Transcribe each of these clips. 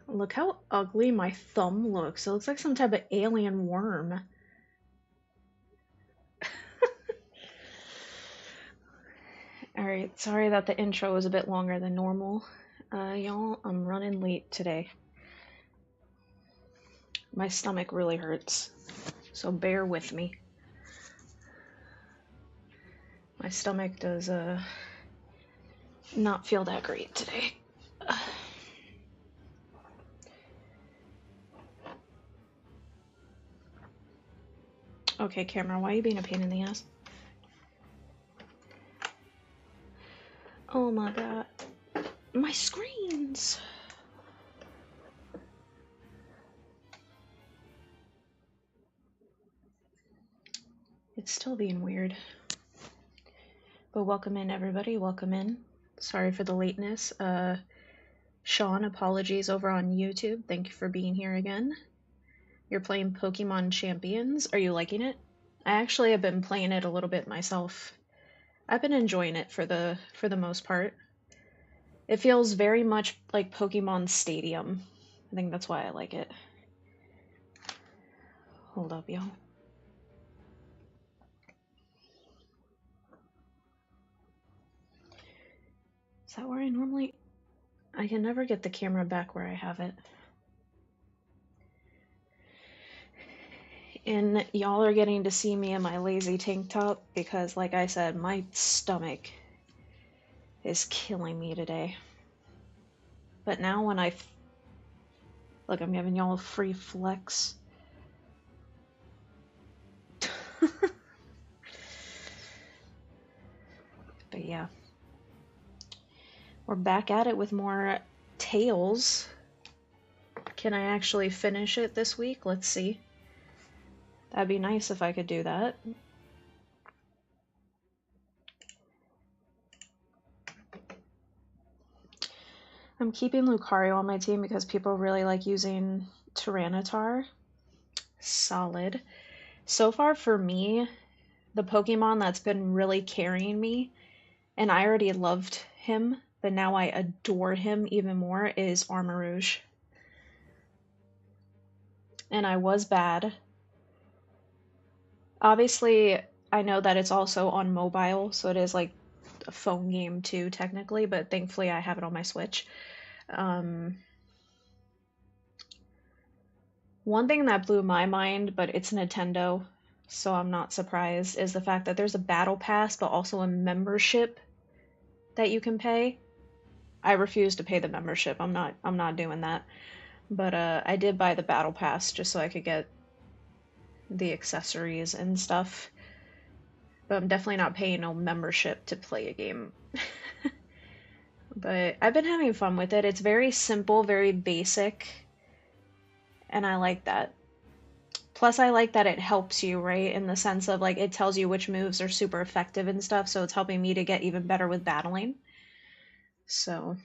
Look how ugly my thumb looks. It looks like some type of alien worm. Alright, sorry that the intro was a bit longer than normal. Y'all, I'm running late today. My stomach really hurts, so bear with me. My stomach does, not feel that great today. Okay, camera, why are you being a pain in the ass? Oh my god. My screens! It's still being weird. But welcome in, everybody. Welcome in. Sorry for the lateness. Sean, apologies over on YouTube. Thank you for being here again. You're playing Pokemon Champions. Are you liking it? I actually have been playing it a little bit myself. I've been enjoying it for the most part. It feels very much like Pokemon Stadium. I think that's why I like it. Hold up, y'all. Is that where I normally... I can never get the camera back where I have it. And y'all are getting to see me in my lazy tank top because, like I said, my stomach is killing me today. But now when I... Look, I'm giving y'all a free flex. But yeah. We're back at it with more Tales. Can I actually finish it this week? Let's see. That'd be nice if I could do that. I'm keeping Lucario on my team because people really like using Tyranitar. Solid. So far for me, the Pokemon that's been really carrying me, and I already loved him, but now I adore him even more, is Armarouge. And I was bad. Obviously, I know that it's also on mobile, so it is like a phone game too, technically, but thankfully I have it on my Switch. One thing that blew my mind, but it's Nintendo, so I'm not surprised, is the fact that there's a battle pass, but also a membership that you can pay. I refuse to pay the membership. I'm not doing that. But I did buy the battle pass just so I could get the accessories and stuff. But I'm definitely not paying no membership to play a game. But I've been having fun with it. It's very simple, very basic, and I like that. Plus, I like that it helps you, right? In the sense of, like, it tells you which moves are super effective and stuff, so it's helping me to get even better with battling. So...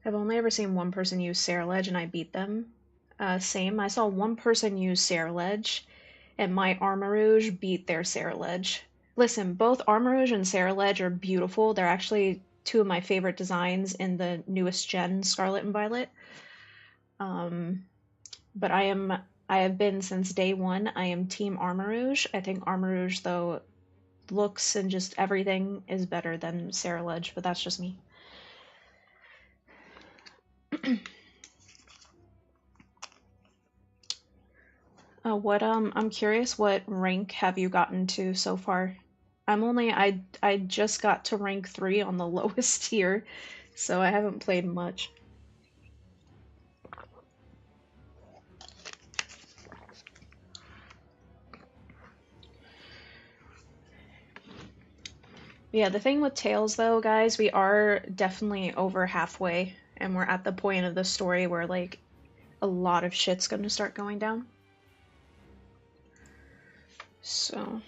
I've only ever seen one person use Sarilege and I beat them. Same. I saw one person use Sarilege and my Armarouge beat their Sarilege. Listen, both Armarouge and Sarilege are beautiful. They're actually two of my favorite designs in the newest gen, Scarlet and Violet. But I have been since day one. I am Team Armarouge. I think Armarouge, though, looks and just everything is better than Sarilege, but that's just me. I'm curious, what rank have you gotten to so far? I just got to rank 3 on the lowest tier, so I haven't played much. Yeah, the thing with Tales though, guys, we are definitely over halfway, and we're at the point of the story where, like, a lot of shit's gonna start going down. So...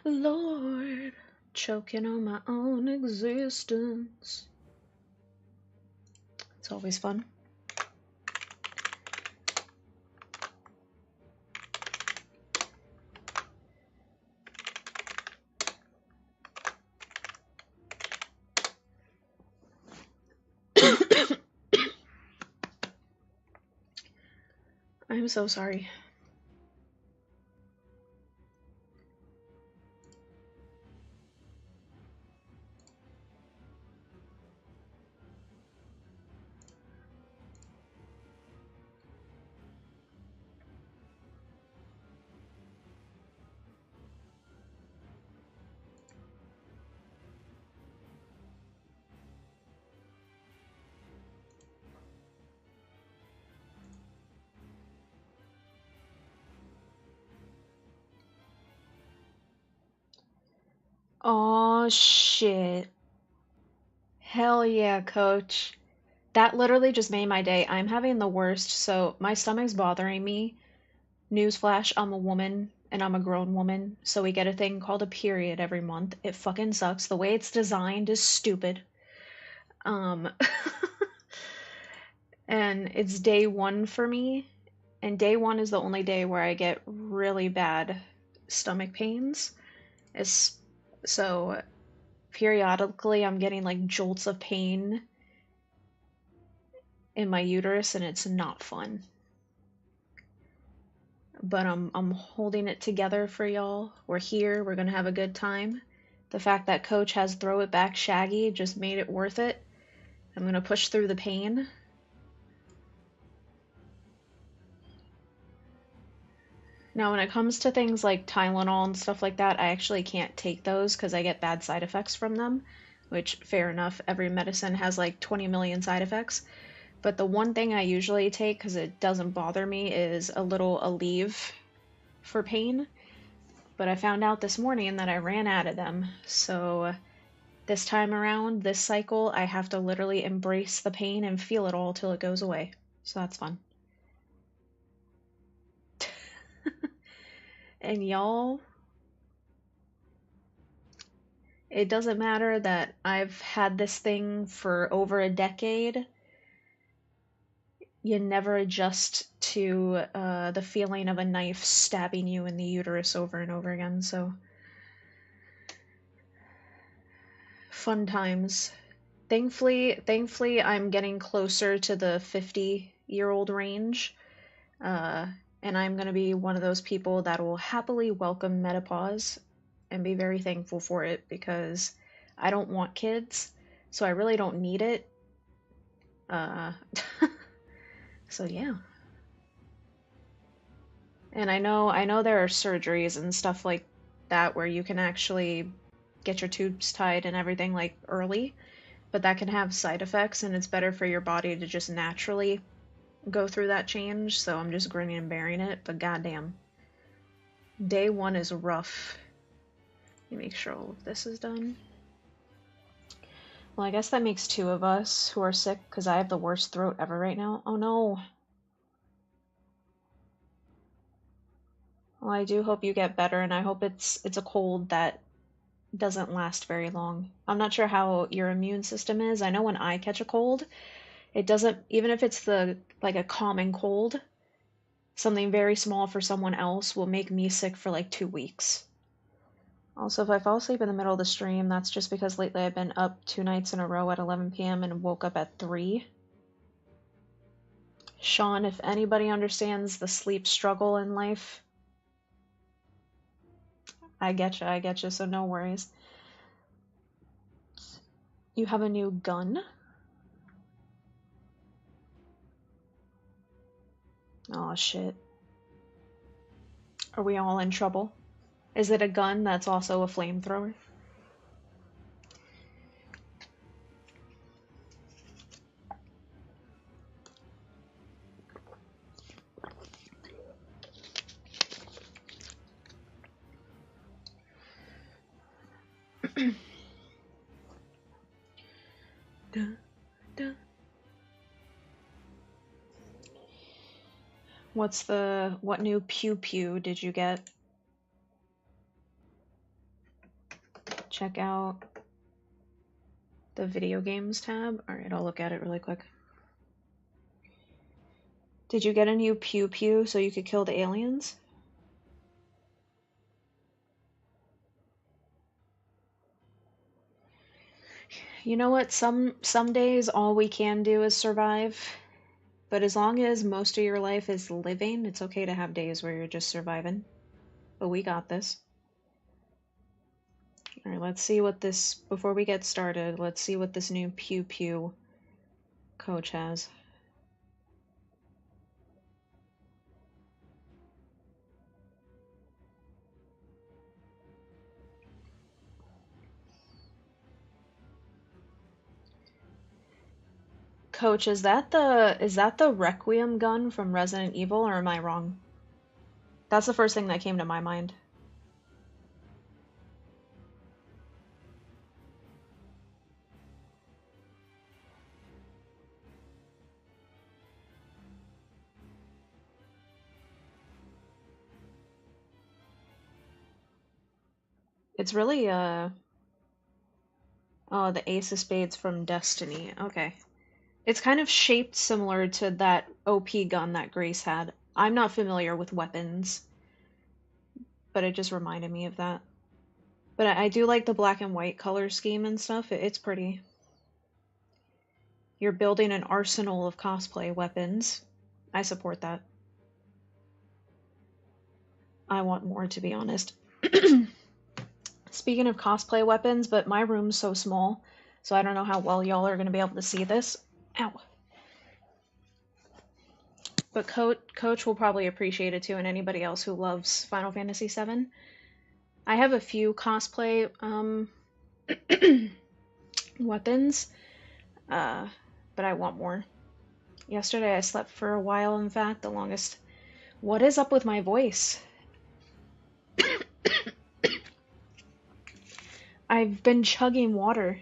Lord, choking on my own existence. It's always fun. I'm so sorry. Oh shit. Hell yeah, coach. That literally just made my day. I'm having the worst, so my stomach's bothering me. Newsflash, I'm a woman and I'm a grown woman, so we get a thing called a period every month. It fucking sucks. The way it's designed is stupid. Um and it's day 1 for me, and day 1 is the only day where I get really bad stomach pains. It's so periodically I'm getting like jolts of pain in my uterus and it's not fun. But I'm holding it together for y'all. We're here, we're gonna have a good time. The fact that Coach has Throw It Back Shaggy just made it worth it. I'm gonna push through the pain. Now when it comes to things like Tylenol and stuff like that, I actually can't take those because I get bad side effects from them, which fair enough, every medicine has like 20 million side effects. But the one thing I usually take, because it doesn't bother me, is a little Aleve for pain. But I found out this morning that I ran out of them, so this time around, this cycle, I have to literally embrace the pain and feel it all till it goes away. So that's fun. And y'all, it doesn't matter that I've had this thing for over a decade. You never adjust to the feeling of a knife stabbing you in the uterus over and over again, so fun times. Thankfully, I'm getting closer to the 50-year-old range, and I'm going to be one of those people that will happily welcome menopause and be very thankful for it because I don't want kids, so I really don't need it. Uh, so yeah. And I know there are surgeries and stuff like that where you can actually get your tubes tied and everything like early, but that can have side effects and it's better for your body to just naturally go through that change, so I'm just grinning and bearing it, but goddamn. Day 1 is rough. Let me make sure all of this is done. Well, I guess that makes 2 of us who are sick, because I have the worst throat ever right now. Oh no. Well, I do hope you get better, and I hope it's a cold that doesn't last very long. I'm not sure how your immune system is. I know when I catch a cold, it doesn't, even if it's like a common cold, something very small for someone else will make me sick for like 2 weeks. Also, if I fall asleep in the middle of the stream, that's just because lately I've been up 2 nights in a row at 11 p.m. and woke up at 3. Sean, if anybody understands the sleep struggle in life, I getcha, so no worries. You have a new gun? Aw, shit. Are we all in trouble? Is it a gun that's also a flamethrower? Dun, dun. What new pew pew did you get? check out the video games tab. Alright, I'll look at it really quick. Did you get a new pew pew so you could kill the aliens? You know what? Some days all we can do is survive. But as long as most of your life is living, it's okay to have days where you're just surviving. But we got this. Alright, let's see what this, before we get started, let's see what this new pew pew coach has. Coach, is that the Requiem gun from Resident Evil, or am I wrong? That's the first thing that came to my mind. It's really oh, the Ace of Spades from Destiny. Okay. It's kind of shaped similar to that OP gun that Grace had. I'm not familiar with weapons, but it just reminded me of that. But I do like the black and white color scheme and stuff. It's pretty. You're building an arsenal of cosplay weapons. I support that. I want more, to be honest. Speaking of cosplay weapons, but my room's so small, so I don't know how well y'all are going to be able to see this. Ow. But Coach will probably appreciate it too, and anybody else who loves Final Fantasy VII. I have a few cosplay weapons, but I want more. Yesterday I slept for a while, in fact, the longest. What is up with my voice? I've been chugging water.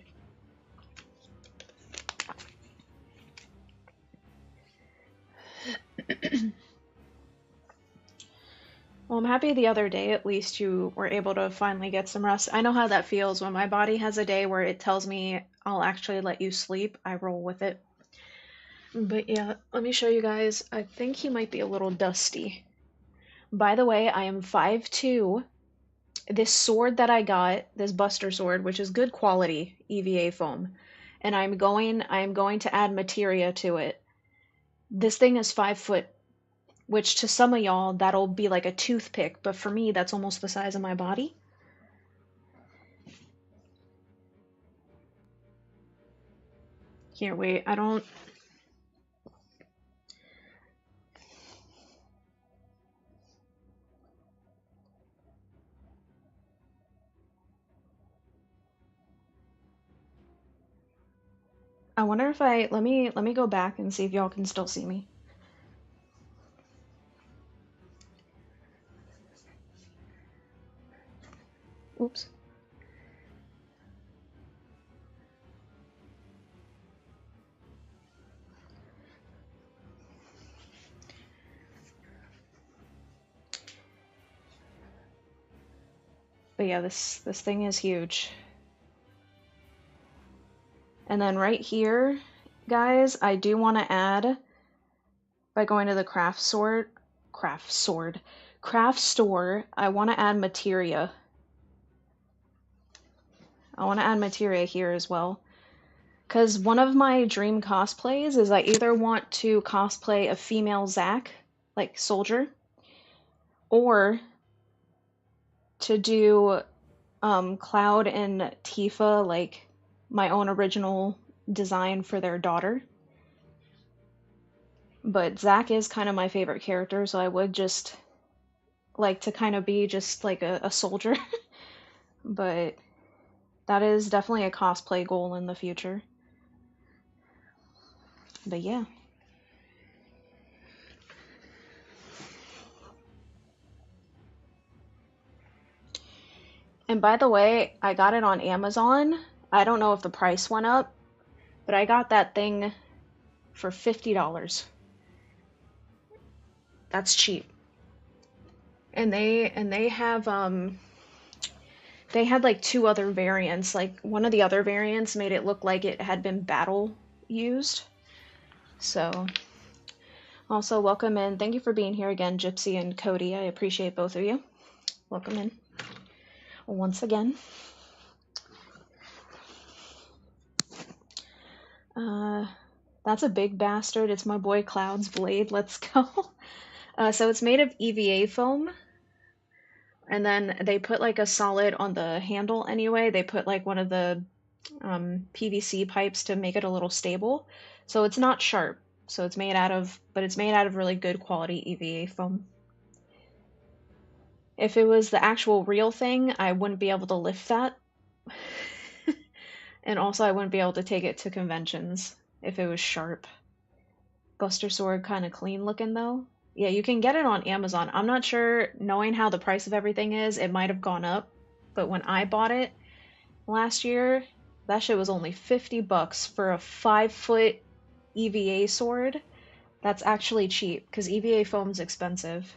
Well, I'm happy the other day at least you were able to finally get some rest. I know how that feels when my body has a day where it tells me I'll actually let you sleep. I roll with it. But yeah, let me show you guys. I think he might be a little dusty. By the way, I am 5'2". This sword that I got, this Buster Sword, which is good quality EVA foam, and I'm going to add materia to it. This thing is 5 foot, which to some of y'all that'll be like a toothpick, but for me that's almost the size of my body. Here, wait, I wonder if let me go back and see if y'all can still see me. Oops. But yeah, this thing is huge. And then right here, guys, I do want to add, by going to the craft store, I want to add materia. I want to add materia here as well. Because one of my dream cosplays is I either want to cosplay a female Zack, like soldier, or to do Cloud and Tifa, like my own original design for their daughter. But Zack is kind of my favorite character, so I would just like to kind of be just like a soldier. But that is definitely a cosplay goal in the future. But yeah. And by the way, I got it on Amazon. I don't know if the price went up, but I got that thing for $50. That's cheap. And they have they had like 2 other variants. Like one of the other variants made it look like it had been battle used. So, also welcome in. Thank you for being here again, Gypsy and Cody. I appreciate both of you. Welcome in once again. That's a big bastard. It's my boy Cloud's blade. Let's go. So it's made of EVA foam. And then they put like a solid on the handle anyway. They put like one of the PVC pipes to make it a little stable. So it's not sharp. So it's made out of, but it's made out of really good quality EVA foam. If it was the actual real thing, I wouldn't be able to lift that. And also I wouldn't be able to take it to conventions if it was sharp. Buster Sword kind of clean looking though. Yeah, you can get it on Amazon. I'm not sure, knowing how the price of everything is, it might have gone up. But when I bought it last year, that shit was only $50 for a 5-foot EVA sword. That's actually cheap, because EVA foam's expensive.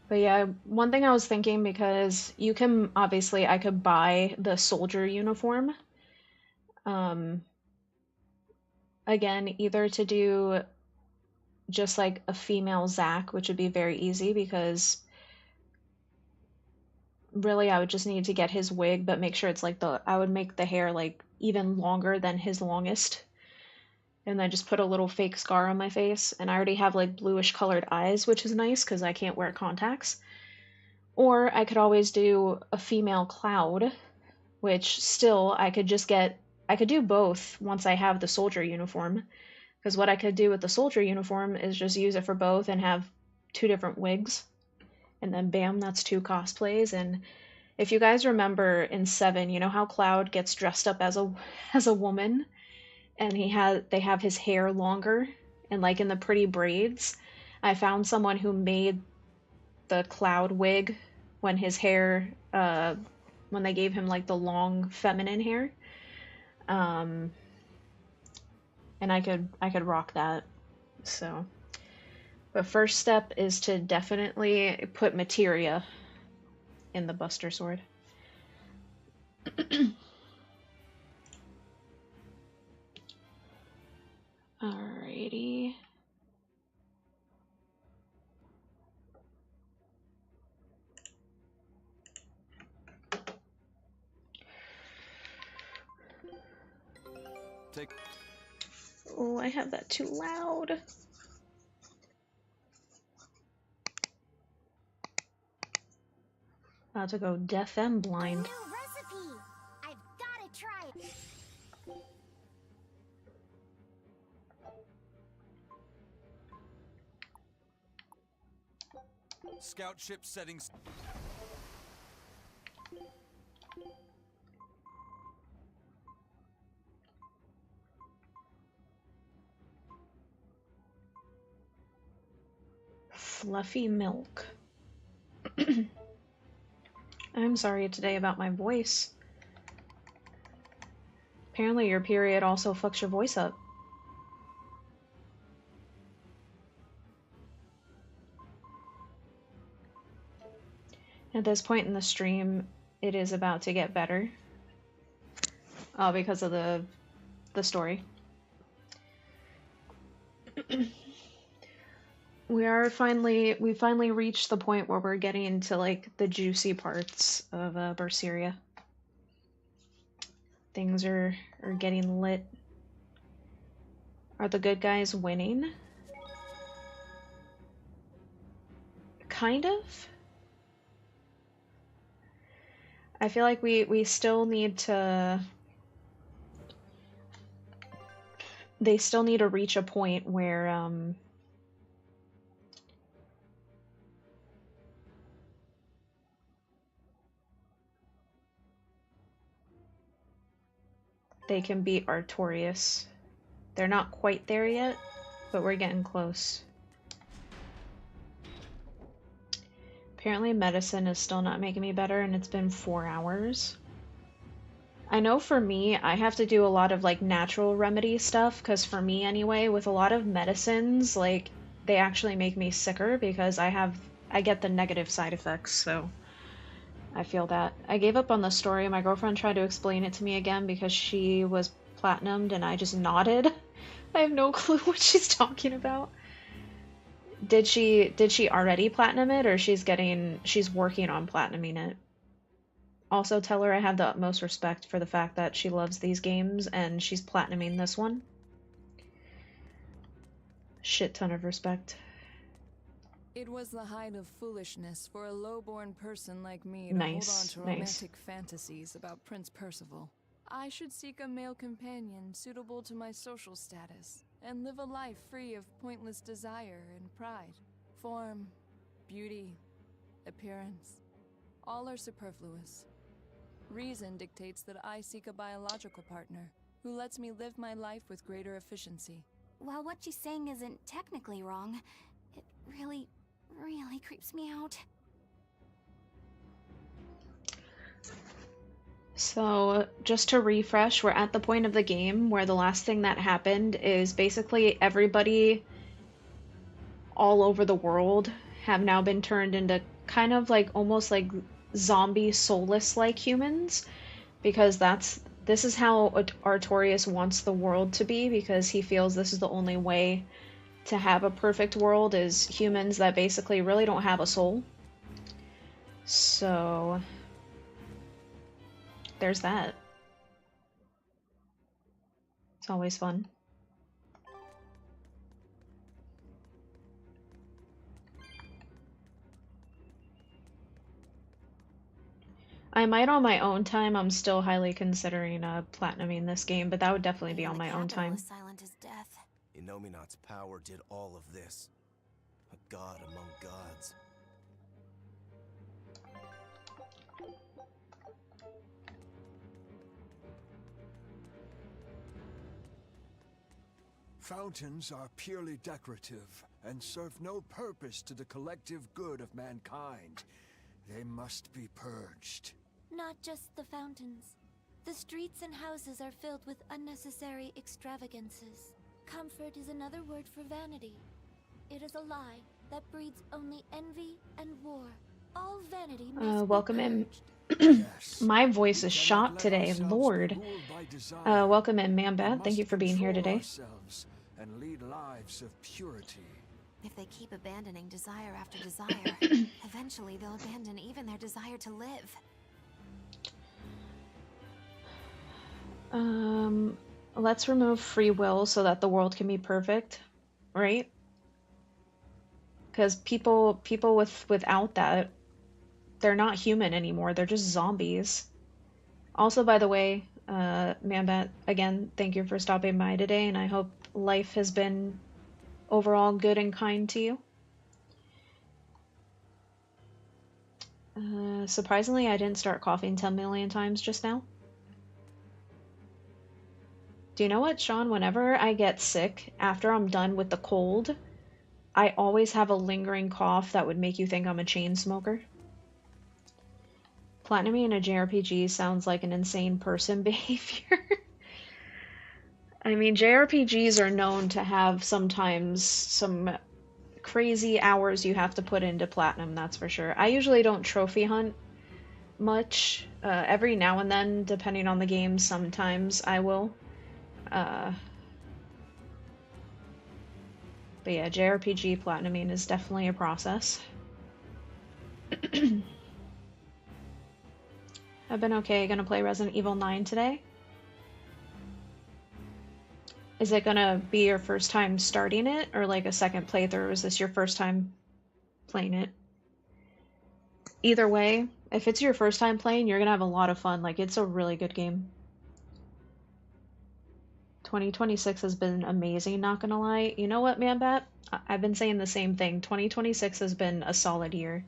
But yeah, one thing I was thinking, because you can, obviously, I could buy the soldier uniform. Again, either to do just like a female Zack, which would be very easy, because really I would just need to get his wig, but make sure it's like I would make the hair like even longer than his longest. And then just put a little fake scar on my face. And I already have like bluish colored eyes, which is nice because I can't wear contacts. Or I could always do a female Cloud, which still I could do both once I have the soldier uniform. Because what I could do with the soldier uniform is just use it for both and have 2 different wigs. And then bam, that's 2 cosplays. And if you guys remember in 7, you know how Cloud gets dressed up as a woman? And they have his hair longer and like in the pretty braids. I found someone who made the Cloud wig when his hair when they gave him like the long feminine hair. And I could rock that. So, but first step is to definitely put materia in the Buster Sword. Alrighty. Oh, I have that too loud. About to go deaf and blind. New recipe. I've gotta try it. Scout ship settings. Fluffy milk. I'm sorry today about my voice. Apparently your period also fucks your voice up. At this point in the stream, it is about to get better. Because of the story. We finally reached the point where we're getting into like the juicy parts of Berseria. Things are getting lit. Are the good guys winning? Kind of. I feel like we still need to... They still need to reach a point where, they can beat Artorias. They're not quite there yet, but we're getting close. Apparently medicine is still not making me better, and it's been 4 hours. I know for me, I have to do a lot of like natural remedy stuff, because for me anyway, with a lot of medicines, like they actually make me sicker because I get the negative side effects, so I feel that. I gave up on the story. My girlfriend tried to explain it to me again because she was platinumed and I just nodded. I have no clue what she's talking about. Did she already platinum it, or she's working on platinuming it? Also tell her I have the utmost respect for the fact that she loves these games and she's platinuming this one. Shit ton of respect. It was the height of foolishness for a low-born person like me to hold on Nice, to nice. romantic fantasies about Prince Percival. I should seek a male companion suitable to my social status, and live a life free of pointless desire and pride. Form, beauty, appearance, all are superfluous. Reason dictates that I seek a biological partner who lets me live my life with greater efficiency. While what she's saying isn't technically wrong, it really creeps me out. So, just to refresh, we're at the point of the game where the last thing that happened is basically everybody all over the world have now been turned into kind of like almost like zombie soulless like humans, because this is how Artorias wants the world to be, because he feels this is the only way to have a perfect world, is humans that basically really don't have a soul. So there's that. It's always fun. I might on my own time. I'm still highly considering platinuming this game, but that would definitely be on my own time. As silent as death. Inominat's power did all of this. A god among gods. Fountains are purely decorative and serve no purpose to the collective good of mankind. They must be purged. Not just the fountains. The streets and houses are filled with unnecessary extravagances. Comfort is another word for vanity. It is a lie that breeds only envy and war. All vanity must welcome be in. purged. Yes. My voice is We shot cannot let today, ourselves be Lord. ruled by desire. Welcome in, We Mambad. Thank you must for being here control today. ourselves and lead lives of purity. If they keep abandoning desire after desire, eventually they'll abandon even their desire to live. Let's remove free will so that the world can be perfect, right? Because people without that, they're not human anymore. They're just zombies. Also, by the way, Mambat, again, thank you for stopping by today, and I hope life has been overall good and kind to you. Surprisingly, I didn't start coughing 10 million times just now. Do you know what, Sean? Whenever I get sick, after I'm done with the cold, I always have a lingering cough that would make you think I'm a chain smoker. Platinuming in a JRPG sounds like an insane person behavior. I mean, JRPGs are known to have sometimes some crazy hours you have to put into platinum, that's for sure. I usually don't trophy hunt much. Every now and then, depending on the game, sometimes I will. But yeah, JRPG platinuming is definitely a process. I've been okay. Gonna play Resident Evil 9 today. Is it gonna be your first time starting it, or like a second playthrough? Is this your first time playing it? Either way, if it's your first time playing, you're gonna have a lot of fun. Like, it's a really good game. 2026 has been amazing, not gonna lie. You know what, Manbat? I've been saying the same thing. 2026 has been a solid year.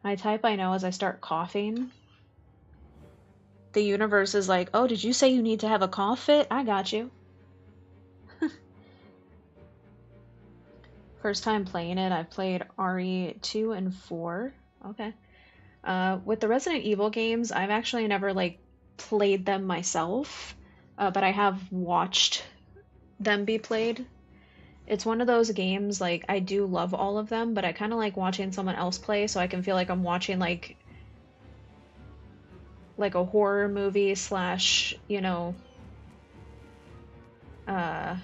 I type I know as I start coughing. The universe is like, oh, did you say you need to have a cough fit? I got you. First time playing it, I've played RE 2 and 4. Okay. With the Resident Evil games, I've actually never like played them myself, but I have watched them be played. It's one of those games, like, I do love all of them, but I kind of like watching someone else play so I can feel like I'm watching like a horror movie slash, you know, uh,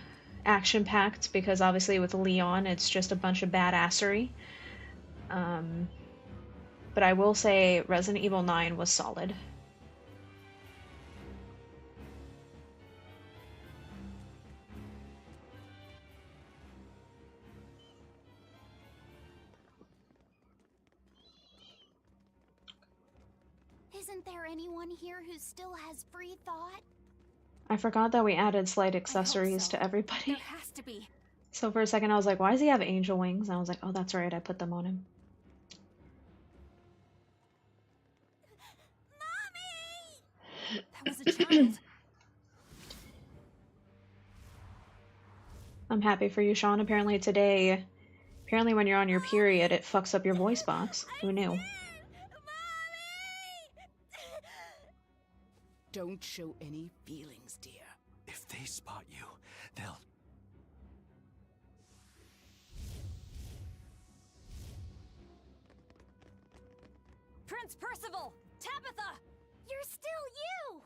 action-packed, because obviously with Leon, it's just a bunch of badassery. Um, but I will say Resident Evil 9 was solid. Isn't there anyone here who still has free thought? I forgot that we added slight I hope accessories so. to everybody. There has to be. So for a second I was like, why does he have angel wings? And I was like, oh, that's right, I put them on him. Mommy! That was a child. I'm happy for you, Sean. Apparently when you're on your period, it fucks up your voice box. Who knew? Don't show any feelings, dear. If they spot you, they'll... Prince Percival! Tabitha! You're still you!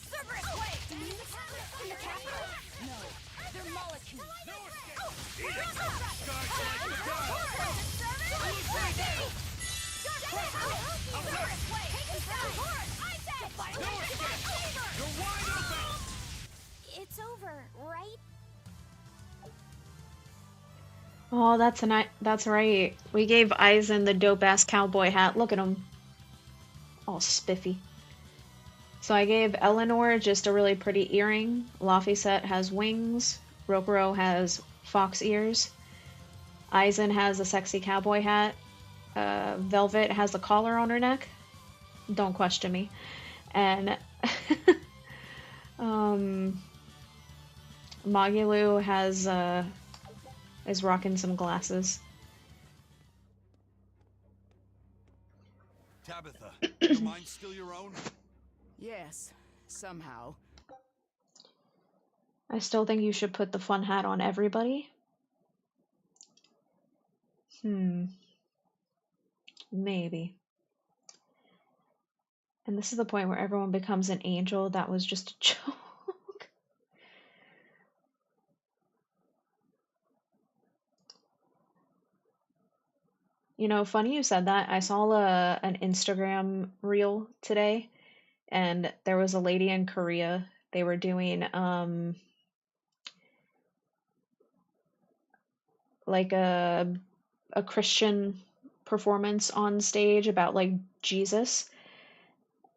Cerberus, wait! In the capital? No, they're molecules. No It's over, right? Oh, that's right. We gave Eisen the dope-ass cowboy hat. Look at him. All spiffy. So I gave Eleanor just a really pretty earring. Laphicet has wings. Rokuro has fox ears. Eisen has a sexy cowboy hat. Velvet has a collar on her neck. Don't question me. And Magilu has is rocking some glasses. Tabitha, your mind still your own? Yes, somehow. I still think you should put the fun hat on everybody. Maybe. And this is the point where everyone becomes an angel. That was just a joke. You know, funny you said that. I saw an Instagram reel today, and there was a lady in Korea. They were doing like a Christian performance on stage about like Jesus.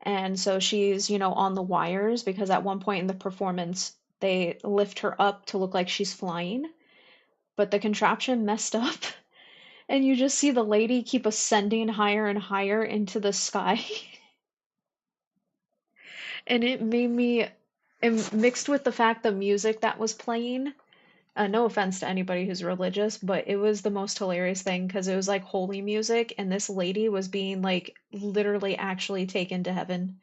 And so she's, you know, on the wires because at one point in the performance they lift her up to look like she's flying, but the contraption messed up. And you just see the lady keep ascending higher and higher into the sky. And it made me, and mixed with the fact the music that was playing, no offense to anybody who's religious, but it was the most hilarious thing because it was like holy music, and this lady was being like literally actually taken to heaven.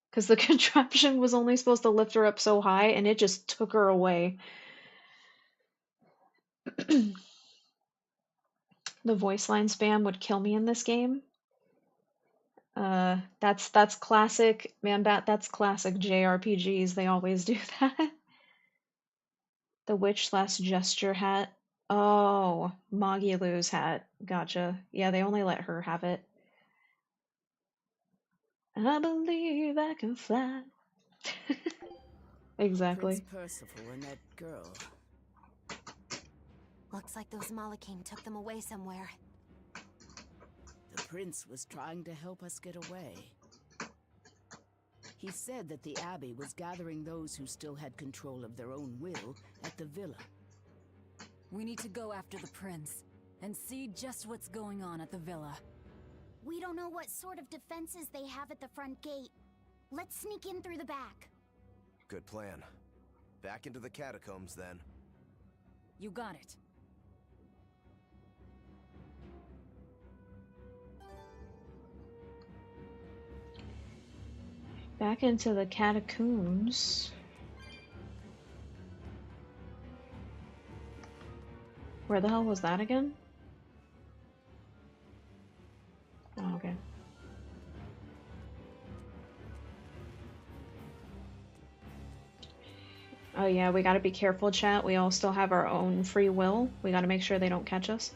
Because the contraption was only supposed to lift her up so high, and it just took her away. The voice line spam would kill me in this game. That's classic, man. That's classic JRPGs. They always do that. The witch last gesture hat. Oh, Magilu's hat. Gotcha. Yeah, they only let her have it. I believe I can fly. Exactly. Prince Percival and that girl. Looks like those Malachim took them away somewhere. The prince was trying to help us get away. He said that the Abbey was gathering those who still had control of their own will at the villa. We need to go after the prince and see just what's going on at the villa. We don't know what sort of defenses they have at the front gate. Let's sneak in through the back. Good plan. Back into the catacombs, then. You got it. Back into the catacombs. Where the hell was that again? Oh, okay. Oh yeah, we gotta be careful, chat. We all still have our own free will. We gotta make sure they don't catch us.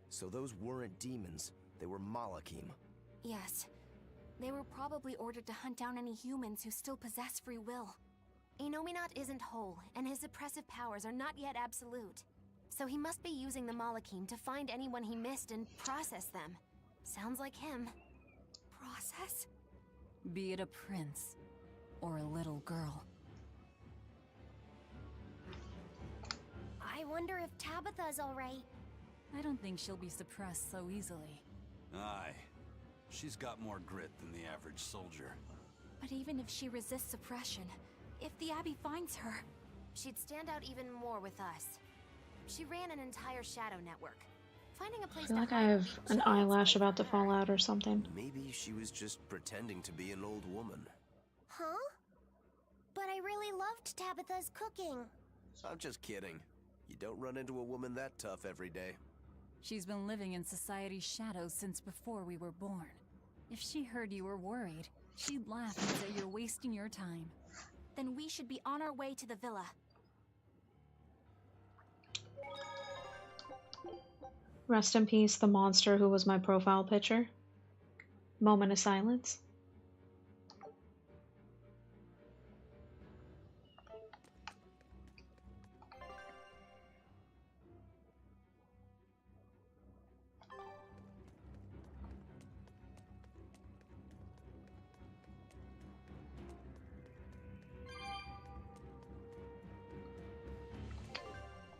So those weren't demons, they were Malachim. Yes. They were probably ordered to hunt down any humans who still possess free will. Inominat isn't whole, and his suppressive powers are not yet absolute. So he must be using the Malachim to find anyone he missed and process them. Sounds like him. Process? Be it a prince or a little girl. I wonder if Tabitha's alright. I don't think she'll be suppressed so easily. Aye. She's got more grit than the average soldier. But even if she resists suppression, if the Abbey finds her, she'd stand out even more with us. She ran an entire shadow network. Finding a place I feel like to I hide have would be an child's eyelash play about for to fall her. out or something. Maybe she was just pretending to be an old woman. Huh? But I really loved Tabitha's cooking. I'm just kidding. You don't run into a woman that tough every day. She's been living in society's shadows since before we were born. If she heard you were worried, she'd laugh and say you're wasting your time. Then we should be on our way to the villa. Rest in peace, the monster who was my profile picture. Moment of silence.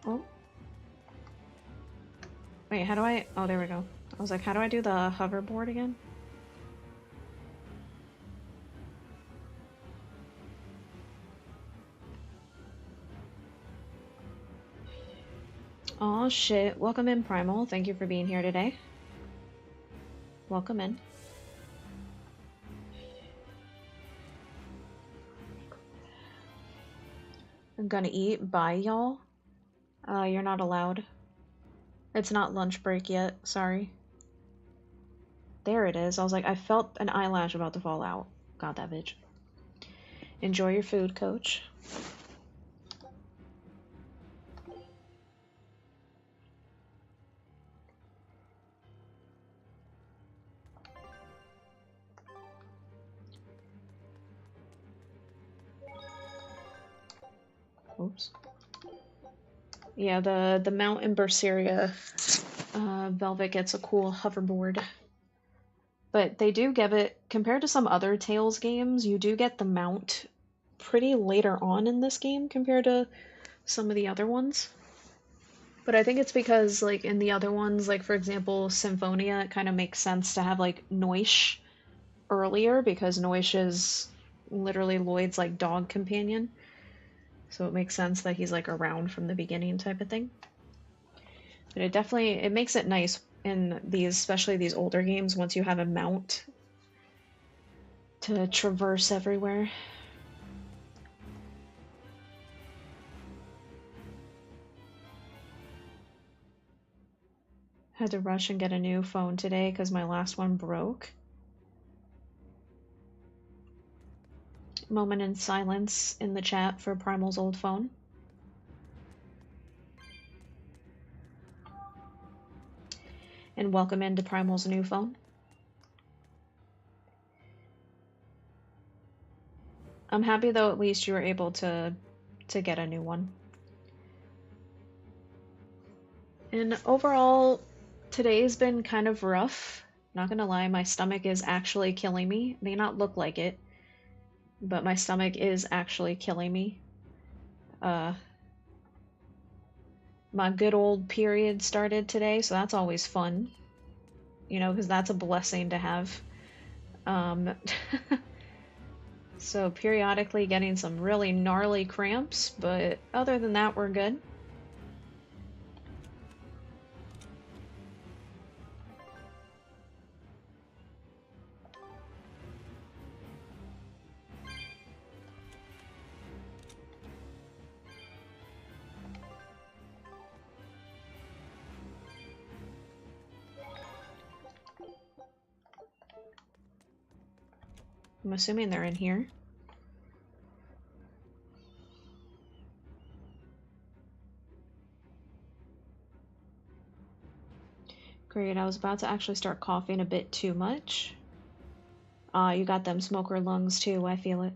Oh. Wait, how do I... Oh, there we go. I was like, how do I do the hoverboard again? Oh shit. Welcome in, Primal. Thank you for being here today. Welcome in. I'm gonna eat. Bye, y'all. You're not allowed. It's not lunch break yet. Sorry. There it is. I was like, I felt an eyelash about to fall out. Got that bitch. Enjoy your food, coach. Oops. Yeah, the mount in Berseria Velvet gets a cool hoverboard. But they do give it, compared to some other Tales games, you do get the mount pretty later on in this game compared to some of the other ones. But I think it's because, like, in the other ones, like, for example, Symphonia, it kind of makes sense to have, like, Noish earlier, because Noish is literally Lloyd's, like, dog companion. So it makes sense that he's, like, around from the beginning type of thing. But it definitely, it makes it nice in these, especially these older games, once you have a mount to traverse everywhere. Had to rush and get a new phone today because my last one broke. Moment in silence in the chat for Primal's old phone. And welcome into Primal's new phone. I'm happy though at least you were able to get a new one. And overall, today's been kind of rough Not gonna lie, my stomach is actually killing me. It may not look like it, but my stomach is actually killing me. My good old period started today, so that's always fun. You know, because that's a blessing to have. So periodically getting some really gnarly cramps, but other than that, we're good. I'm assuming they're in here. Great, I was about to actually start coughing a bit too much. You got them smoker lungs too, I feel it.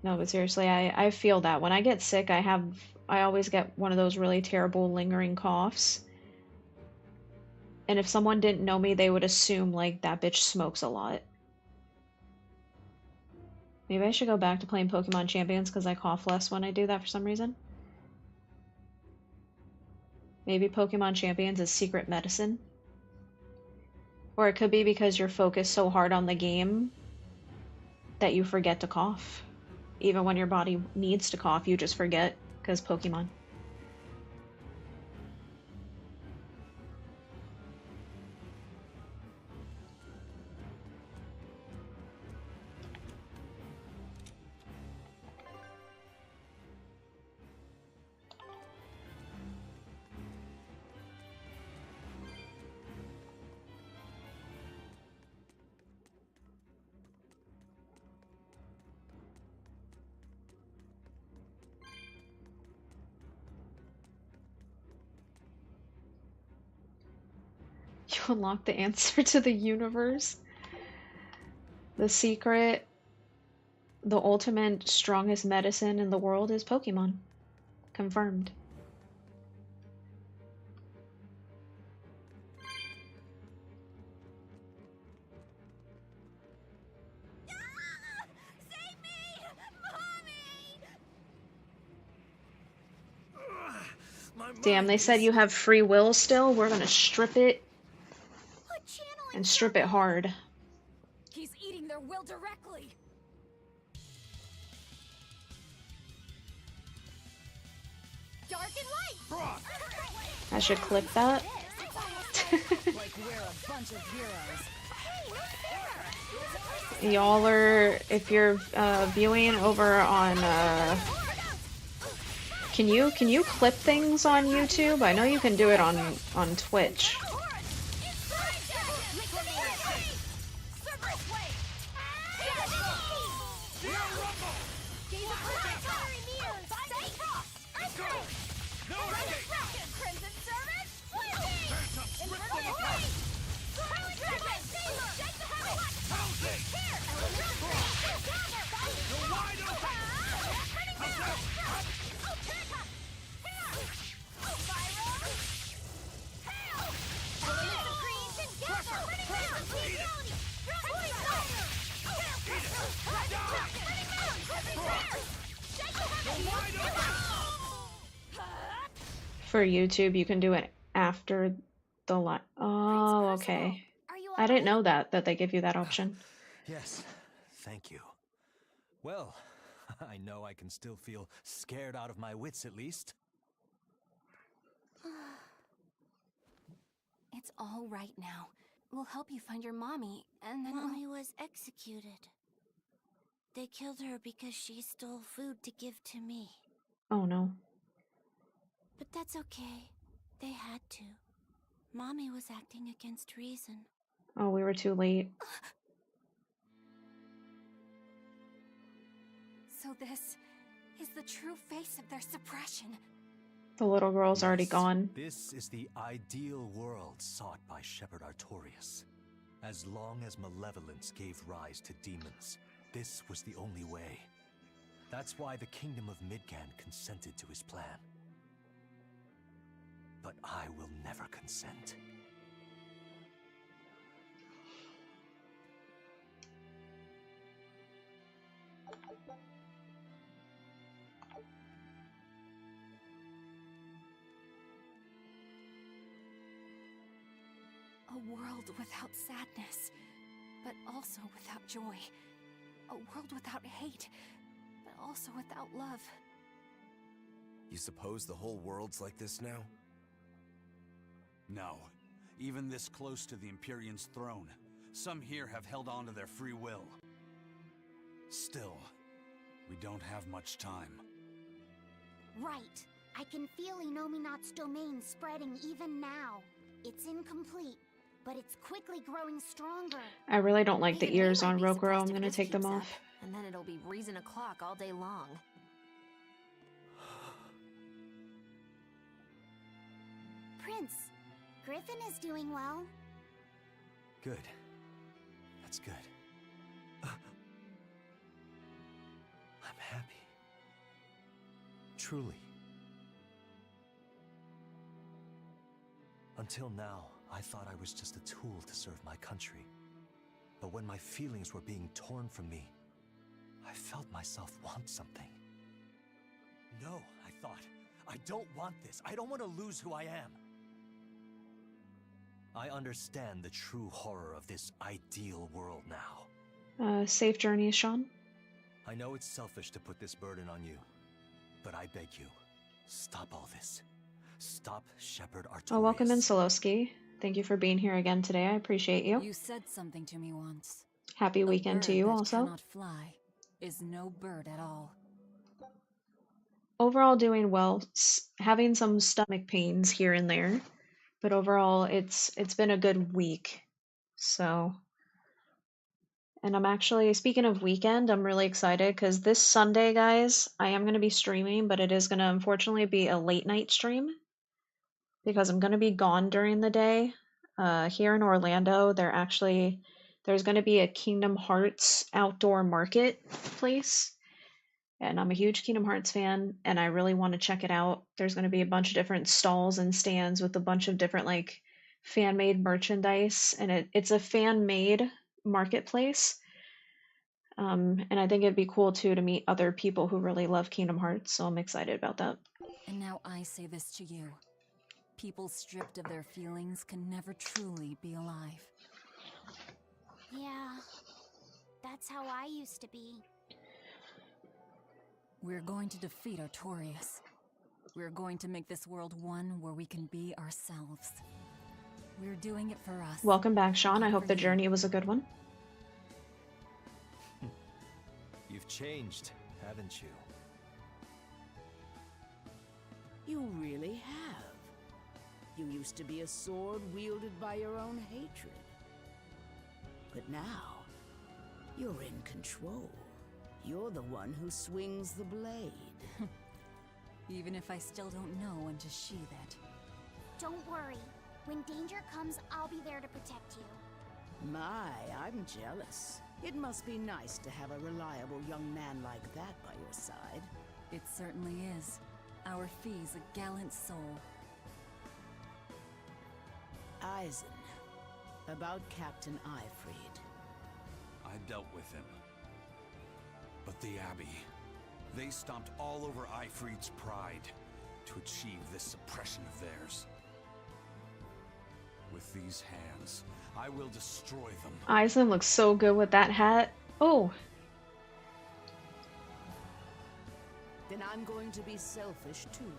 No, but seriously, I feel that. When I get sick, I always get one of those really terrible lingering coughs. And if someone didn't know me, they would assume, like, that bitch smokes a lot. Maybe I should go back to playing Pokemon Champions because I cough less when I do that for some reason. Maybe Pokemon Champions is secret medicine. Or it could be because you're focused so hard on the game that you forget to cough. Even when your body needs to cough, you just forget because Pokemon. You unlock the answer to the universe. The secret, the ultimate strongest medicine in the world is Pokemon. Confirmed. Save me! Mommy! Damn, they said you have free will still? We're gonna strip it. And strip it hard. He's eating their will directly. Dark and light! I should clip that. Like we're a bunch of heroes. Y'all are, if you're viewing over on, can you clip things on YouTube? I know you can do it on Twitch. For YouTube, you can do it after the live. Oh, okay. I didn't know that they give you that option. Yes, thank you. Well, I know I can still feel scared out of my wits at least. It's all right now. We'll help you find your mommy, and then Mommy was executed. They killed her because she stole food to give to me. Oh no. But that's okay. They had to. Mommy was acting against reason. Oh, we were too late. So this is the true face of their suppression. The little girl's already Yes, gone. This is the ideal world sought by Shepherd Artorias. As long as malevolence gave rise to demons, this was the only way. That's why the Kingdom of Midgand consented to his plan. But I will never consent. consent. A world without sadness, but also without joy. A world without hate, but also without love. You suppose the whole world's like this now? No. Even this close to the Empyrean's throne, some here have held on to their free will. Still, we don't have much time. Right. I can feel Inominat's domain spreading even now. It's incomplete, but it's quickly growing stronger. I really don't like the Even we ears might on be Rokuro. surprised I'm if gonna this take them keeps up, off. and then it'll be reason o'clock all day long. Prince, Griffin is doing well. Good. That's good. I'm happy. Truly. Until now, I thought I was just a tool to serve my country. But when my feelings were being torn from me, I felt myself want something. No, I thought. I don't want this. I don't want to lose who I am. I understand the true horror of this ideal world now. Safe journey, Sean. I know it's selfish to put this burden on you, but I beg you, stop all this. Stop Shepherd Artorias. Oh, welcome in, Solowski. Thank you for being here again today. I appreciate you. You said something to me once. Happy weekend to you that also. Cannot fly is no bird at all. Overall doing well. Having some stomach pains here and there, but overall it's been a good week. So, and I'm actually, speaking of weekend, I'm really excited because this Sunday, guys, I am going to be streaming, but it is going to unfortunately be a late night stream because I'm going to be gone during the day. Here in Orlando, there's going to be a Kingdom Hearts outdoor marketplace, and I'm a huge Kingdom Hearts fan, and I really want to check it out. There's going to be a bunch of different stalls and stands with a bunch of different like fan-made merchandise, and it's a fan-made marketplace. And I think it'd be cool too to meet other people who really love Kingdom Hearts, so I'm excited about that. And now I say this to you. People stripped of their feelings can never truly be alive. Yeah, that's how I used to be. We're going to defeat Artorias. We're going to make this world one where we can be ourselves. We're doing it for us. Welcome back, Sean. I hope the you. journey was a good one. You've changed, haven't you? You really have. You used to be a sword wielded by your own hatred. But now, you're in control. You're the one who swings the blade. Even if I still don't know when to sheathe it. Don't worry. When danger comes, I'll be there to protect you. My, I'm jealous. It must be nice to have a reliable young man like that by your side. It certainly is. Our Fee's a gallant soul. Eisen, about Captain Ifrid. I dealt with him. But the Abbey, they stomped all over Ifrid's pride to achieve this suppression of theirs. With these hands, I will destroy them. Eisen looks so good with that hat. Oh, Then I'm going to be selfish too.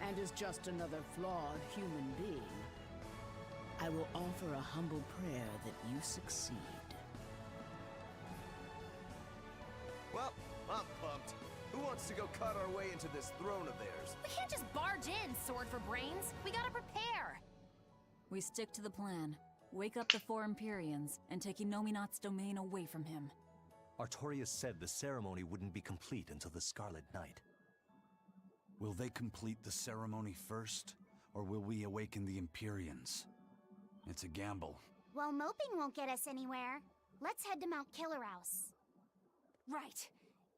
And as just another flawed human being, I will offer a humble prayer that you succeed. Well, I'm pumped. Who wants to go cut our way into this throne of theirs? We can't just barge in, sword for brains. We gotta prepare. We stick to the plan. Wake up the four Empyreans and take Inominat's domain away from him. Artorias said the ceremony wouldn't be complete until the Scarlet Night. Will they complete the ceremony first, or will we awaken the Empyreans? It's a gamble. Well, moping won't get us anywhere. Let's head to Mount Killerhouse. Right.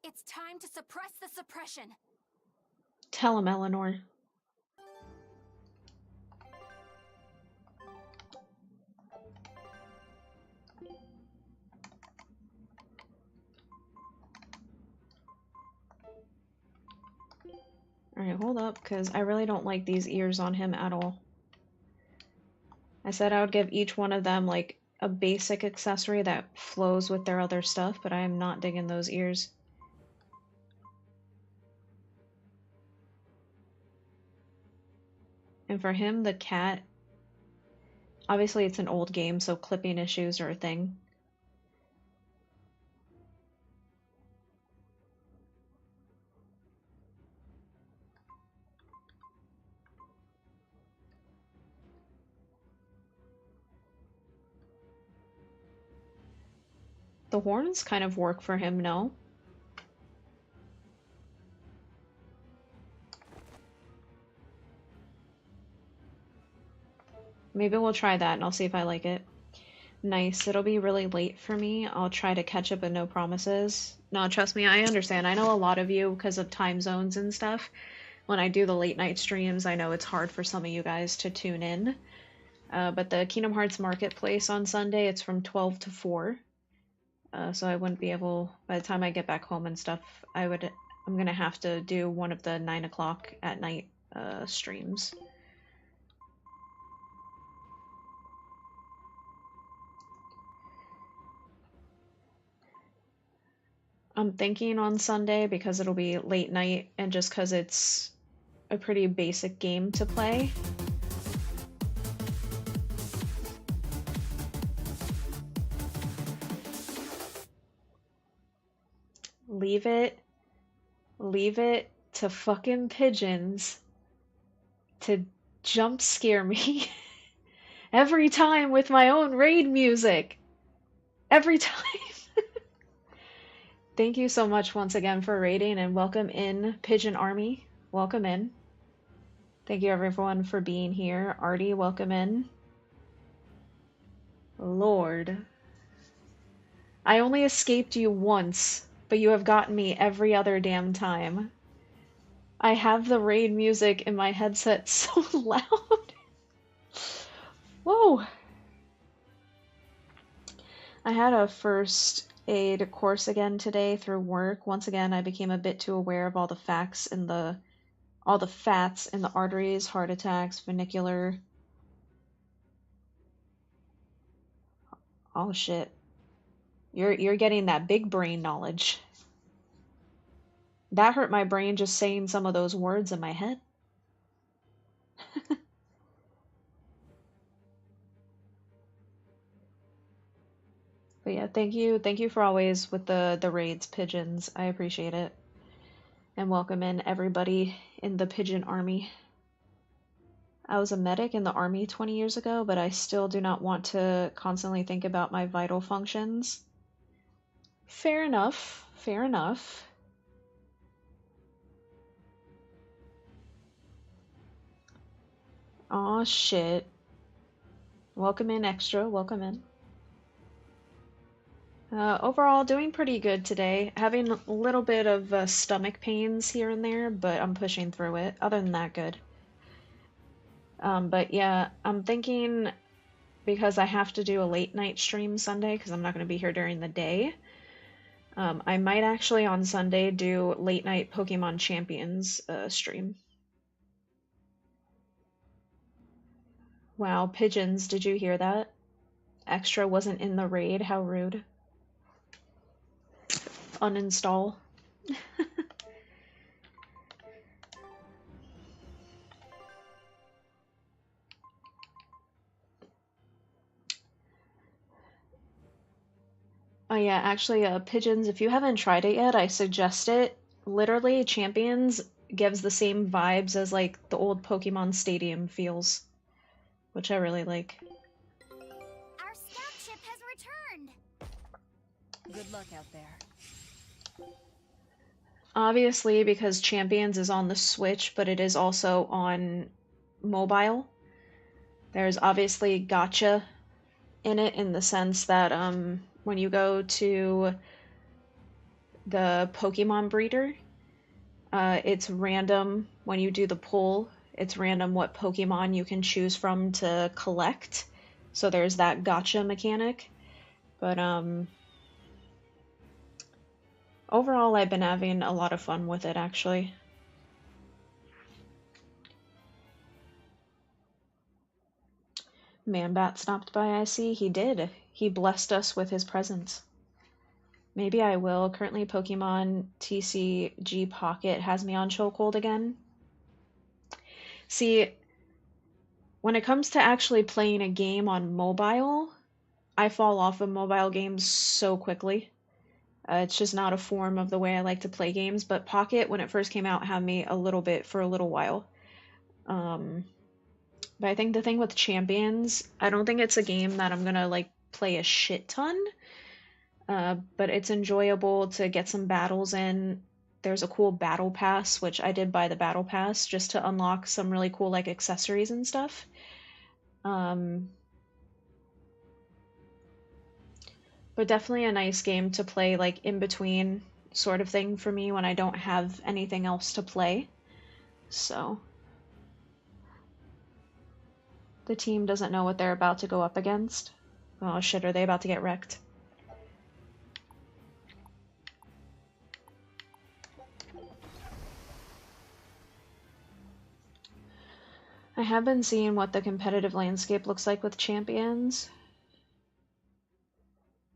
It's time to suppress the suppression. tell him, Eleanor. hold up, because I really don't like these ears on him at all. I said I would give each one of them, like, a basic accessory that flows with their other stuff, but I am not digging those ears. And for him, the cat, obviously it's an old game, so clipping issues are a thing. The horns kind of work for him, no? Maybe we'll try that and I'll see if I like it. Nice. It'll be really late for me. I'll try to catch up, but no promises. No, trust me, I understand. I know a lot of you, because of time zones and stuff, when I do the late night streams, I know it's hard for some of you guys to tune in. But the Kingdom Hearts Marketplace on Sunday, it's from 12 to 4. So I wouldn't be able, by the time I get back home and stuff, I'm gonna have to do one of the 9 o'clock at night streams. I'm thinking on Sunday because it'll be late night and just because it's a pretty basic game to play. Leave it to fucking pigeons to jump scare me every time with my own raid music. Every time. Thank you so much once again for raiding and welcome in, Pigeon Army. Welcome in. Thank you everyone for being here. Artie, welcome in. Lord. I only escaped you once, but you have gotten me every other damn time. I have the raid music in my headset so loud. Whoa. I had a first aid course again today through work. Once again, I became a bit too aware of all the fats in the arteries, heart attacks, funicular. Oh shit. You're getting that big brain knowledge. That hurt my brain just saying some of those words in my head. But yeah, thank you for always with the raids, pigeons. I appreciate it. And welcome in everybody in the pigeon army. I was a medic in the army 20 years ago, but I still do not want to constantly think about my vital functions. Fair enough, fair enough. Aw, shit. Welcome in, Extra, welcome in. Overall, doing pretty good today. Having a little bit of stomach pains here and there, but I'm pushing through it. Other than that, good. But yeah, I'm thinking, because I have to do a late night stream Sunday, because I'm not going to be here during the day, I might actually on Sunday do late night Pokemon Champions stream. Wow, pigeons, did you hear that? Extra wasn't in the raid, how rude. Uninstall. Oh yeah, actually, pigeons, if you haven't tried it yet, I suggest it. Literally, Champions gives the same vibes as like the old Pokemon Stadium feels, which I really like. Our scout ship has returned. Good luck out there. Obviously, because Champions is on the Switch, but it is also on mobile. There's obviously gacha in it in the sense that when you go to the Pokemon breeder, it's random when you do the pull. It's random what Pokemon you can choose from to collect. So there's that gacha mechanic. But overall, I've been having a lot of fun with it, actually. Manbat stopped by, I see. He did. He blessed us with his presence. Maybe I will. Currently, Pokemon TCG Pocket has me on chokehold again. See, when it comes to actually playing a game on mobile, I fall off of mobile games so quickly. It's just not a form of the way I like to play games, but Pocket, when it first came out, had me a little bit for a little while. But I think the thing with Champions, I don't think it's a game that I'm gonna like play a shit ton. But it's enjoyable to get some battles in. There's a cool battle pass, which I did buy the battle pass just to unlock some really cool like accessories and stuff. But definitely a nice game to play like in between sort of thing for me when I don't have anything else to play. So the team doesn't know what they're about to go up against. Oh shit, are they about to get wrecked? I have been seeing what the competitive landscape looks like with champions.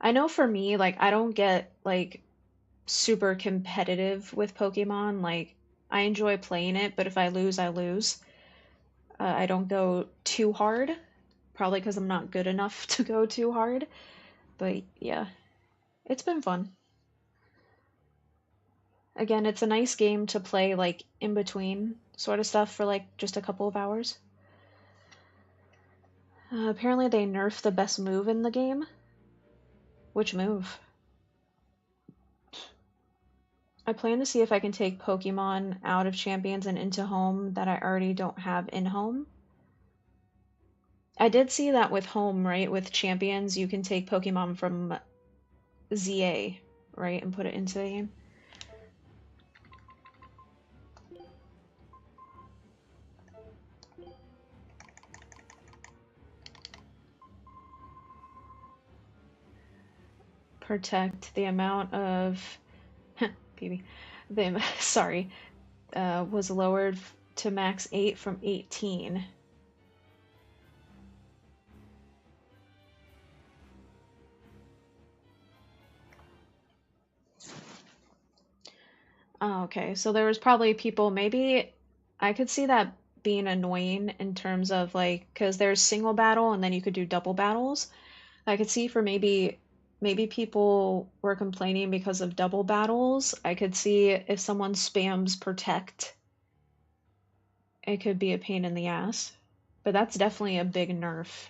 I know for me, like, I don't get, like, super competitive with Pokemon. Like, I enjoy playing it, but if I lose, I lose. I don't go too hard. Probably because I'm not good enough to go too hard. But yeah, it's been fun. Again, it's a nice game to play, like, in between sort of stuff for, like, just a couple of hours. Apparently they nerfed the best move in the game. Which move? I plan to see if I can take Pokemon out of Champions and into Home that I already don't have in Home. I did see that with Home, right? With Champions, you can take Pokemon from ZA, right? And put it into the game. Protect the amount of PB. Sorry, was lowered to max 8 from 18. Oh, okay, so there was probably people, maybe I could see that being annoying in terms of like, because there's single battle and then you could do double battles. I could see for maybe people were complaining because of double battles. I could see if someone spams protect, it could be a pain in the ass. But that's definitely a big nerf.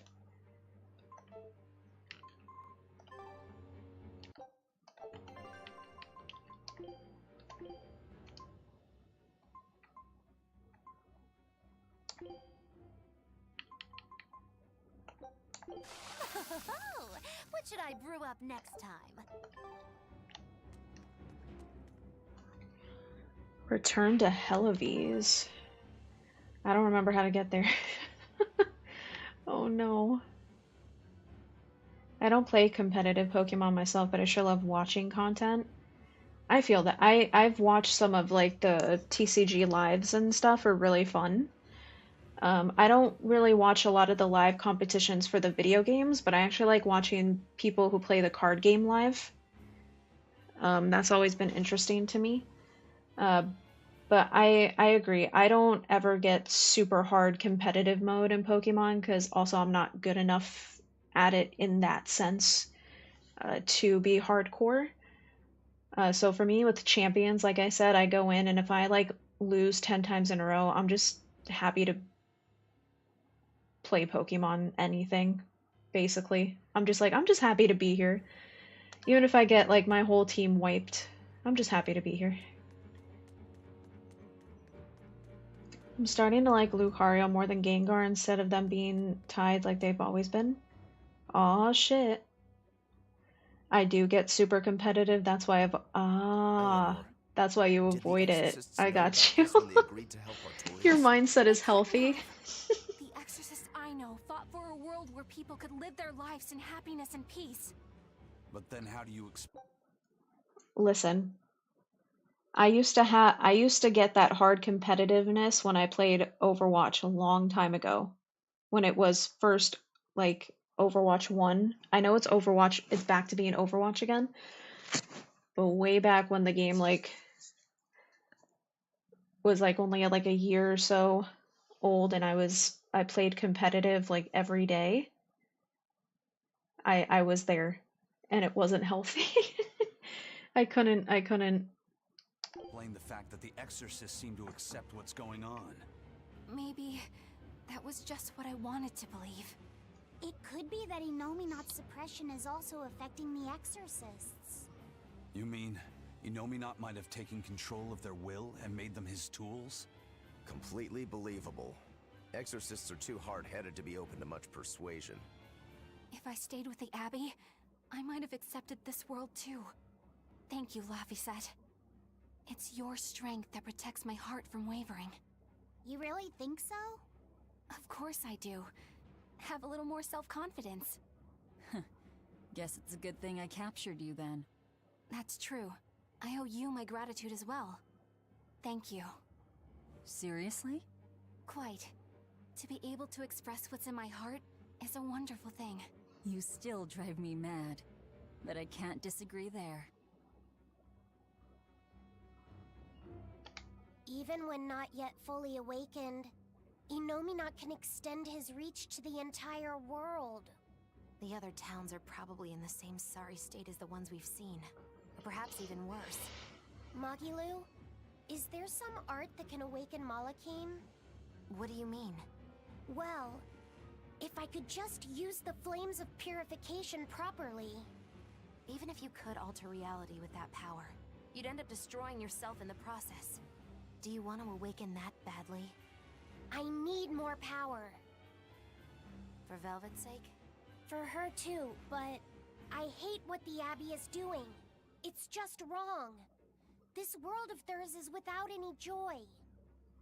What should I brew up next time? Return to Helives. I don't remember how to get there. Oh no. I don't play competitive Pokemon myself, but I sure love watching content. I feel that I've watched some of like the TCG lives and stuff are really fun. I don't really watch a lot of the live competitions for the video games, but I actually like watching people who play the card game live. That's always been interesting to me. But I agree. I don't ever get super hard competitive mode in Pokemon because also I'm not good enough at it in that sense to be hardcore. So for me with champions, like I said, I go in and if I like lose 10 times in a row, I'm just happy to play Pokemon anything, basically. I'm just happy to be here. Even if I get like my whole team wiped, I'm just happy to be here. I'm starting to like Lucario more than Gengar instead of them being tied like they've always been. Aw, shit. I do get super competitive, that's why that's why you avoid it. I got you. Your mindset is healthy. The exorcists I know fought for a world where people could live their lives in happiness and peace. But then how do you Listen. I used to get that hard competitiveness when I played Overwatch a long time ago. When it was first like Overwatch 1. I know it's Overwatch, it's back to being Overwatch again. But way back when the game like was like only like a year or so old and I played competitive like every day. I was there and it wasn't healthy. I couldn't Blame the fact that the exorcists seem to accept what's going on. Maybe that was just what I wanted to believe. It could be that Inominat's suppression is also affecting the exorcists. You mean Inominat might have taken control of their will and made them his tools? Completely believable. Exorcists are too hard-headed to be open to much persuasion. If I stayed with the Abbey, I might have accepted this world too. Thank you, Laphicet. It's your strength that protects my heart from wavering. You really think so? Of course I do. Have a little more self-confidence. Guess it's a good thing I captured you then. That's true. I owe you my gratitude as well. Thank you. Seriously? Quite. To be able to express what's in my heart is a wonderful thing. You still drive me mad, but I can't disagree there. Even when not yet fully awakened, Inominat can extend his reach to the entire world. The other towns are probably in the same sorry state as the ones we've seen. Or perhaps even worse. Magilu, is there some art that can awaken Malakim? What do you mean? Well, if I could just use the flames of purification properly. Even if you could alter reality with that power, you'd end up destroying yourself in the process. Do you want to awaken that badly? I need more power. For Velvet's sake? For her too, but I hate what the Abbey is doing. It's just wrong. This world of theirs is without any joy.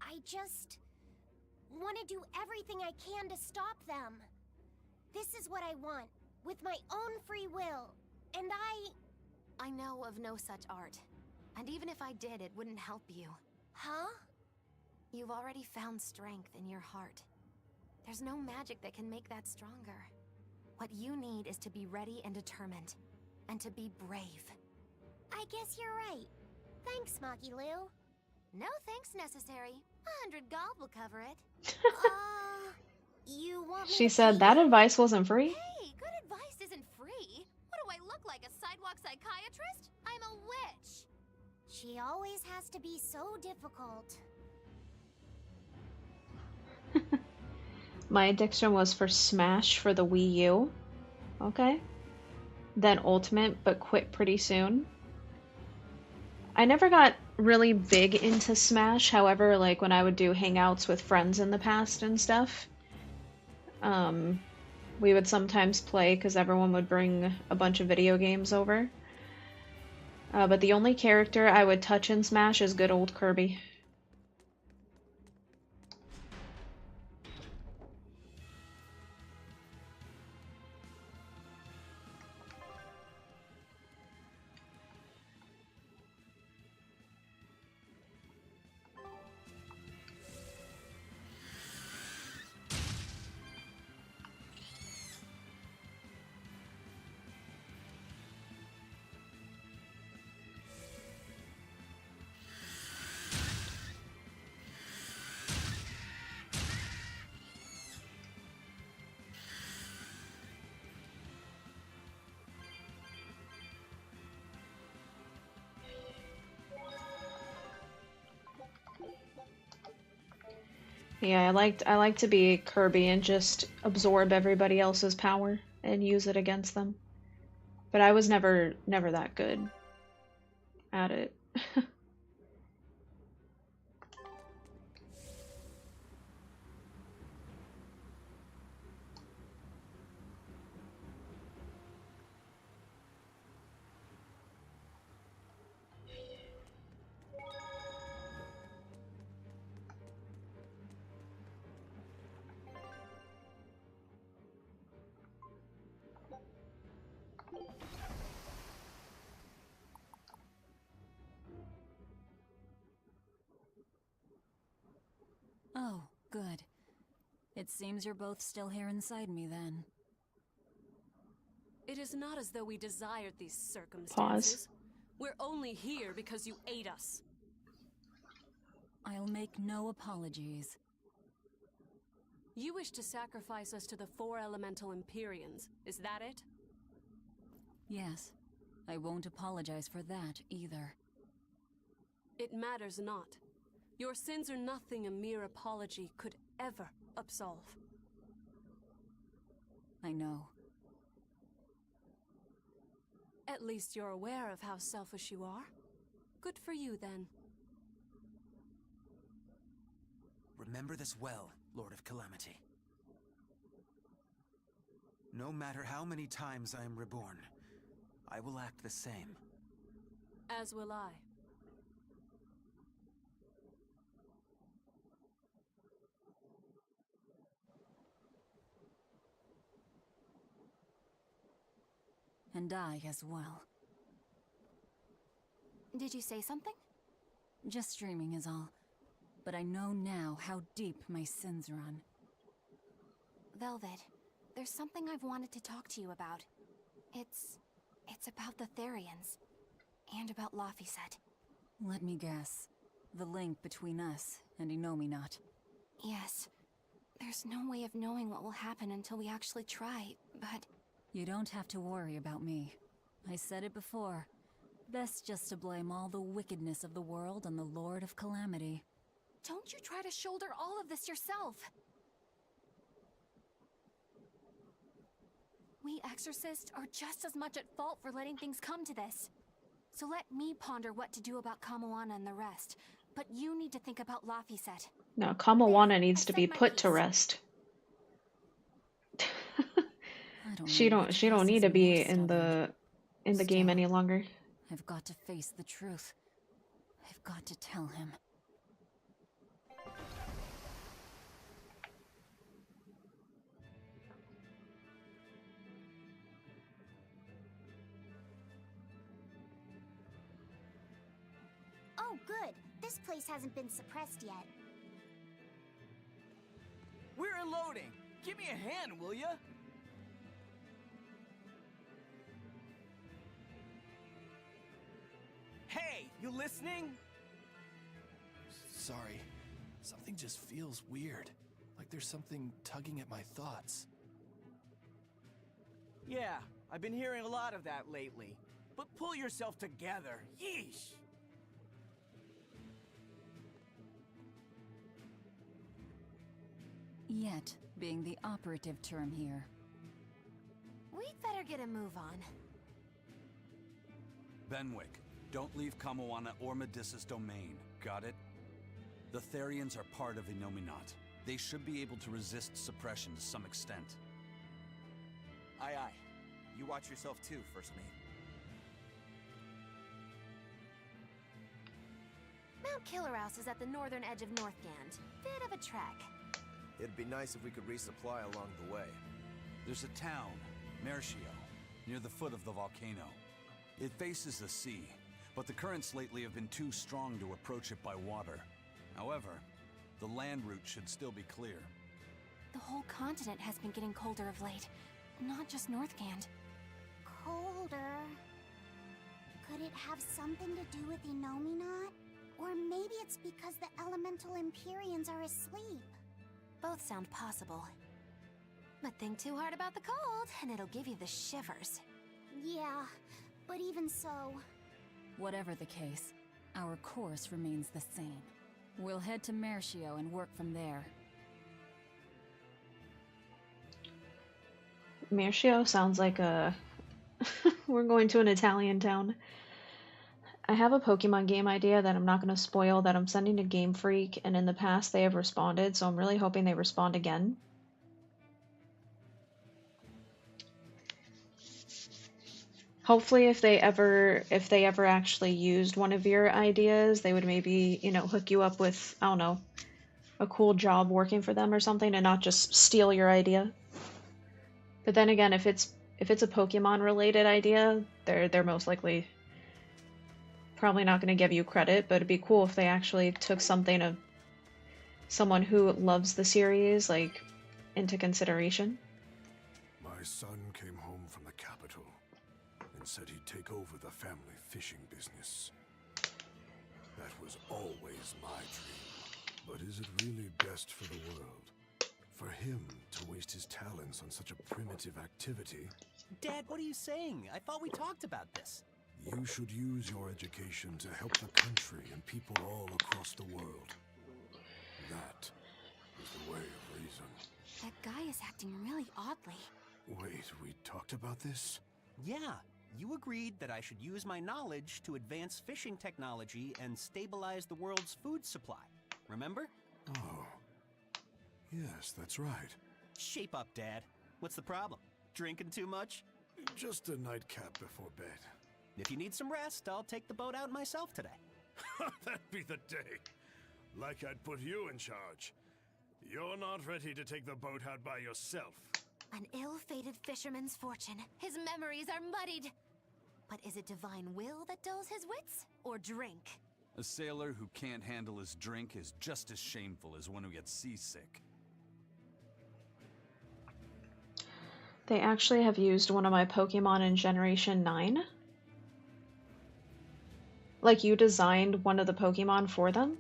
I just want to do everything I can to stop them. This is what I want, with my own free will, and I know of no such art. And even if I did, it wouldn't help you. Huh? You've already found strength in your heart. There's no magic that can make that stronger. What you need is to be ready and determined. And to be brave. I guess you're right. Thanks, Magilu. No thanks necessary. 100 gold will cover it. You want me She to said pay that you? advice wasn't free? Hey, good advice isn't free. What do I look like, a sidewalk psychiatrist? I'm a witch. She always has to be so difficult. My addiction was for Smash for the Wii U. Okay. Then Ultimate, but quit pretty soon. I never got really big into Smash, however, like when I would do hangouts with friends in the past and stuff, we would sometimes play because everyone would bring a bunch of video games over. But the only character I would touch in Smash is good old Kirby. Yeah, I like to be Kirby and just absorb everybody else's power and use it against them. But I was never that good at it. Oh, good. It seems you're both still here inside me then. It is not as though we desired these circumstances. We're only here because you ate us. I'll make no apologies. You wish to sacrifice us to the 4 elemental Empyreans, is that it? Yes. I won't apologize for that either. It matters not. Your sins are nothing a mere apology could ever absolve. I know. At least you're aware of how selfish you are. Good for you, then. Remember this well, Lord of Calamity. No matter how many times I am reborn, I will act the same. As will I. And I as well. Did you say something? Just dreaming is all. But I know now how deep my sins run. Velvet, there's something I've wanted to talk to you about. It's about the Therians. And about Laphicet. Let me guess. The link between us and Innominat. Yes. There's no way of knowing what will happen until we actually try, but... You don't have to worry about me. I said it before. Best just to blame all the wickedness of the world on the Lord of Calamity. Don't you try to shoulder all of this yourself! We exorcists are just as much at fault for letting things come to this. So let me ponder what to do about Kamoana and the rest. But you need to think about Laphicet. No, Kamoana needs to be put to rest. She don't need to be in the game any longer. I've got to face the truth. I've got to tell him. Oh, good. This place hasn't been suppressed yet. We're unloading! Give me a hand, will ya? Hey, you listening? Sorry. Something just feels weird. Like there's something tugging at my thoughts. Yeah, I've been hearing a lot of that lately. But pull yourself together. Yeesh! Yet being the operative term here. We'd better get a move on. Benwick, don't leave Kamoana or Medissa's domain. Got it? The Therians are part of Innominat. They should be able to resist suppression to some extent. Aye aye. You watch yourself too, First Mate. Mount Killerhouse is at the northern edge of Northgand. Bit of a trek. It'd be nice if we could resupply along the way. There's a town, Mercio, near the foot of the volcano. It faces the sea, but the currents lately have been too strong to approach it by water. However, the land route should still be clear. The whole continent has been getting colder of late, not just Northgand. Colder? Could it have something to do with Innominat? Or maybe it's because the elemental Empyreans are asleep. Both sound possible. But think too hard about the cold, and it'll give you the shivers. Yeah, but even so... Whatever the case, our course remains the same. We'll head to Mercio and work from there. Mercio sounds like a... We're going to an Italian town. I have a Pokemon game idea that I'm not going to spoil that I'm sending to Game Freak, and in the past they have responded, so I'm really hoping they respond again. Hopefully if they ever actually used one of your ideas, they would maybe, you know, hook you up with, I don't know, a cool job working for them or something, and not just steal your idea. But then again, if it's a Pokemon related idea, they're most likely probably not going to give you credit, but it'd be cool if they actually took something of someone who loves the series, like, into consideration. My son came home from the capital. said he'd take over the family fishing business. That was always my dream. But is it really best for the world? For him to waste his talents on such a primitive activity? Dad, what are you saying? I thought we talked about this. You should use your education to help the country and people all across the world. That is the way of reason. That guy is acting really oddly. Wait, we talked about this? Yeah, you agreed that I should use my knowledge to advance fishing technology and stabilize the world's food supply. Remember? Oh. Yes, that's right. Shape up, Dad. What's the problem? Drinking too much? Just a nightcap before bed. If you need some rest, I'll take the boat out myself today. That'd be the day. Like I'd put you in charge. You're not ready to take the boat out by yourself. An ill-fated fisherman's fortune. His memories are muddied. But is it divine will that dulls his wits? Or drink? A sailor who can't handle his drink is just as shameful as one who gets seasick. They actually have used one of my Pokemon in Generation 9. Like, you designed one of the Pokemon for them?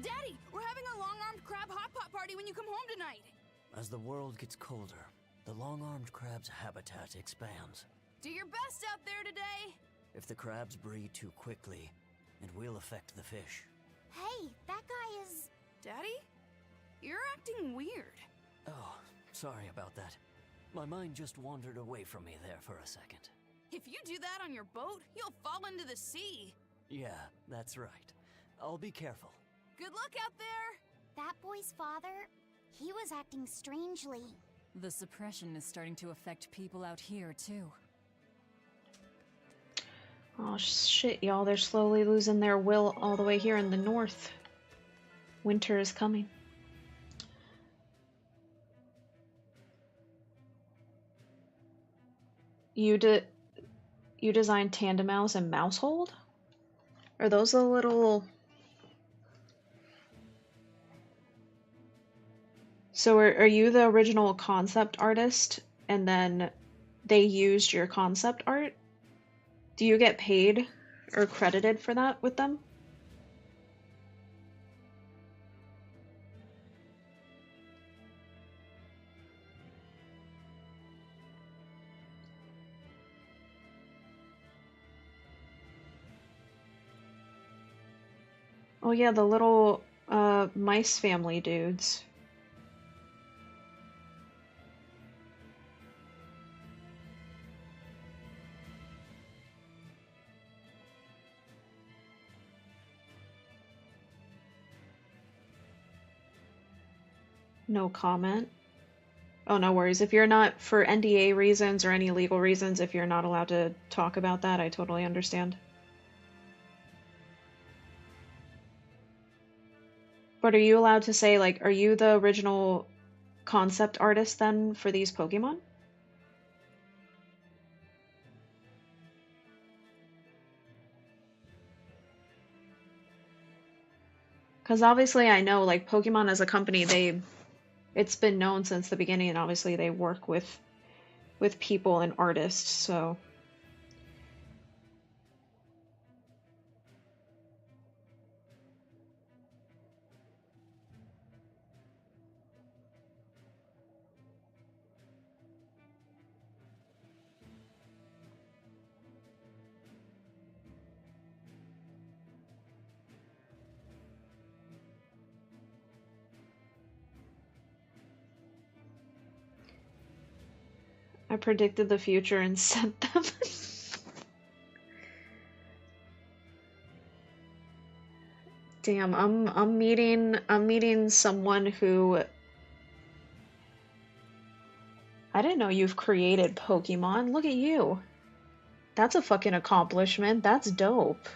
Daddy, we're having a long-armed crab hot pot party when you come home tonight. As the world gets colder, the long-armed crab's habitat expands. Do your best out there today. If the crabs breed too quickly, it will affect the fish. Hey, that guy is... Daddy? You're acting weird. Oh, sorry about that. My mind just wandered away from me there for a second. If you do that on your boat, you'll fall into the sea. Yeah, that's right. I'll be careful. Good luck out there. That boy's father, he was acting strangely. The suppression is starting to affect people out here, too. Oh shit, y'all, they're slowly losing their will all the way here in the north. Winter is coming. You designed Tandemouse and Mousehold? Are those the little... So are you the original concept artist, and then they used your concept art? Do you get paid or credited for that with them? Oh yeah, the little mice family dudes. No comment. Oh, no worries. If you're not, for NDA reasons or any legal reasons, if you're not allowed to talk about that, I totally understand. But are you allowed to say, like, are you the original concept artist then for these Pokemon? Because obviously I know, like, Pokemon as a company, it's been known since the beginning, and obviously they work with people and artists, so... I predicted the future and sent them. Damn, I'm meeting someone who... I didn't know you've created Pokemon. Look at you. That's a fucking accomplishment. That's dope.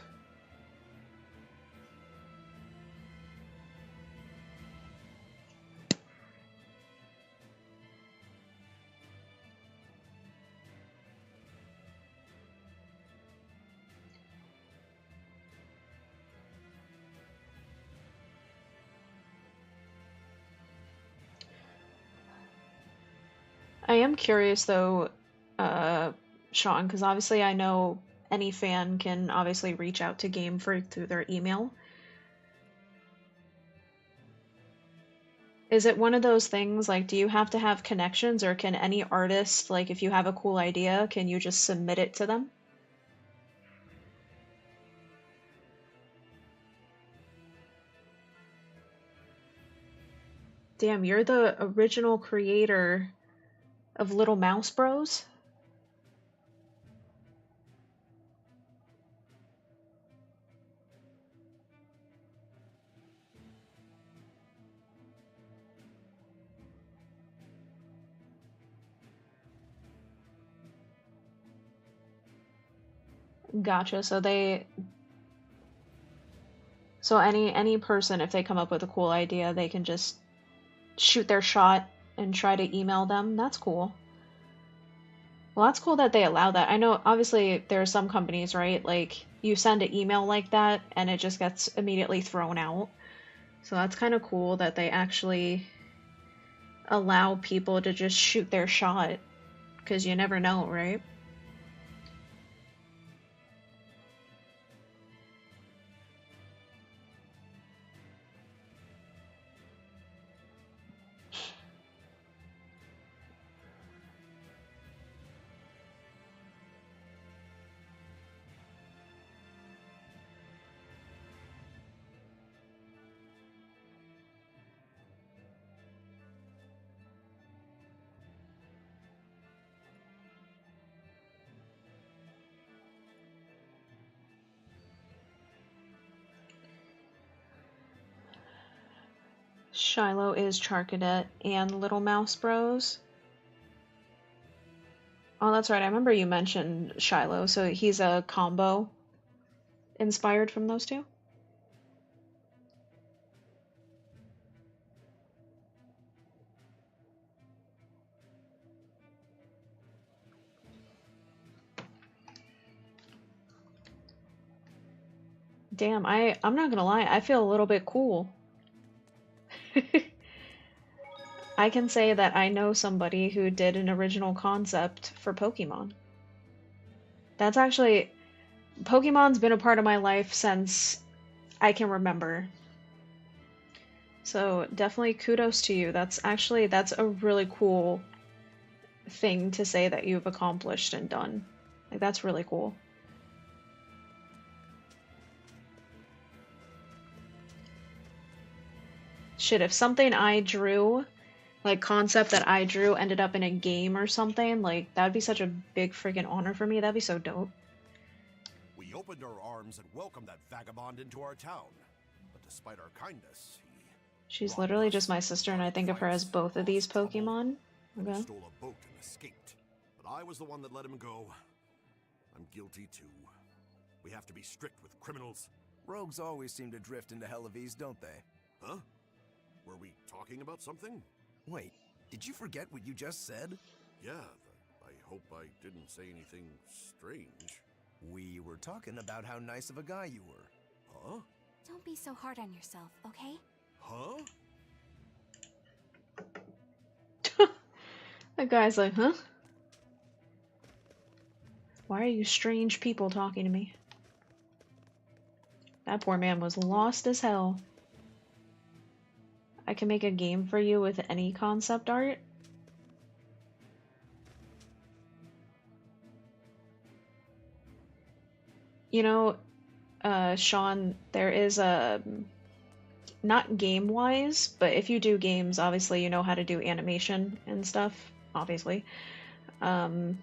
I am curious though, Sean, because obviously I know any fan can obviously reach out to Game Freak through their email. Is it one of those things, like, do you have to have connections, or can any artist, like, if you have a cool idea, can you just submit it to them? Damn, you're the original creator of Little Mouse Bros? Gotcha. So any person, if they come up with a cool idea, they can just shoot their shot and try to email them. That's cool. Well, that's cool that they allow that. I know, obviously, there are some companies, right? Like, you send an email like that, and it just gets immediately thrown out. So that's kind of cool that they actually allow people to just shoot their shot, because you never know, right? Shiloh is Charcadet and Little Mouse Bros. Oh, that's right. I remember you mentioned Shiloh, so he's a combo inspired from those two? Damn, I'm not gonna lie, I feel a little bit cool. I can say that I know somebody who did an original concept for Pokemon. That's actually... Pokemon's been a part of my life since I can remember. So definitely kudos to you. That's a really cool thing to say that you've accomplished and done. Like, that's really cool. Shit, if something I drew, like concept that I drew, ended up in a game or something, like, that'd be such a big freaking honor for me. That'd be so dope. We opened our arms and welcomed that vagabond into our town. But despite our kindness, She's literally just my sister, and I think of her as both of these Pokemon. he Okay. stole a boat and escaped. But I was the one that let him go. I'm guilty too. We have to be strict with criminals. Rogues always seem to drift into hell of ease, don't they? Huh? Were we talking about something? Wait, did you forget what you just said? Yeah, I hope I didn't say anything strange. We were talking about how nice of a guy you were. Huh? Don't be so hard on yourself, okay? Huh? That guy's like, huh? Why are you strange people talking to me? That poor man was lost as hell. I can make a game for you with any concept art. You know, Sean, there is a... Not game-wise, but if you do games, obviously you know how to do animation and stuff, obviously. There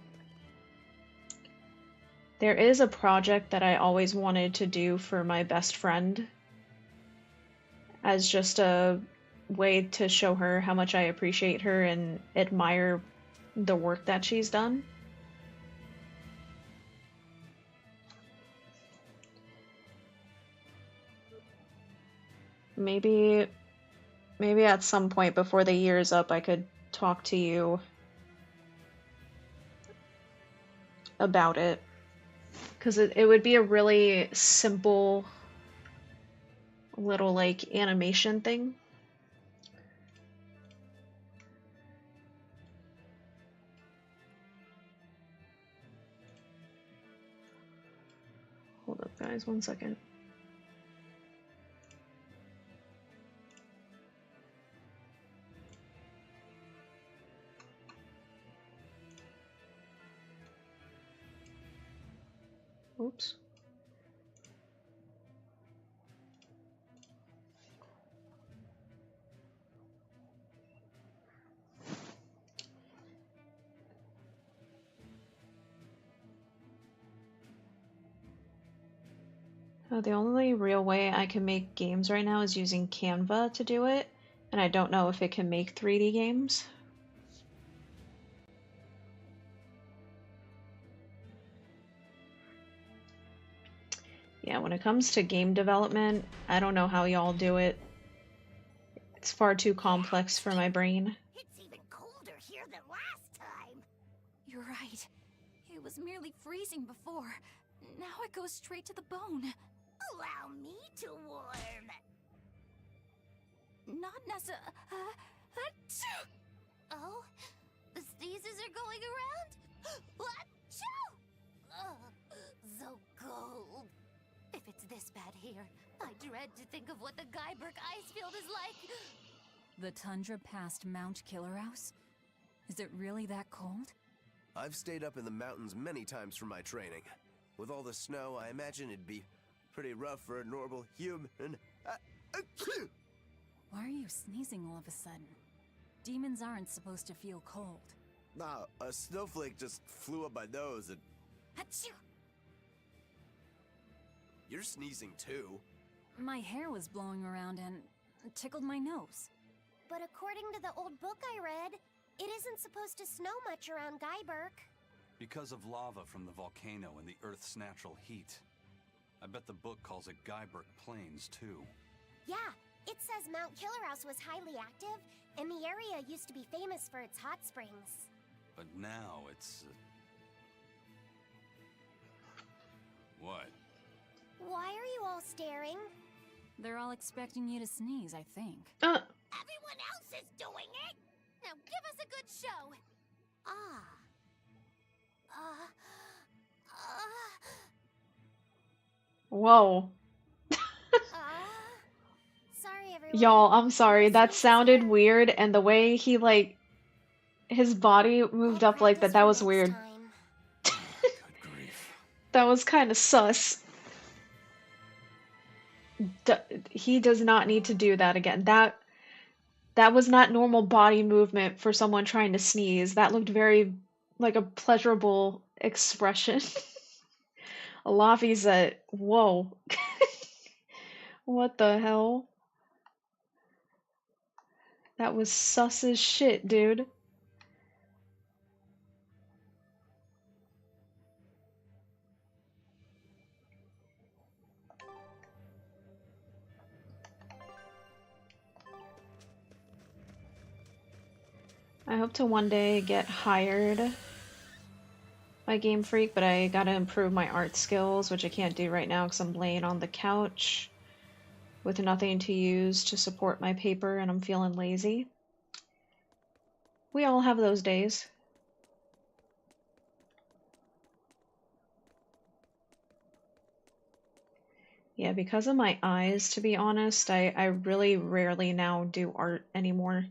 is a project that I always wanted to do for my best friend as just a way to show her how much I appreciate her and admire the work that she's done. Maybe at some point before the year's up I could talk to you about it. Because it would be a really simple little, like, animation thing. guys. 1 second. Oops. The only real way I can make games right now is using Canva to do it, and I don't know if it can make 3D games. Yeah, when it comes to game development, I don't know how y'all do it. It's far too complex for my brain. It's even colder here than last time. You're right. It was merely freezing before. Now it goes straight to the bone. Allow me to warm. Not necessarily. Oh, the sneezes are going around? Achoo! Ugh, so cold. If it's this bad here, I dread to think of what the Guyberg ice field is like. The tundra past Mount Killerhouse? Is it really that cold? I've stayed up in the mountains many times for my training. With all the snow, I imagine it'd be pretty rough for a normal human. Why are you sneezing all of a sudden? Demons aren't supposed to feel cold. Nah, a snowflake just flew up my nose and... Achoo! You're sneezing too. My hair was blowing around and tickled my nose. But according to the old book I read, it isn't supposed to snow much around Guyberg. Because of lava from the volcano and the Earth's natural heat. I bet the book calls it Guyberg Plains, too. Yeah, it says Mount Killerhouse was highly active, and the area used to be famous for its hot springs. But now it's... What? Why are you all staring? They're all expecting you to sneeze, I think. Everyone else is doing it! Now give us a good show. Whoa. Sorry, everyone. Y'all, I'm sorry. That sounded weird, and the way he, like, his body moved up like that, that was weird. That was kind of sus. He does not need to do that again. That was not normal body movement for someone trying to sneeze. That looked very like a pleasurable expression. Laffy's whoa. What the hell? That was sus as shit, dude. I hope to one day get hired by Game Freak, but I gotta improve my art skills, which I can't do right now because I'm laying on the couch with nothing to use to support my paper and I'm feeling lazy. We all have those days. Yeah, because of my eyes, to be honest, I really rarely now do art anymore.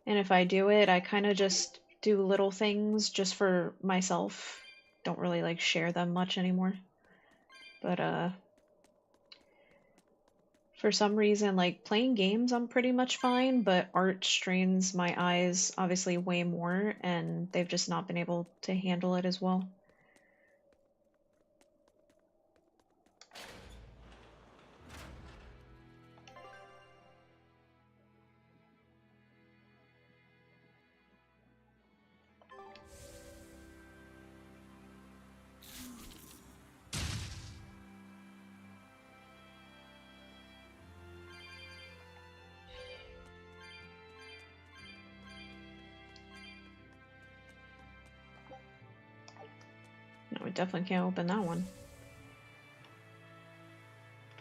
And if I do it, I kind of just do little things just for myself. Don't really like share them much anymore. But for some reason, like playing games I'm pretty much fine, but art strains my eyes obviously way more, and they've just not been able to handle it as well. No, we definitely can't open that one.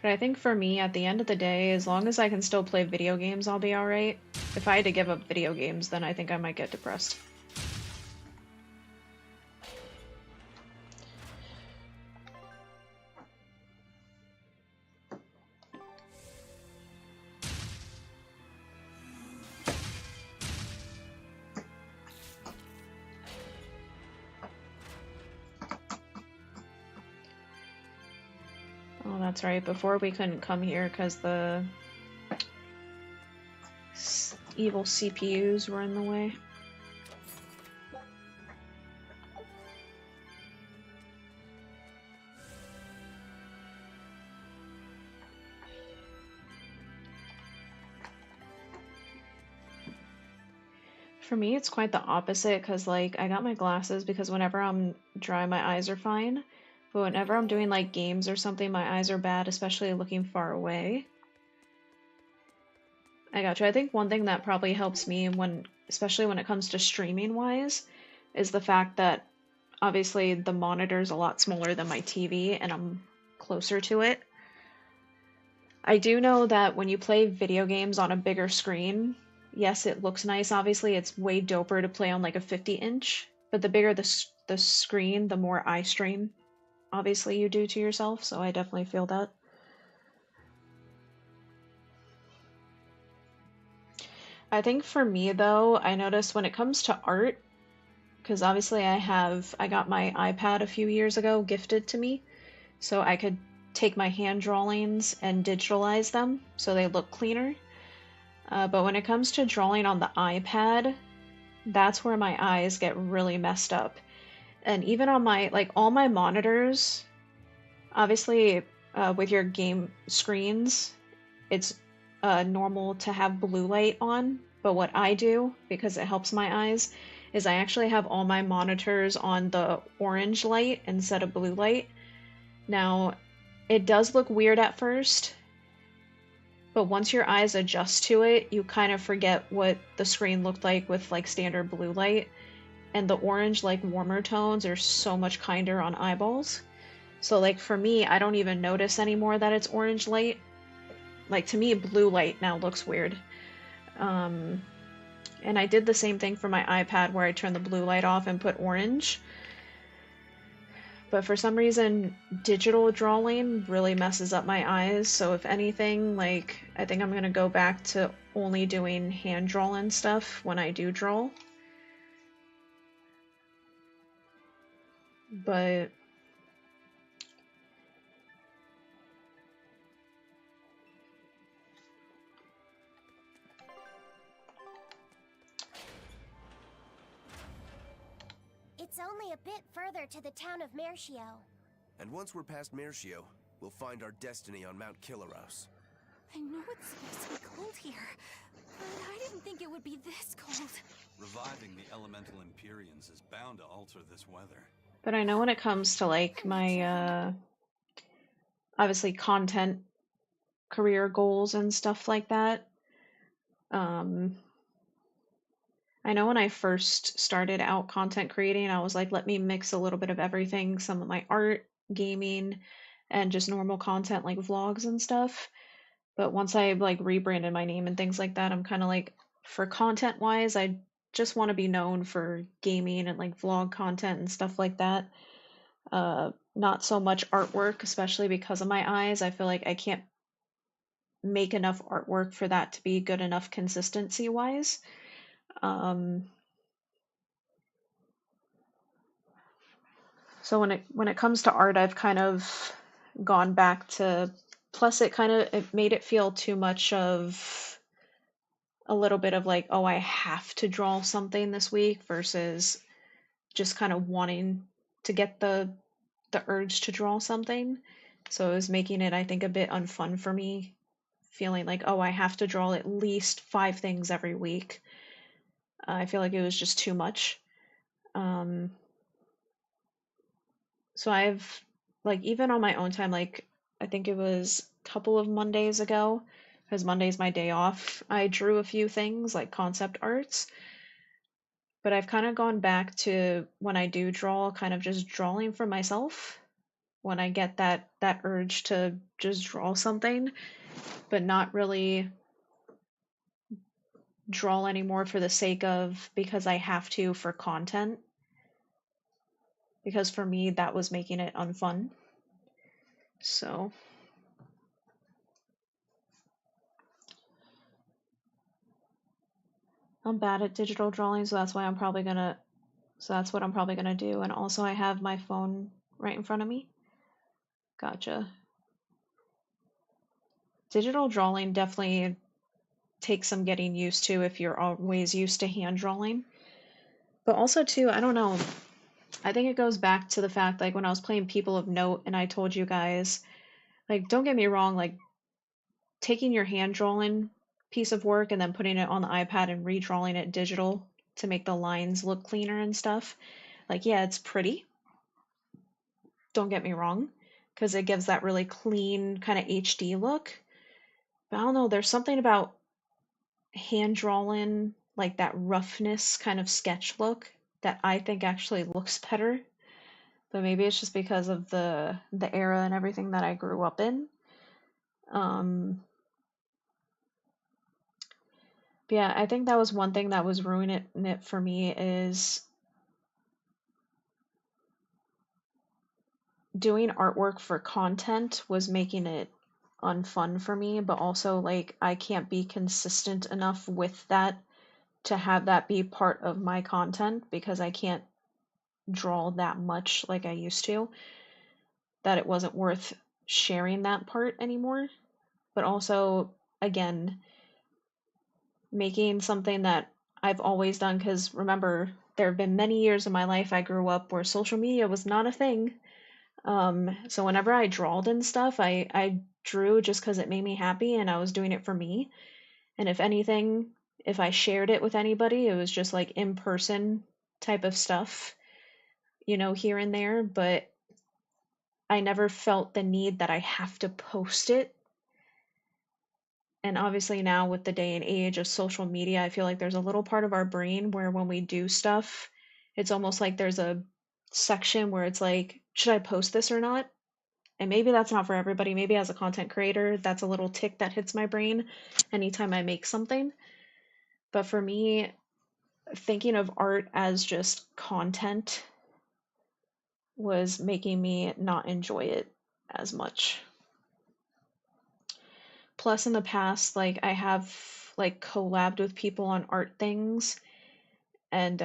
But I think for me, at the end of the day, as long as I can still play video games, I'll be alright. If I had to give up video games, then I think I might get depressed. That's right, before we couldn't come here because the evil CPUs were in the way. For me, it's quite the opposite because, like, I got my glasses because whenever I'm dry, my eyes are fine. But whenever I'm doing, like, games or something, my eyes are bad, especially looking far away. I gotcha. I think one thing that probably helps me especially when it comes to streaming wise, is the fact that obviously the monitor's a lot smaller than my TV and I'm closer to it. I do know that when you play video games on a bigger screen, yes, it looks nice. Obviously, it's way doper to play on like a 50-inch, but the bigger the screen, the more eye strain obviously you do to yourself, so I definitely feel that. I think for me though, I noticed when it comes to art, because obviously I got my iPad a few years ago gifted to me, so I could take my hand drawings and digitalize them so they look cleaner. But when it comes to drawing on the iPad, that's where my eyes get really messed up. And even on all my monitors, obviously with your game screens, it's normal to have blue light on, but what I do, because it helps my eyes, is I actually have all my monitors on the orange light instead of blue light. Now, it does look weird at first, but once your eyes adjust to it, you kind of forget what the screen looked like with like standard blue light, and the orange, like warmer tones, are so much kinder on eyeballs. So like for me, I don't even notice anymore that it's orange light. Like to me, blue light now looks weird. And I did the same thing for my iPad where I turned the blue light off and put orange. But for some reason, digital drawing really messes up my eyes. So if anything, like, I think I'm gonna go back to only doing hand drawing stuff when I do draw. But It's only a bit further to the town of Mercio. And once we're past Mercio, we'll find our destiny on Mount Killaros. I know it's supposed to be cold here, but I didn't think it would be this cold. Reviving the elemental Empyreans is bound to alter this weather. But I know when it comes to like my obviously content career goals and stuff like that, I know when I first started out content creating, I was like, let me mix a little bit of everything, some of my art, gaming, and just normal content like vlogs and stuff. But once I like rebranded my name and things like that, I'm kind of like, for content wise, I just want to be known for gaming and like vlog content and stuff like that. Not so much artwork, especially because of my eyes. I feel like I can't make enough artwork for that to be good enough consistency wise. So when it comes to art, I've kind of gone back to, plus it made it feel too much of a little bit of like, oh, I have to draw something this week versus just kind of wanting to get the urge to draw something. So it was making it, I think, a bit unfun for me, feeling like, oh, I have to draw at least 5 things every week. I feel like it was just too much. So I've, like, even on my own time, like, I think it was a couple of Mondays ago, because Monday's my day off, I drew a few things, like concept arts. But I've kind of gone back to when I do draw, kind of just drawing for myself. When I get that urge to just draw something, but not really draw anymore for the sake of, because I have to for content. Because for me, that was making it unfun. So I'm bad at digital drawing, so that's what I'm probably gonna do. And also I have my phone right in front of me. Gotcha. Digital drawing definitely takes some getting used to if you're always used to hand drawing. But also too, I don't know, I think it goes back to the fact, like when I was playing People of Note and I told you guys, like, don't get me wrong, like taking your hand drawing piece of work and then putting it on the iPad and redrawing it digital to make the lines look cleaner and stuff. Like, yeah, it's pretty. Don't get me wrong, because it gives that really clean kind of HD look. But I don't know, there's something about hand drawing, like that roughness kind of sketch look, that I think actually looks better. But maybe it's just because of the era and everything that I grew up in. But yeah, I think that was one thing that was ruining it for me, is doing artwork for content was making it unfun for me, but also like I can't be consistent enough with that to have that be part of my content, because I can't draw that much like I used to, that it wasn't worth sharing that part anymore. But also, again, making something that I've always done, because remember, there have been many years of my life I grew up where social media was not a thing. So whenever I drawed and stuff, I drew just because it made me happy and I was doing it for me. And if anything, if I shared it with anybody, it was just like in person type of stuff, you know, here and there. But I never felt the need that I have to post it. And obviously now with the day and age of social media, I feel like there's a little part of our brain where when we do stuff, it's almost like there's a section where it's like, should I post this or not? And maybe that's not for everybody. Maybe as a content creator, that's a little tick that hits my brain anytime I make something. But for me, thinking of art as just content was making me not enjoy it as much. Plus, in the past, like I have like collabed with people on art things, and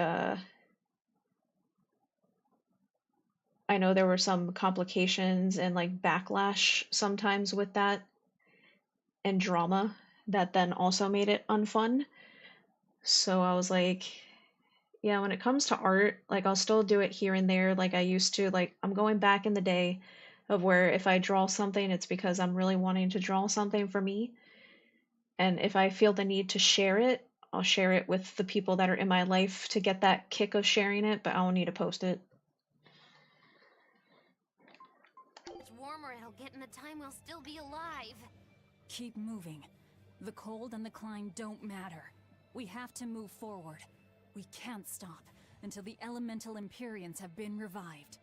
I know there were some complications and like backlash sometimes with that, and drama that then also made it unfun. So I was like, yeah, when it comes to art, like I'll still do it here and there like I used to. Like I'm going back in the day of where if I draw something, it's because I'm really wanting to draw something for me. And if I feel the need to share it, I'll share it with the people that are in my life to get that kick of sharing it, but I don't need to post it. It's warmer it'll get in the time we'll still be alive. Keep moving. The cold and the climb don't matter. We have to move forward. We can't stop until the elemental Empyreans have been revived.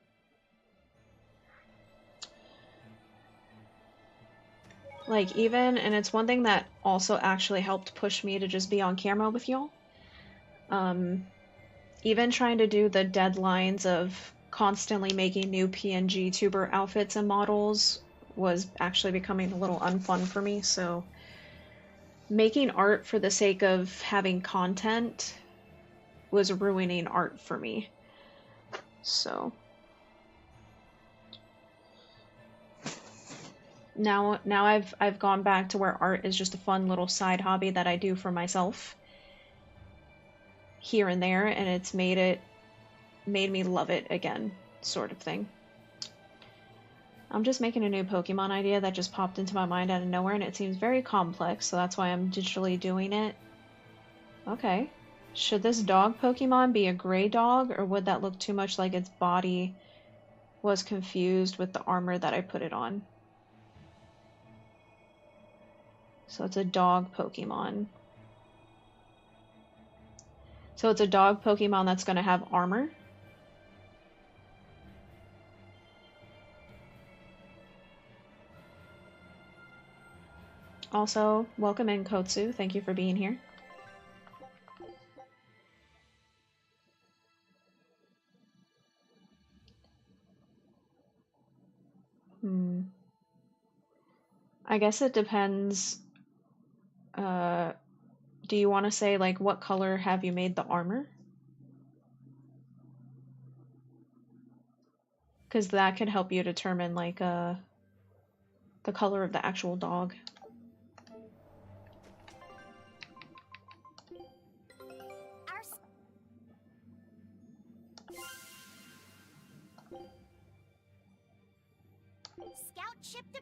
Like even, and it's one thing that also actually helped push me to just be on camera with y'all. Even trying to do the deadlines of constantly making new PNG tuber outfits and models was actually becoming a little unfun for me, so making art for the sake of having content was ruining art for me. So now I've gone back to where art is just a fun little side hobby that I do for myself here and there, and it's made me love it again, sort of thing. I'm just making a new Pokemon idea that just popped into my mind out of nowhere, and it seems very complex, so that's why I'm digitally doing it. Okay. Should this dog Pokemon be a gray dog, or would that look too much like its body was confused with the armor that I put it on? So it's a dog Pokemon. So it's a dog Pokemon that's going to have armor. Also, welcome in, Kotsu. Thank you for being here. I guess it depends. Do you want to say, like, what color have you made the armor? Because that could help you determine, like, the color of the actual dog. Scout ship to...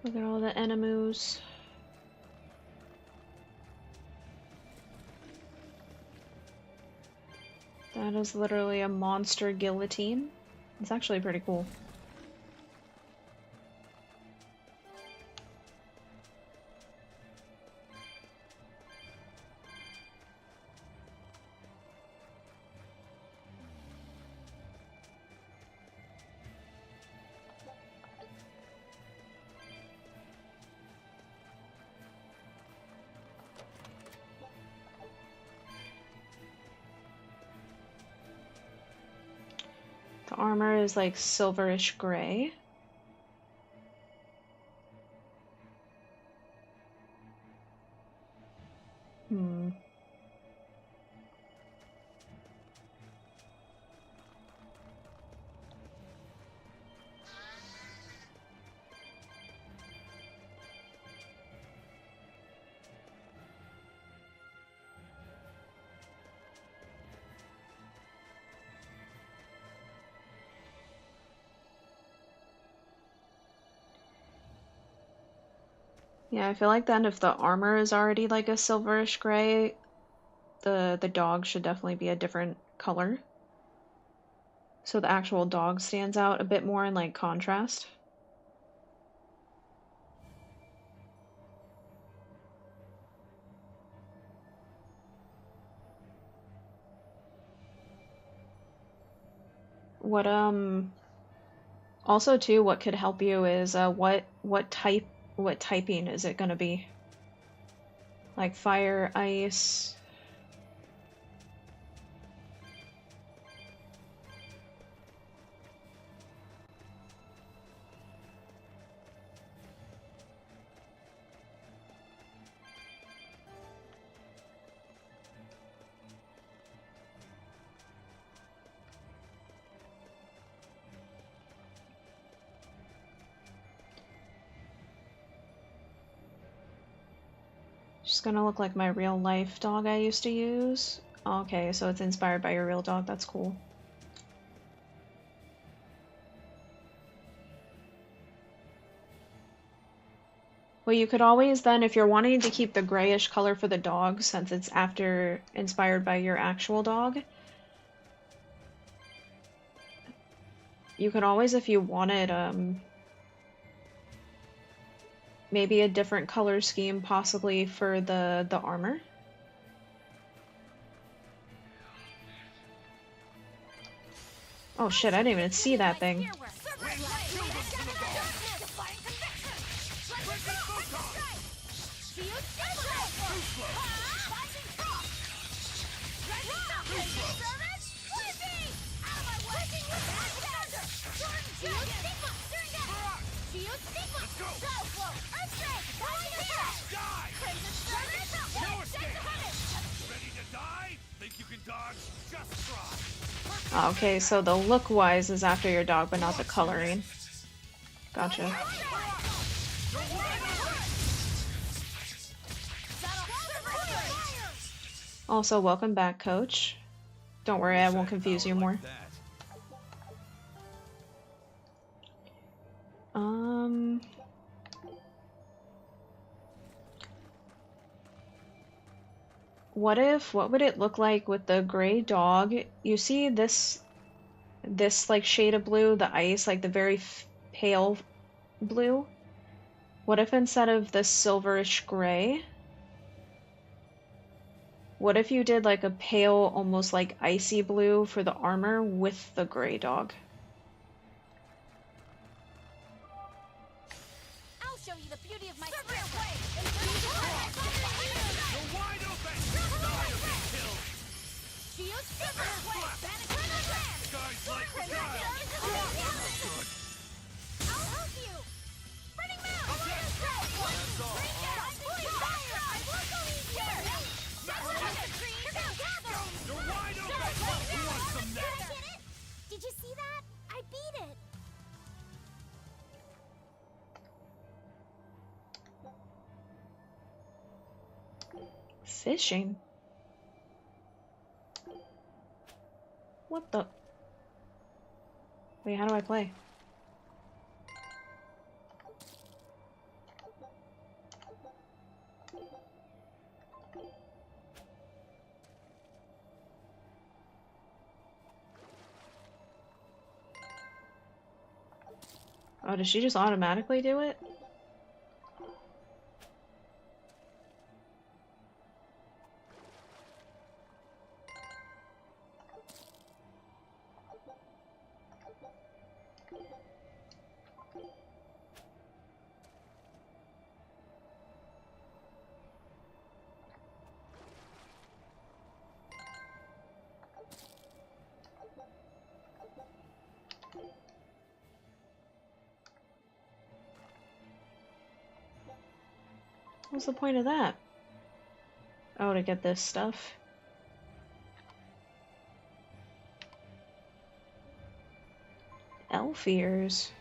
Look at all the enemies. That is literally a monster guillotine. It's actually pretty cool. The armor is like silverish gray. Yeah, I feel like then if the armor is already like a silverish gray, the dog should definitely be a different color. So the actual dog stands out a bit more in like contrast. What also too, what could help you is what typing is it gonna be? Like fire, ice. Just gonna look like my real life dog I used to use. Okay, so it's inspired by your real dog, that's cool. Well, you could always then, if you're wanting to keep the grayish color for the dog, since it's after inspired by your actual dog, you could always, if you wanted, maybe a different color scheme possibly for the armor. Oh shit, I didn't even see that thing. Okay, so the look-wise is after your dog, but not the coloring. Gotcha. Also, welcome back, Coach. Don't worry, I won't confuse you more. What would it look like with the gray dog? You see this like shade of blue, the ice, like the very pale blue? What if instead of this silverish gray, what if you did like a pale, almost like icy blue for the armor with the gray dog? I'll show you the beauty of my I'll help you! Running mount! Fishing? What the? Wait, how do I play? Oh, does she just automatically do it? What's the point of that? Oh, to get this stuff. Elf ears.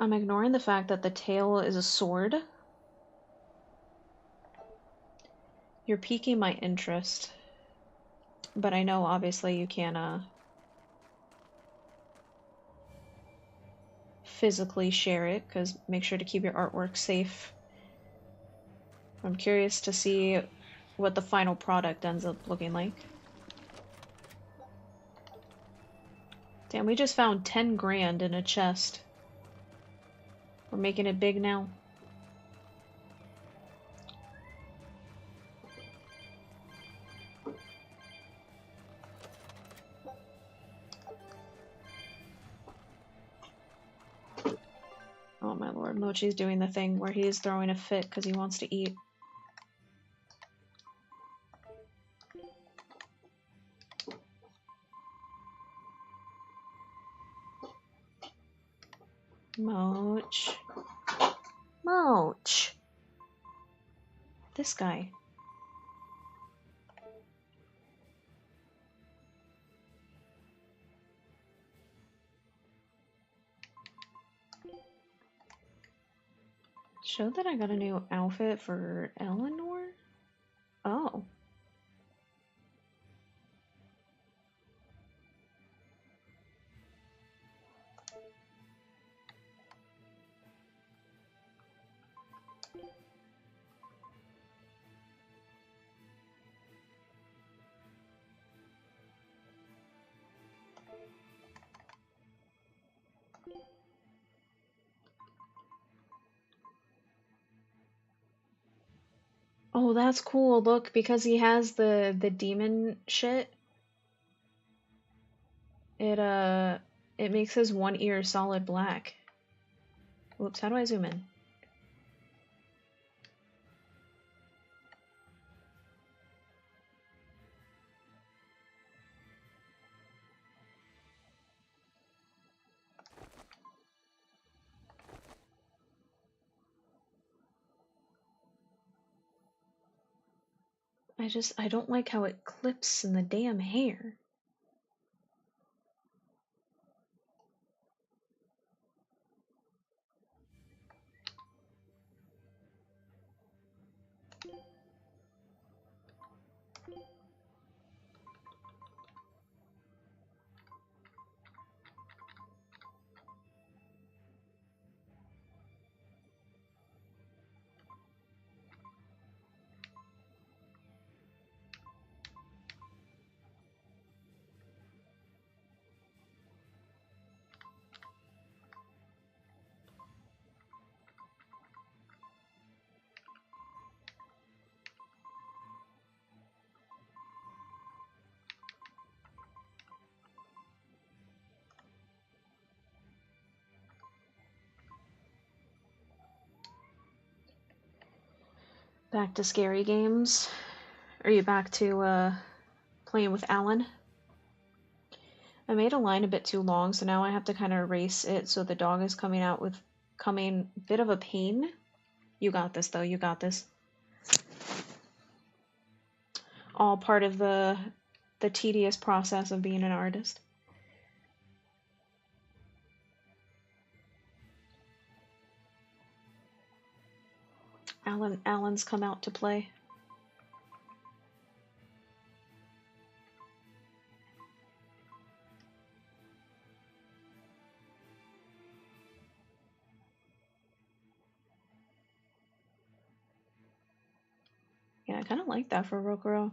I'm ignoring the fact that the tail is a sword. You're piquing my interest. But I know obviously you can't physically share it, because make sure to keep your artwork safe. I'm curious to see what the final product ends up looking like. Damn, we just found 10 grand in a chest. We're making it big now. Oh my lord, Mochi's doing the thing where he's throwing a fit because he wants to eat. Moch. Moch! This guy. Showed that I got a new outfit for Eleanor? Oh. Oh, that's cool. Look, because he has the demon shit, it makes his one ear solid black. Whoops, how do I zoom in? I don't like how it clips in the damn hair. Back to scary games. Are you back to playing with Alan? I made a line a bit too long, so now I have to kind of erase it so the dog is coming a bit of a pain. You got this though, you got this. All part of the tedious process of being an artist. Alan's come out to play. Yeah, I kind of like that for Rokuro.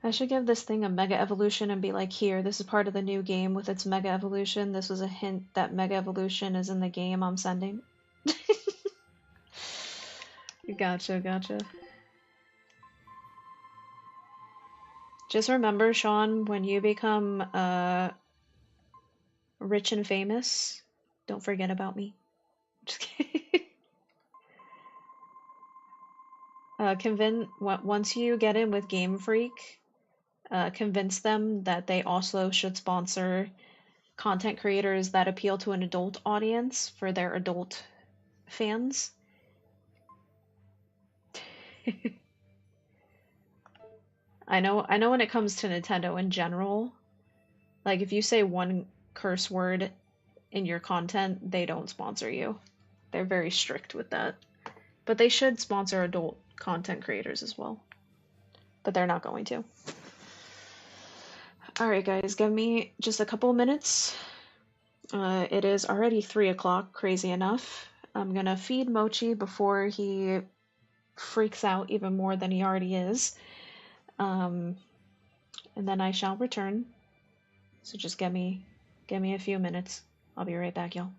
I should give this thing a Mega Evolution and be like, here, this is part of the new game with its Mega Evolution. This was a hint that Mega Evolution is in the game I'm sending. Gotcha, gotcha. Just remember, Sean, when you become rich and famous, don't forget about me. Just kidding. Once you get in with Game Freak, convince them that they also should sponsor content creators that appeal to an adult audience for their adult fans. I know when it comes to Nintendo in general, like if you say one curse word in your content, they don't sponsor you. They're very strict with that. But they should sponsor adult content creators as well. But they're not going to. Alright guys, give me just a couple minutes. It is already 3 o'clock, crazy enough. I'm gonna feed Mochi before he freaks out even more than he already is. And then I shall return. So just give me a few minutes. I'll be right back, y'all.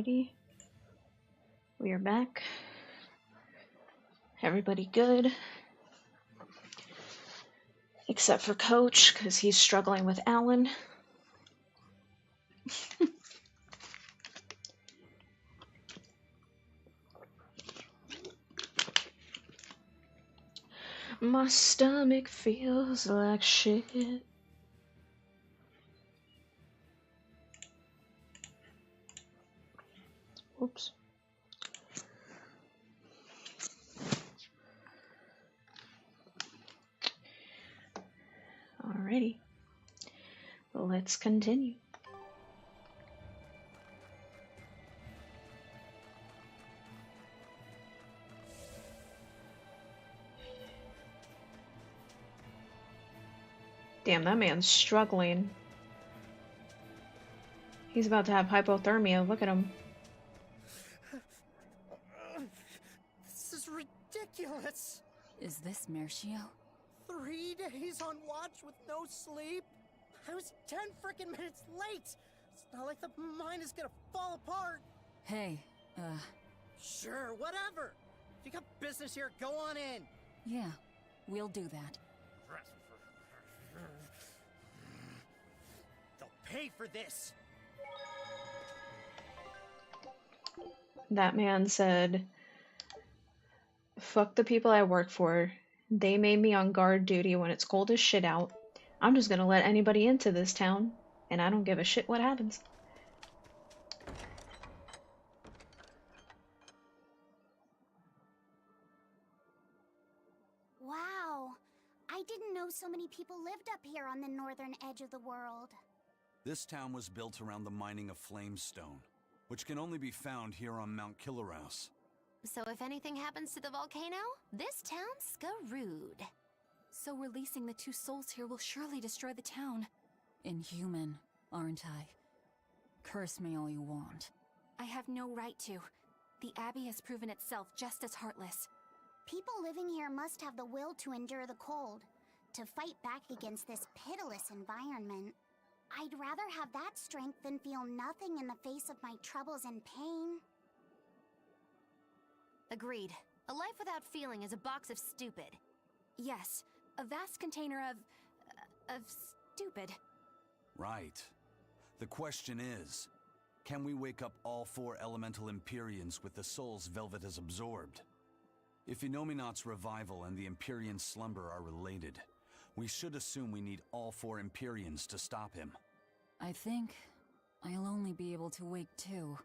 Alrighty. We are back. Everybody good? Except for Coach, because he's struggling with Alan. My stomach feels like shit. Oops. Alrighty. Let's continue. Damn, that man's struggling. He's about to have hypothermia. Look at him. This is ridiculous. Is this Mercio? 3 days on watch with no sleep? I was 10 frickin' minutes late. It's not like the mine is gonna fall apart. Hey, Sure, whatever. If you got business here, go on in. yeah, we'll do that. They'll pay for this. That man said, fuck the people I work for. They made me on guard duty when it's cold as shit out. I'm just gonna let anybody into this town, and I don't give a shit what happens. Wow. I didn't know so many people lived up here on the northern edge of the world. This town was built around the mining of flamestone, which can only be found here on Mount Killerhouse. So if anything happens to the volcano, this town's screwed. So releasing the 2 souls here will surely destroy the town. Inhuman, aren't I? Curse me all you want. I have no right to. The Abbey has proven itself just as heartless. People living here must have the will to endure the cold, to fight back against this pitiless environment. I'd rather have that strength than feel nothing in the face of my troubles and pain. Agreed. A life without feeling is a box of stupid. Yes, a vast container of stupid. Right. The question is, can we wake up all 4 elemental Empyreans with the souls Velvet has absorbed? If Inominat's revival and the Empyrean slumber are related, we should assume we need all 4 Empyreans to stop him. I think I'll only be able to wake 2.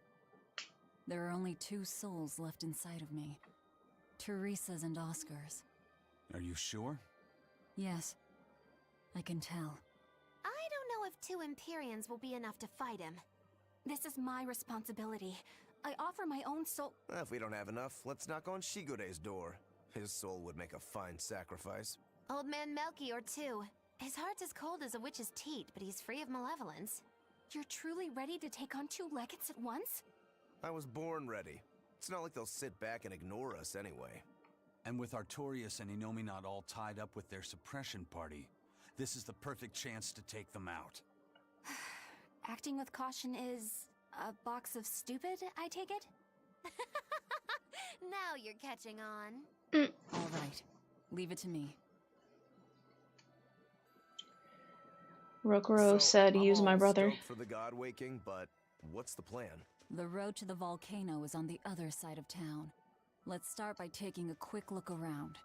There are only 2 souls left inside of me. Teresa's and Oscar's. Are you sure? Yes, I can tell. I don't know if 2 Empyreans will be enough to fight him. This is my responsibility. I offer my own soul— Well, if we don't have enough, let's knock on Shigure's door. His soul would make a fine sacrifice. Old Man Melchior, too. His heart's as cold as a witch's teat, but he's free of malevolence. You're truly ready to take on 2 legates at once? I was born ready. It's not like they'll sit back and ignore us anyway. And with Artorias and Inominat all tied up with their suppression party, this is the perfect chance to take them out. Acting with caution is a box of stupid, I take it? Now you're catching on. All right. Leave it to me. Rokuro said, use my brother. Stoked for the god waking, but what's the plan? The road to the volcano is on the other side of town. Let's start by taking a quick look around.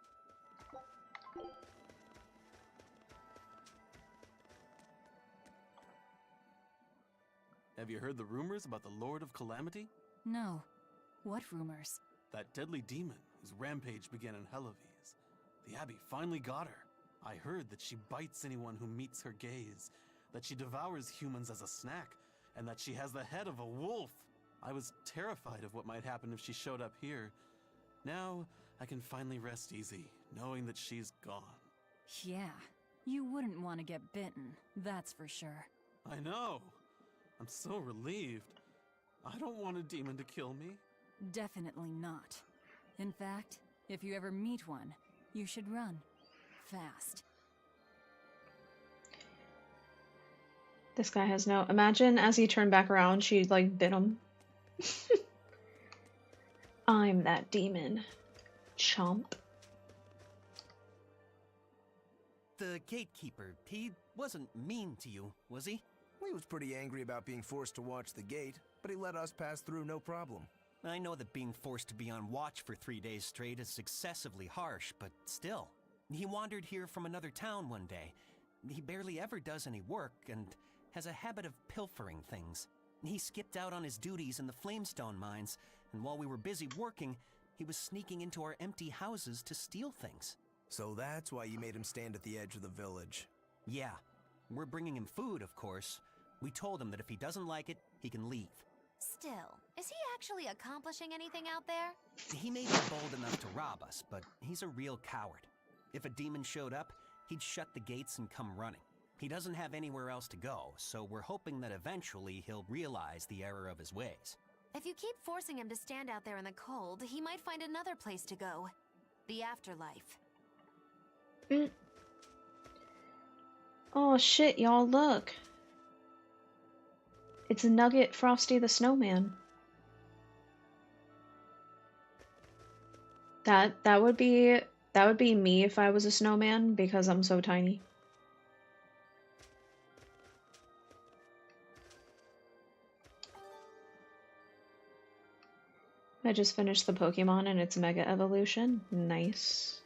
Have you heard the rumors about the Lord of Calamity? No. What rumors? That deadly demon whose rampage began in Helavis. The Abbey finally got her. I heard that she bites anyone who meets her gaze, that she devours humans as a snack, and that she has the head of a wolf. I was terrified of what might happen if she showed up here. Now, I can finally rest easy, knowing that she's gone. Yeah, you wouldn't want to get bitten, that's for sure. I know. I'm so relieved. I don't want a demon to kill me. Definitely not. In fact, if you ever meet one, you should run. Fast. This guy has no... Imagine as he turned back around, she, like, bit him. I'm that demon. Chomp. The gatekeeper, he wasn't mean to you, was he? He was pretty angry about being forced to watch the gate, but he let us pass through no problem. I know that being forced to be on watch for 3 days straight is excessively harsh, but still. He wandered here from another town one day. He barely ever does any work and has a habit of pilfering things. He skipped out on his duties in the Flamestone mines, and while we were busy working, he was sneaking into our empty houses to steal things. So that's why you made him stand at the edge of the village. Yeah. We're bringing him food, of course. We told him that if he doesn't like it, he can leave. Still, is he actually accomplishing anything out there? He may be bold enough to rob us, but he's a real coward. If a demon showed up, he'd shut the gates and come running. He doesn't have anywhere else to go, so we're hoping that eventually he'll realize the error of his ways. If you keep forcing him to stand out there in the cold, he might find another place to go. The afterlife. Oh shit, y'all, look. It's Nugget Frosty the Snowman. That would be me if I was a snowman, because I'm so tiny. I just finished the Pokemon and its Mega Evolution. Nice.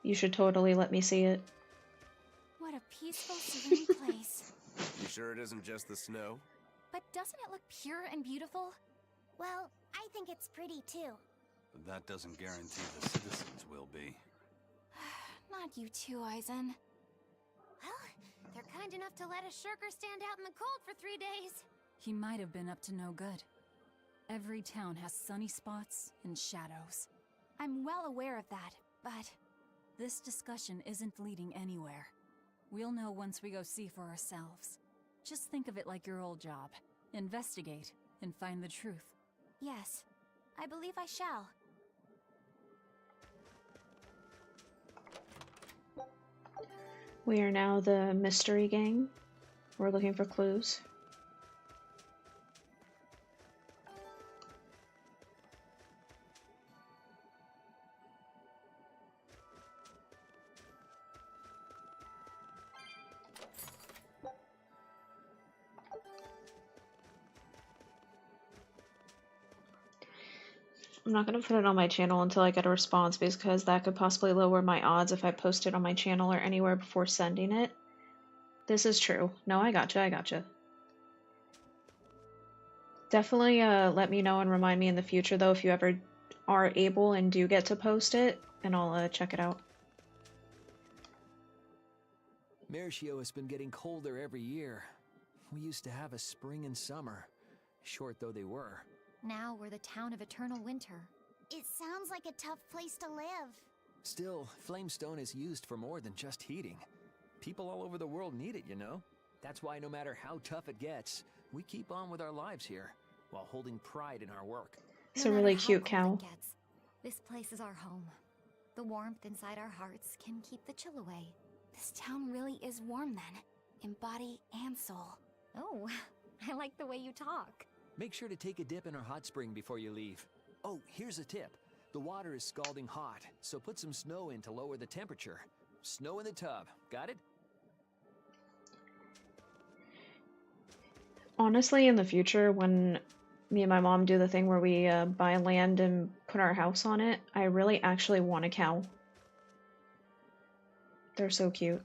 You should totally let me see it. What a peaceful, serene place. You sure it isn't just the snow? But doesn't it look pure and beautiful? Well, I think it's pretty too. But that doesn't guarantee the citizens will be. Not you too, Eisen. Well, they're kind enough to let a shirker stand out in the cold for 3 days. He might have been up to no good. Every town has sunny spots and shadows. I'm well aware of that, but... This discussion isn't leading anywhere. We'll know once we go see for ourselves. Just think of it like your old job. Investigate and find the truth. Yes, I believe I shall. We are now the mystery gang. We're looking for clues. I'm not going to put it on my channel until I get a response, because that could possibly lower my odds if I post it on my channel or anywhere before sending it. This is true. No, I gotcha. Definitely let me know and remind me in the future, though, if you ever are able and do get to post it, and I'll check it out. Mershio has been getting colder every year. We used to have a spring and summer, short though they were. Now we're the town of eternal winter. It sounds like a tough place to live. Still, Flamestone is used for more than just heating. People all over the world need it, you know? That's why no matter how tough it gets, we keep on with our lives here, while holding pride in our work. It's a really cute cow. This place is our home. The warmth inside our hearts can keep the chill away. This town really is warm then, in body and soul. Oh, I like the way you talk. Make sure to take a dip in our hot spring before you leave. Oh, here's a tip. The water is scalding hot, so put some snow in to lower the temperature. Snow in the tub, got it? Honestly, in the future, when me and my mom do the thing where we buy land and put our house on it, I really actually want a cow. They're so cute.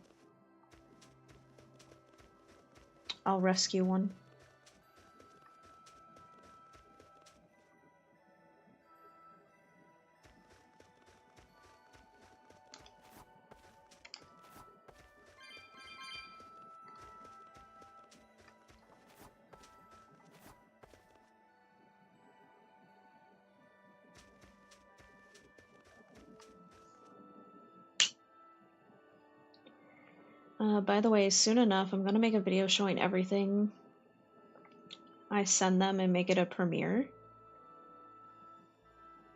I'll rescue one. By the way, soon enough, I'm going to make a video showing everything I send them and make it a premiere.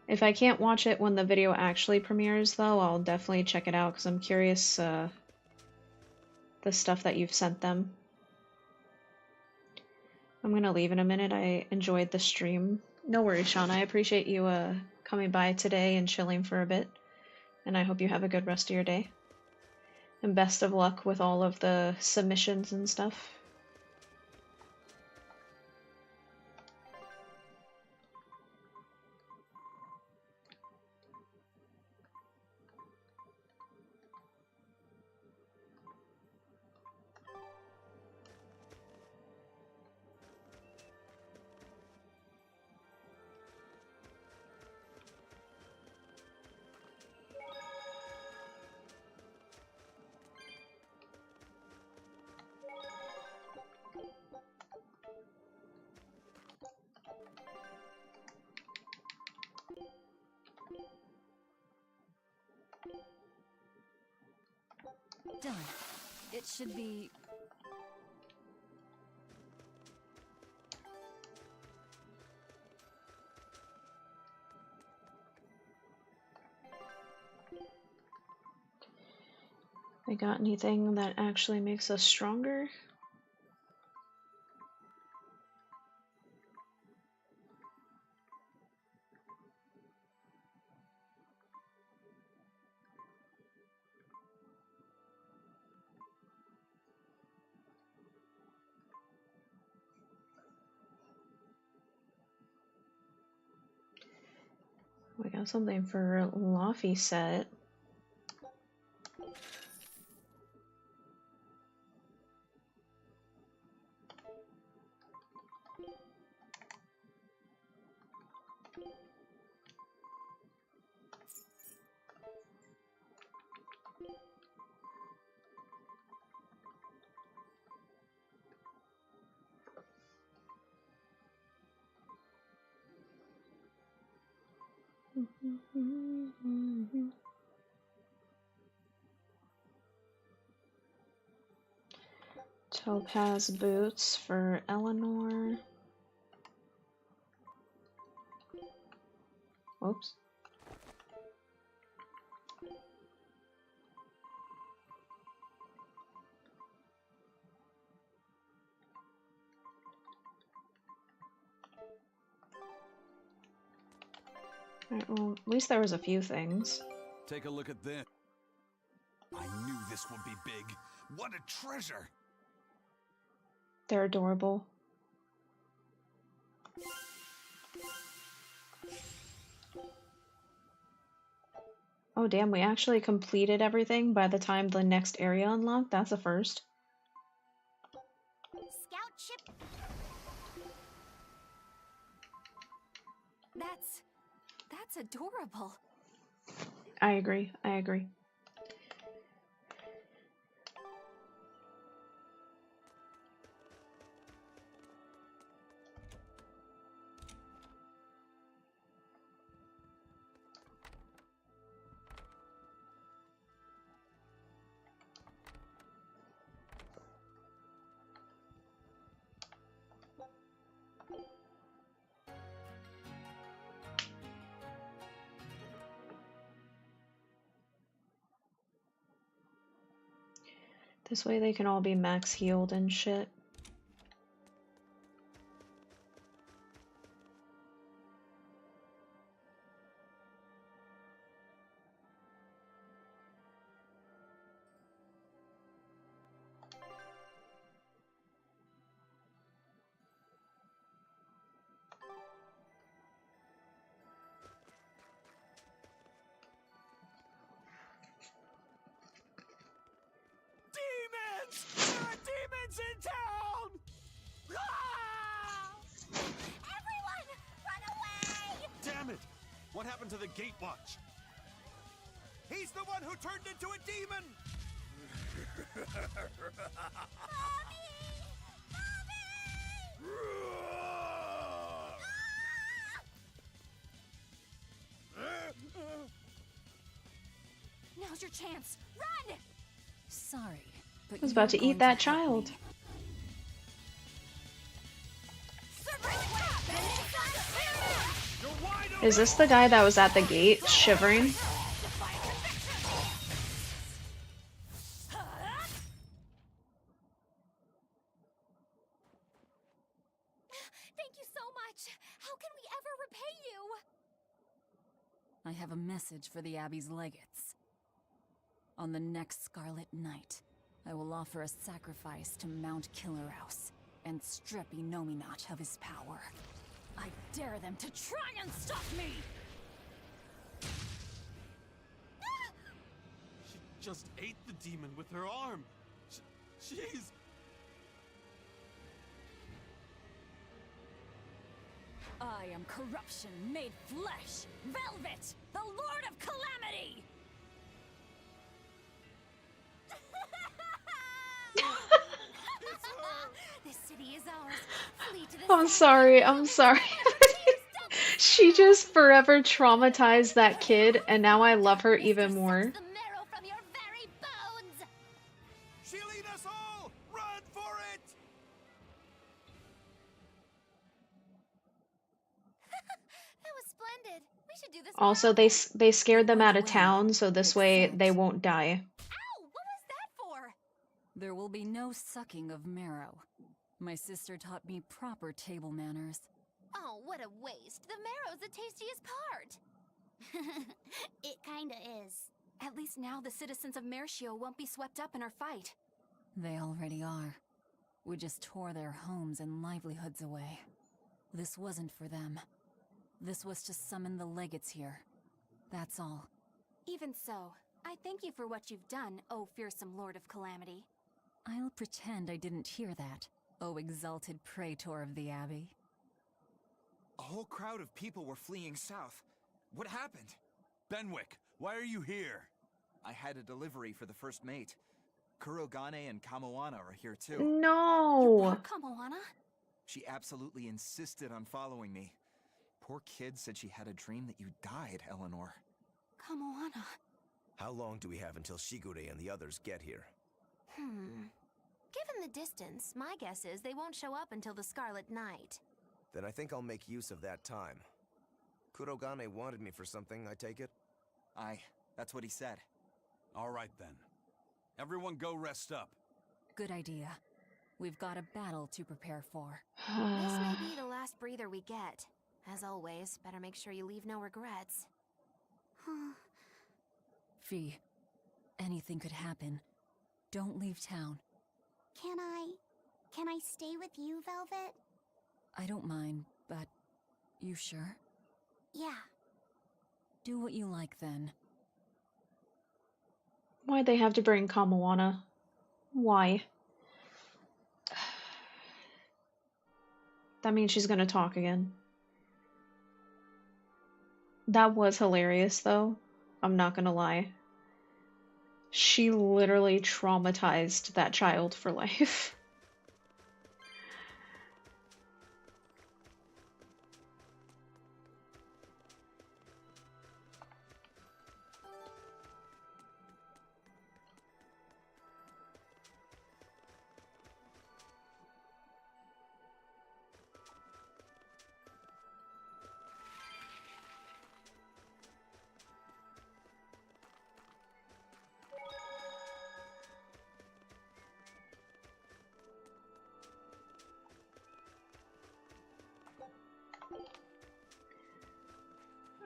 If I can't watch it when the video actually premieres, though, I'll definitely check it out, because I'm curious the stuff that you've sent them. I'm gonna leave in a minute. I enjoyed the stream. No worries, Sean. I appreciate you coming by today and chilling for a bit. And I hope you have a good rest of your day. And best of luck with all of the submissions and stuff. Done. It should be... I got anything that actually makes us stronger? We got something for Laffy set. Topaz boots for Eleanor. Whoops. Alright, well, at least there was a few things. Take a look at this. I knew this would be big. What a treasure! They're adorable. Oh damn, we actually completed everything by the time the next area unlocked? That's a first. Scout ship. That's adorable. I agree, I agree. This way they can all be max healed and shit. In town! Ah! Everyone, run away! Damn it! What happened to the gate watch? He's the one who turned into a demon! Now's your chance. Run! Sorry, but I was about to eat that child. Is this the guy that was at the gate, shivering? much! How can we ever repay you? I have a message for the Abbey's legates. On the next Scarlet Night, I will offer a sacrifice to Mount Killerhouse and strip Inominat of his power. I dare them to try and stop me! She just ate the demon with her arm. She's... I am corruption made flesh! Velvet, the Lord of Calamity! This city is ours. Flee to the I'm south. sorry, I'm sorry. She just forever traumatized that kid, and now I love her even more. The marrow from your very bones! She'll eat us all! Run for it! That was splendid. We should do this. Also, they scared them out of town, so this way they won't die. Ow! What was that for? There will be no sucking of marrow. My sister taught me proper table manners. Oh, what a waste. The marrow's the tastiest part. It kinda is. At least now the citizens of Mershio won't be swept up in our fight. They already are. We just tore their homes and livelihoods away. This wasn't for them. This was to summon the legates here. That's all. Even so, I thank you for what you've done, O fearsome Lord of Calamity. I'll pretend I didn't hear that, O exalted praetor of the Abbey. A whole crowd of people were fleeing south. What happened? Benwick, why are you here? I had a delivery for the first mate. Kurogane and Kamoana are here too. No! Kamoana? She absolutely insisted on following me. Poor kid said she had a dream that you died, Eleanor. Kamoana. How long do we have until Shigure and the others get here? Given the distance, my guess is they won't show up until the Scarlet Night. Then I think I'll make use of that time. Kurogane wanted me for something, I take it? Aye, that's what he said. All right then. Everyone go rest up. Good idea. We've got a battle to prepare for. This may be the last breather we get. As always, better make sure you leave no regrets. Fee, anything could happen. Don't leave town. Can I stay with you, Velvet? I don't mind, but you sure? Yeah. Do what you like then. Why'd they have to bring Kamoana? Why? That means she's gonna talk again. That was hilarious, though. I'm not gonna lie. She literally traumatized that child for life.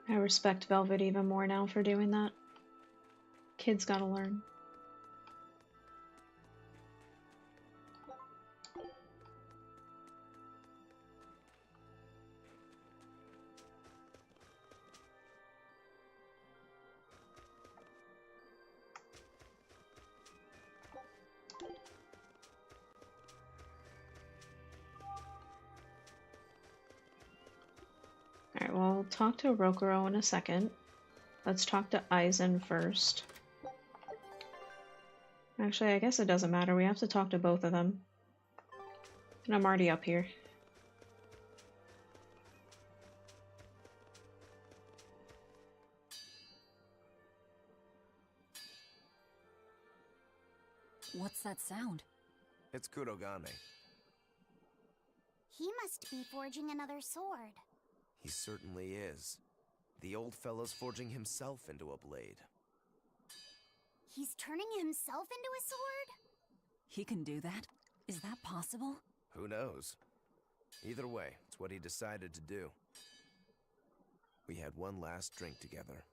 I respect Velvet even more now for doing that. Kids gotta learn. Alright, well, I'll talk to Rokuro in a second. Let's talk to Aizen first. Actually, I guess it doesn't matter. We have to talk to both of them. And I'm already up here. What's that sound? It's Kurogane. He must be forging another sword. He certainly is. The old fellow's forging himself into a blade. He's turning himself into a sword? He can do that? Is that possible? Who knows? Either way, it's what he decided to do. We had one last drink together.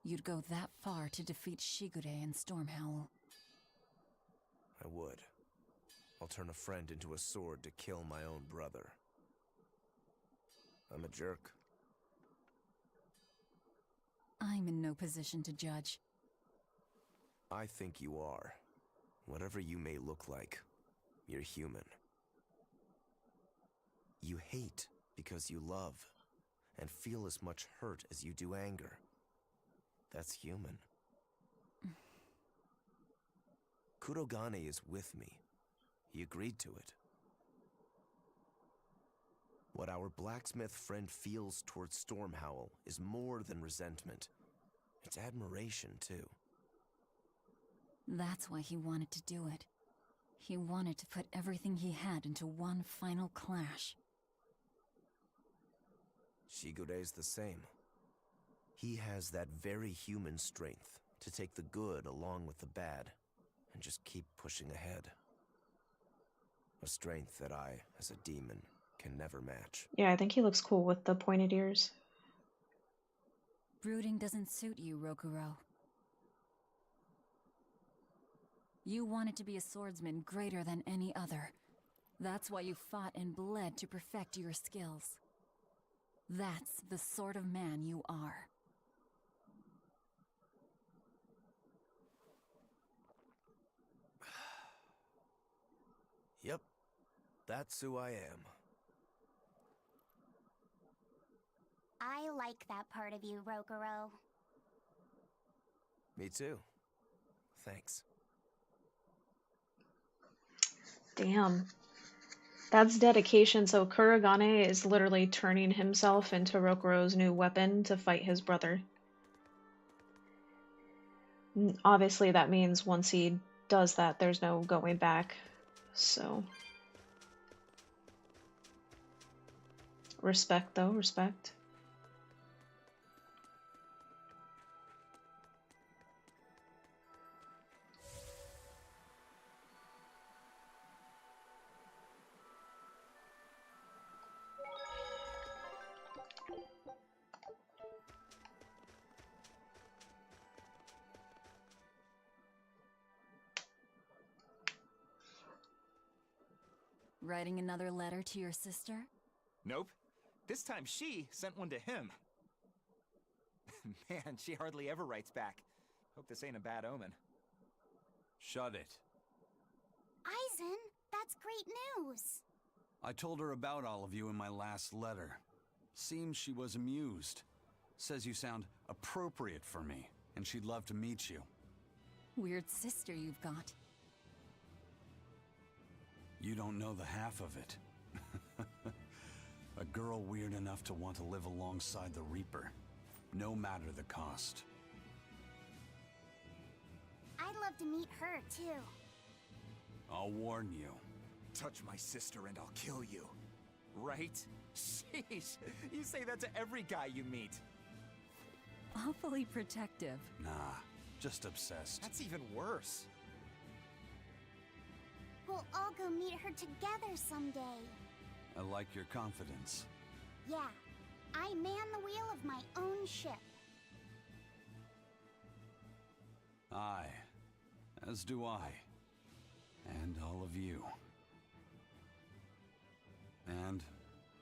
You'd go that far to defeat Shigure and Stormhowl. I would. I'll turn a friend into a sword to kill my own brother. I'm a jerk. I'm in no position to judge. I think you are. Whatever you may look like, you're human. You hate because you love, and feel as much hurt as you do anger. That's human. Kurogane is with me. He agreed to it. What our blacksmith friend feels towards Stormhowl is more than resentment. It's admiration, too. That's why he wanted to do it. He wanted to put everything he had into one final clash. Shigure's the same. He has that very human strength to take the good along with the bad and just keep pushing ahead. A strength that I, as a demon, can never match. Yeah, I think he looks cool with the pointed ears. Brooding doesn't suit you, Rokuro. You wanted to be a swordsman greater than any other. That's why you fought and bled to perfect your skills. That's the sort of man you are. Yep, that's who I am. I like that part of you, Rokuro. Me too. Thanks. Damn. That's dedication, so Kurogane is literally turning himself into Rokuro's new weapon to fight his brother. Obviously that means once he does that, there's no going back. So... respect, though. Respect. Writing another letter to your sister? Nope. This time she sent one to him. Man, she hardly ever writes back. Hope this ain't a bad omen. Shut it. Aizen, that's great news. I told her about all of you in my last letter. Seems she was amused. Says you sound appropriate for me, and she'd love to meet you. Weird sister you've got. You don't know the half of it. A girl weird enough to want to live alongside the Reaper, no matter the cost. I'd love to meet her, too. I'll warn you. Touch my sister and I'll kill you. Right? Sheesh, you say that to every guy you meet. Awfully protective. Nah, just obsessed. That's even worse. We'll all go meet her together someday. I like your confidence. Yeah, I man the wheel of my own ship. Aye, as do I. And all of you. And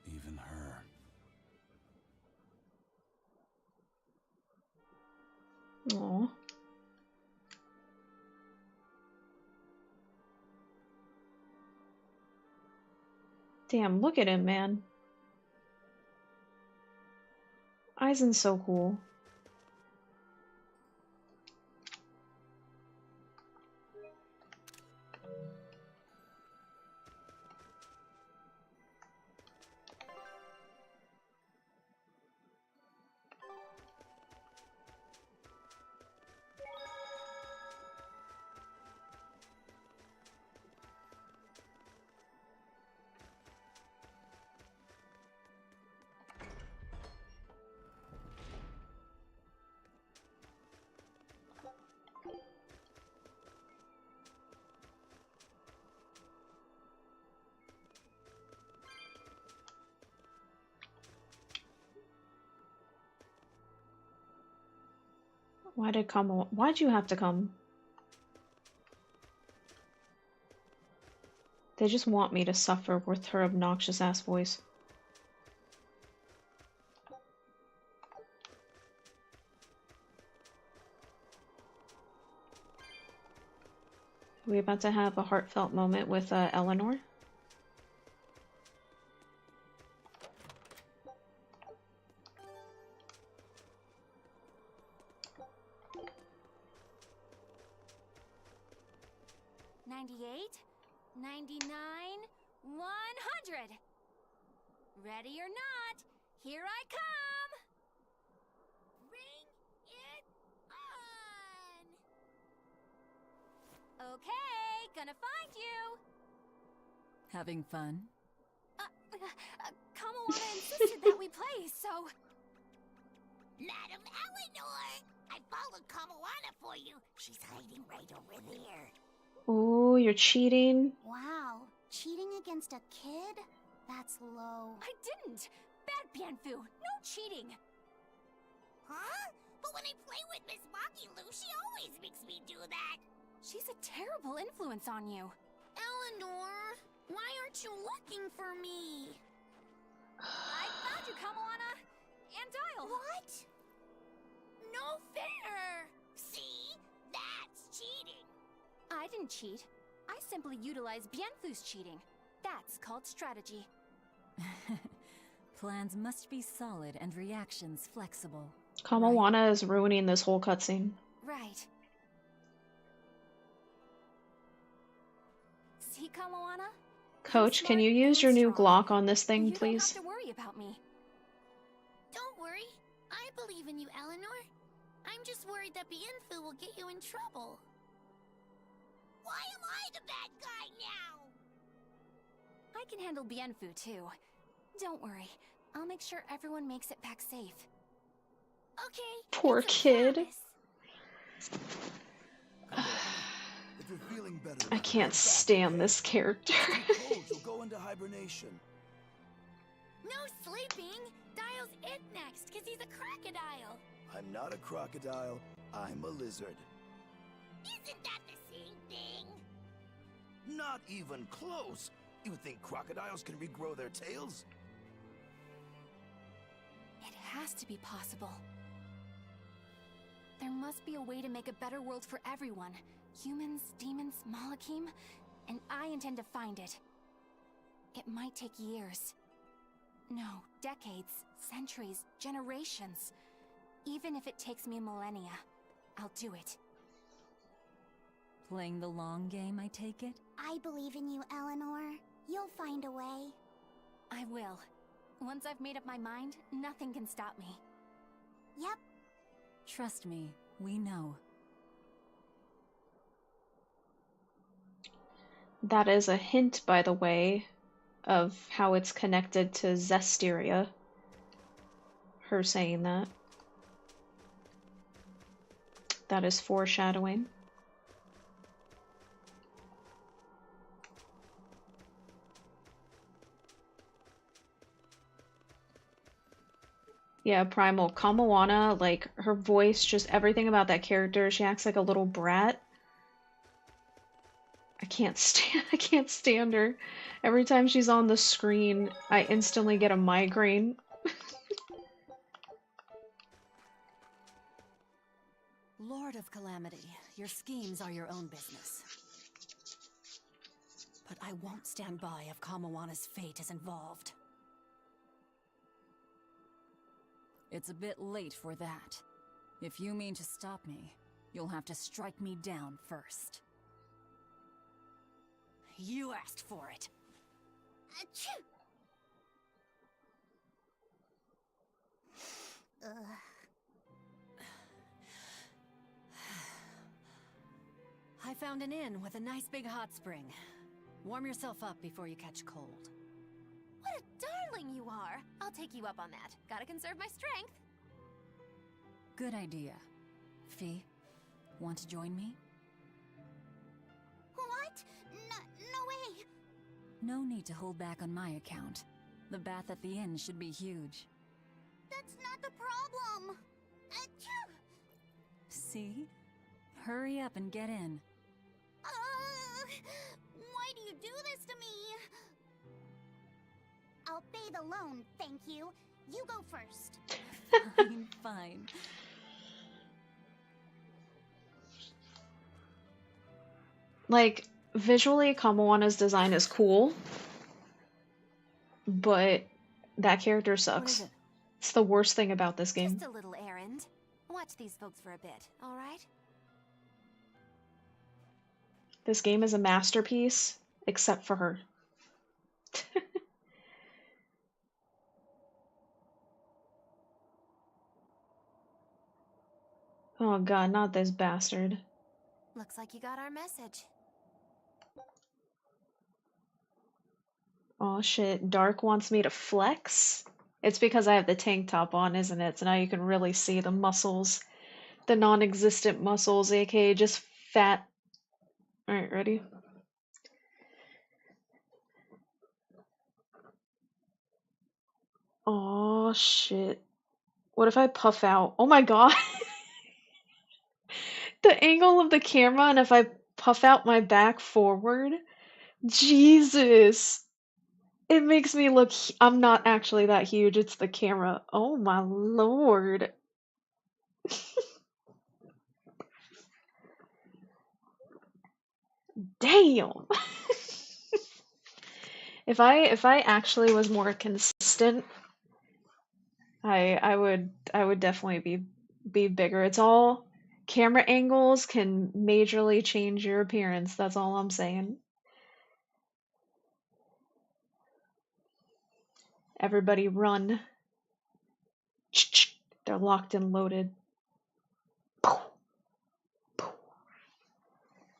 even her. Aww. Damn, look at him, man. Aizen's so cool. Why'd you have to come? They just want me to suffer with her obnoxious ass voice. Are we about to have a heartfelt moment with Eleanor? Ready or not, here I come! Bring it on! Okay, gonna find you! Having fun? Kamawana insisted that we play, so... Madam Eleanor! I followed Kamawana for you. She's hiding right over there. Oh, you're cheating? Wow, cheating against a kid? That's low. I didn't! Bad Bienfu! No cheating! Huh? But when I play with Miss Maki Lu, she always makes me do that. She's a terrible influence on you. Eleanor, why aren't you looking for me? I found you, Kamawana! And Dial! What? No fair! See? That's cheating. I didn't cheat. I simply utilized Bienfu's cheating. That's called strategy. Plans must be solid and reactions flexible. Kamawana is ruining this whole cutscene. Right. See, Kamawana? Coach, can you use your new Glock on this thing, please? You don't have to worry about me. Don't worry. I believe in you, Eleanor. I'm just worried that Bienfu will get you in trouble. Why am I the bad guy now? I can handle Bienfu, too. Don't worry. I'll make sure everyone makes it back safe. Okay. Poor kid. I can't stand this character. You'll go into hibernation. No sleeping. Dial's it next, because he's a crocodile. I'm not a crocodile. I'm a lizard. Isn't that the same thing? Not even close. You think crocodiles can regrow their tails? It has to be possible. There must be a way to make a better world for everyone. Humans, demons, Malakim, and I intend to find it. It might take years. No, decades, centuries, generations. Even if it takes me millennia, I'll do it. Playing the long game, I take it? I believe in you, Eleanor. You'll find a way. I will. Once I've made up my mind, nothing can stop me. Yep. Trust me, we know. That is a hint, by the way, of how it's connected to Zestiria. Her saying that. That is foreshadowing. Yeah, Primal. Kamawana, like, her voice, just everything about that character, she acts like a little brat. I can't stand her. Every time she's on the screen, I instantly get a migraine. Lord of Calamity, your schemes are your own business. But I won't stand by if Kamawana's fate is involved. It's a bit late for that. If you mean to stop me, you'll have to strike me down first. You asked for it. Achoo! I found an inn with a nice big hot spring. Warm yourself up before you catch cold. What a darling you are! I'll take you up on that. Gotta conserve my strength. Good idea. Fee, want to join me? What? No way! No need to hold back on my account. The bath at the inn should be huge. That's not the problem! Achoo! See? Hurry up and get in. Why do you do this to me? I'll bathe alone, thank you. You go first. Fine, fine. Like, visually, Kamawana's design is cool, but that character sucks. It's the worst thing about this game. Just a little errand. Watch these folks for a bit, all right? This game is a masterpiece, except for her. Oh god, not this bastard. Looks like you got our message. Oh shit, Dark wants me to flex? It's because I have the tank top on, isn't it? So now you can really see the muscles. The non-existent muscles, aka just fat. Alright, ready? Oh shit. What if I puff out? Oh my god! The angle of the camera, and if I puff out my back forward? Jesus! It makes me look. I'm not actually that huge, it's the camera. Oh my lord. Damn! If I actually was more consistent, I would definitely be bigger. It's all camera angles can majorly change your appearance. That's all I'm saying. Everybody run. They're locked and loaded.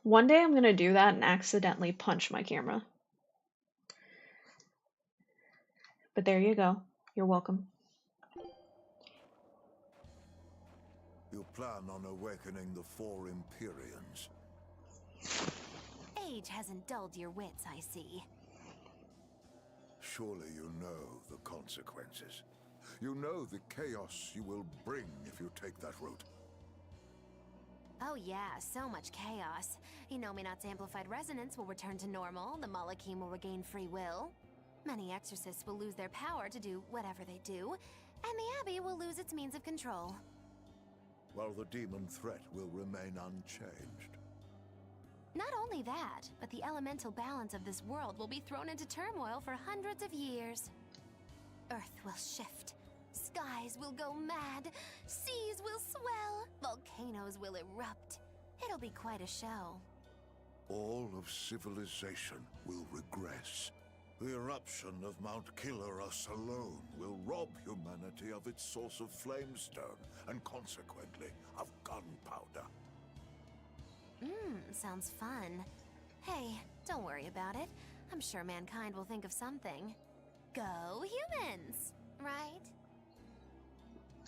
One day I'm gonna do that and accidentally punch my camera. But there you go. You're welcome. You plan on awakening the four Empyreans. Age hasn't dulled your wits, I see. Surely you know the consequences. You know the chaos you will bring if you take that route. Oh yeah, so much chaos. Inominat's amplified resonance will return to normal, the Malachim will regain free will. Many exorcists will lose their power to do whatever they do, and the Abbey will lose its means of control. While the demon threat will remain unchanged. Not only that, but the elemental balance of this world will be thrown into turmoil for hundreds of years. Earth will shift. Skies will go mad. Seas will swell. Volcanoes will erupt. It'll be quite a show. All of civilization will regress. The eruption of Mount Killerus alone will rob humanity of its source of flamestone, and consequently, of gunpowder. Sounds fun. Hey, don't worry about it. I'm sure mankind will think of something. Go humans, right?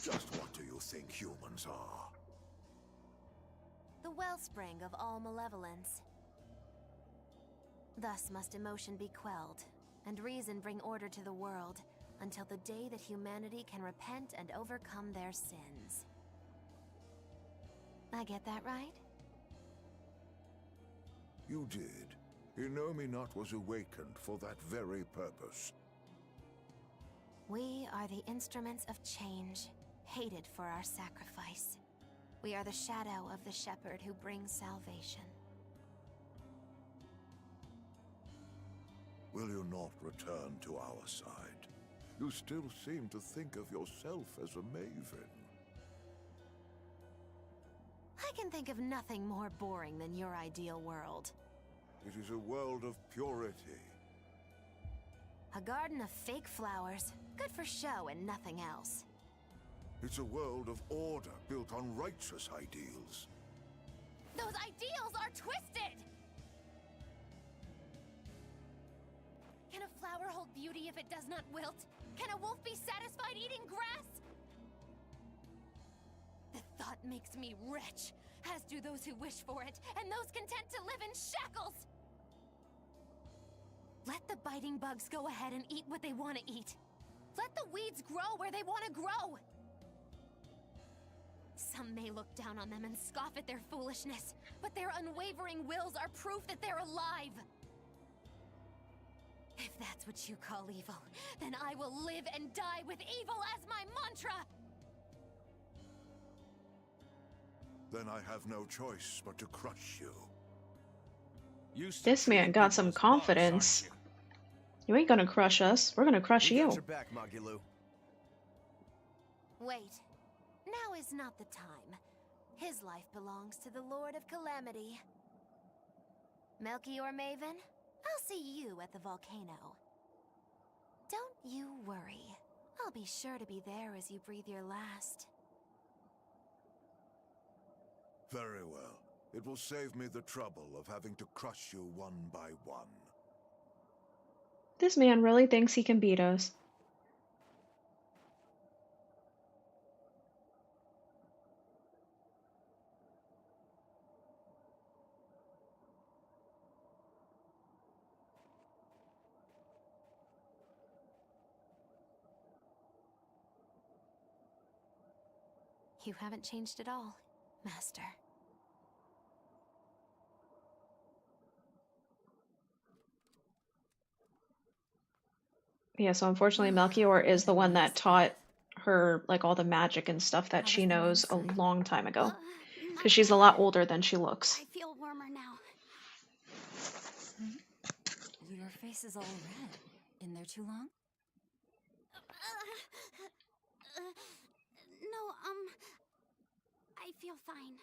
Just what do you think humans are? The wellspring of all malevolence. Thus must emotion be quelled, and reason bring order to the world, until the day that humanity can repent and overcome their sins. I get that right? You did. Inominat was awakened for that very purpose. We are the instruments of change, hated for our sacrifice. We are the shadow of the shepherd who brings salvation. Will you not return to our side? You still seem to think of yourself as a maven. I can think of nothing more boring than your ideal world. It is a world of purity. A garden of fake flowers, good for show and nothing else. It's a world of order built on righteous ideals. Those ideals are twisted! Can a flower hold beauty if it does not wilt? Can a wolf be satisfied eating grass? The thought makes me rich, as do those who wish for it, and those content to live in shackles! Let the biting bugs go ahead and eat what they want to eat. Let the weeds grow where they want to grow. Some may look down on them and scoff at their foolishness, but their unwavering wills are proof that they're alive. If that's what you call evil, then I will live and die with evil as my mantra! Then I have no choice but to crush you. This man got some confidence. You ain't gonna crush us. We're gonna crush you. Got your back, Magilou. Wait. Now is not the time. His life belongs to the Lord of Calamity. Melchior Maven, I'll see you at the volcano. Don't you worry. I'll be sure to be there as you breathe your last. Very well. It will save me the trouble of having to crush you one by one. This man really thinks he can beat us. You haven't changed at all, Master. Yeah, so unfortunately Melchior is the one that taught her like all the magic and stuff that she knows a long time ago. Because she's a lot older than she looks. I feel warmer now. Your face is all red. In there too long? No, I feel fine.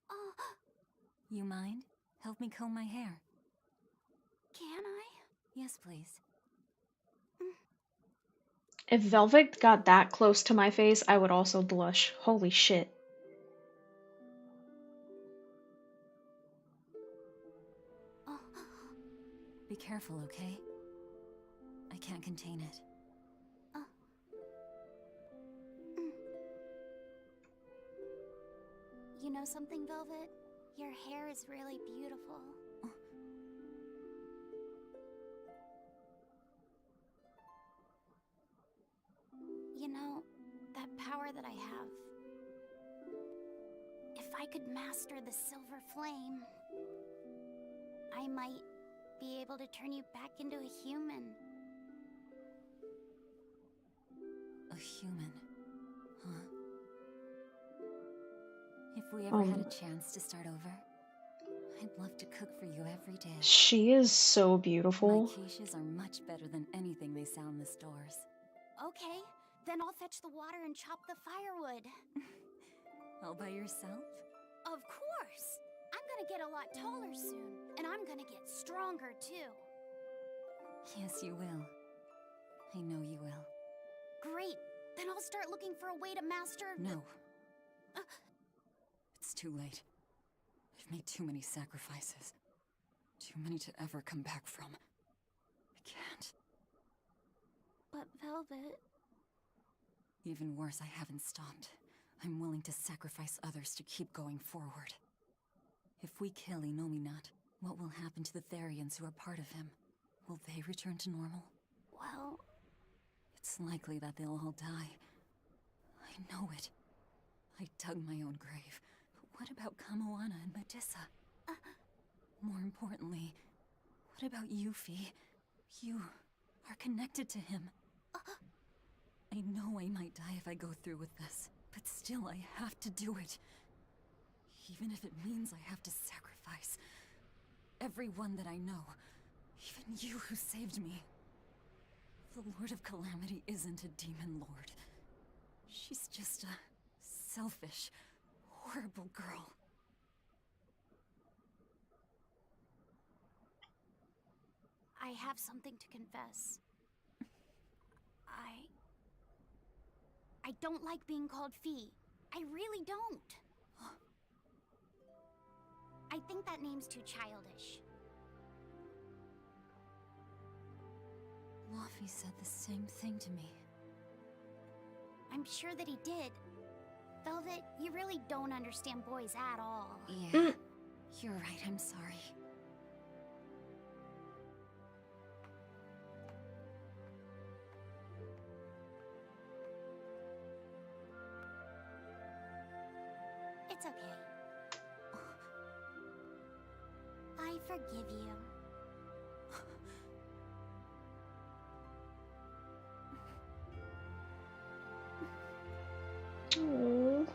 Oh, You mind? Help me comb my hair. can I? Yes, please. If Velvet got that close to my face, I would also blush. Holy shit. Be careful, okay? I can't contain it. You know something, Velvet? Your hair is really beautiful. You know, that power that I have. If I could master the silver flame, I might be able to turn you back into a human. A human, huh? If we ever had a chance to start over, I'd love to cook for you every day. She is so beautiful. My quiches are much better than anything they sell in the stores. Okay, then I'll fetch the water and chop the firewood. All by yourself? Of course! I'm gonna get a lot taller soon, and I'm gonna get stronger too. Yes, you will. I know you will. Great! Then I'll start looking for a way to master No. It's too late. I've made too many sacrifices. Too many to ever come back from. I can't. But Velvet... Even worse, I haven't stopped. I'm willing to sacrifice others to keep going forward. If we kill Inominat, what will happen to the Therians who are part of him? Will they return to normal? Well... It's likely that they'll all die. I know it. I dug my own grave. But what about Kamoana and Medissa? More importantly, what about Yuffie? You are connected to him. I know I might die if I go through with this, but still I have to do it. Even if it means I have to sacrifice everyone that I know. Even you who saved me. The Lord of Calamity isn't a demon lord. She's just a selfish, horrible girl. I have something to confess. I don't like being called Fee. I really don't. I think that name's too childish. Luffy said the same thing to me. I'm sure that he did. Velvet, you really don't understand boys at all. Yeah, you're right, I'm sorry. It's okay. I forgive you. Aww.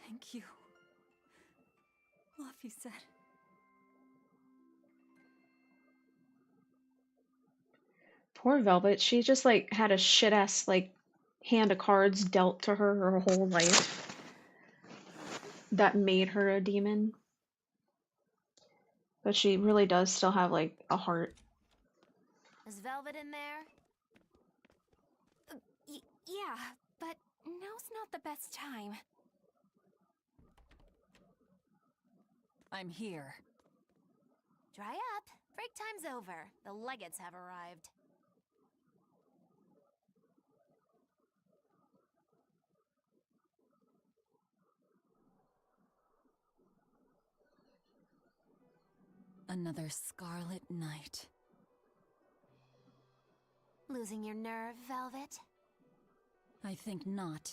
Thank you. Luffy said. Poor Velvet, she just like had a shit ass like hand of cards dealt to her whole life that made her a demon. But she really does still have like a heart. Is Velvet in there? Yeah, but now's not the best time. I'm here. Dry up. Break time's over. The legates have arrived. Another scarlet night. Losing your nerve, Velvet? I think not.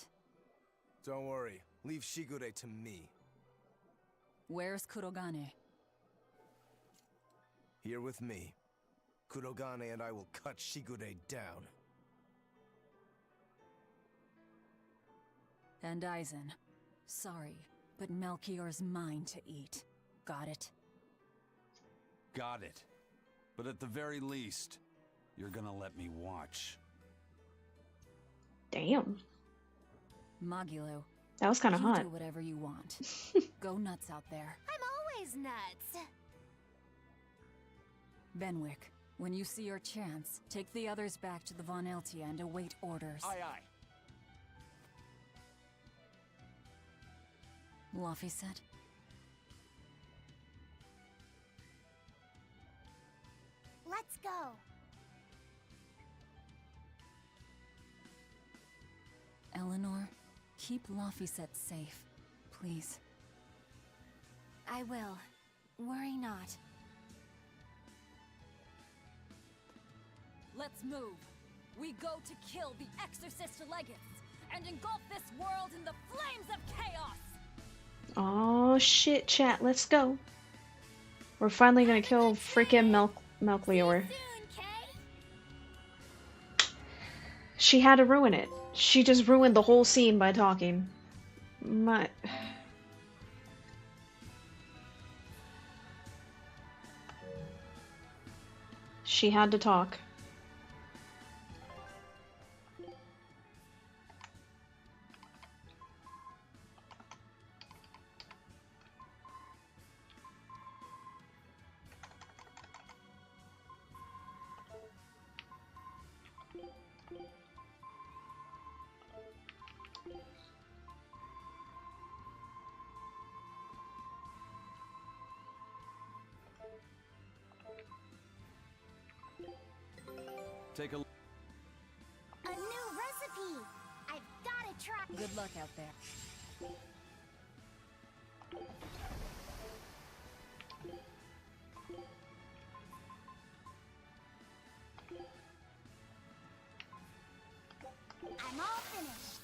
Don't worry. Leave Shigure to me. Where's Kurogane? Here with me. Kurogane and I will cut Shigure down. And Aizen. Sorry, but Melchior's mine to eat. Got it? Got it. But at the very least, you're gonna let me watch. Damn. Magilo. That was kind of hot. You do whatever you want. Go nuts out there. I'm always nuts. Benwick, when you see your chance, take the others back to the Von Eltia and await orders. Aye, aye. Luffy said. Let's go. Eleanor, keep Laphicet safe, please. I will. Worry not. Let's move. We go to kill the Exorcist Legates and engulf this world in the flames of chaos! Oh shit, chat, let's go. We're finally gonna kill freaking Melchior. She had to ruin it. She just ruined the whole scene by talking. She had to talk. Take a look. A new recipe! I've gotta try. Good luck out there. I'm all finished.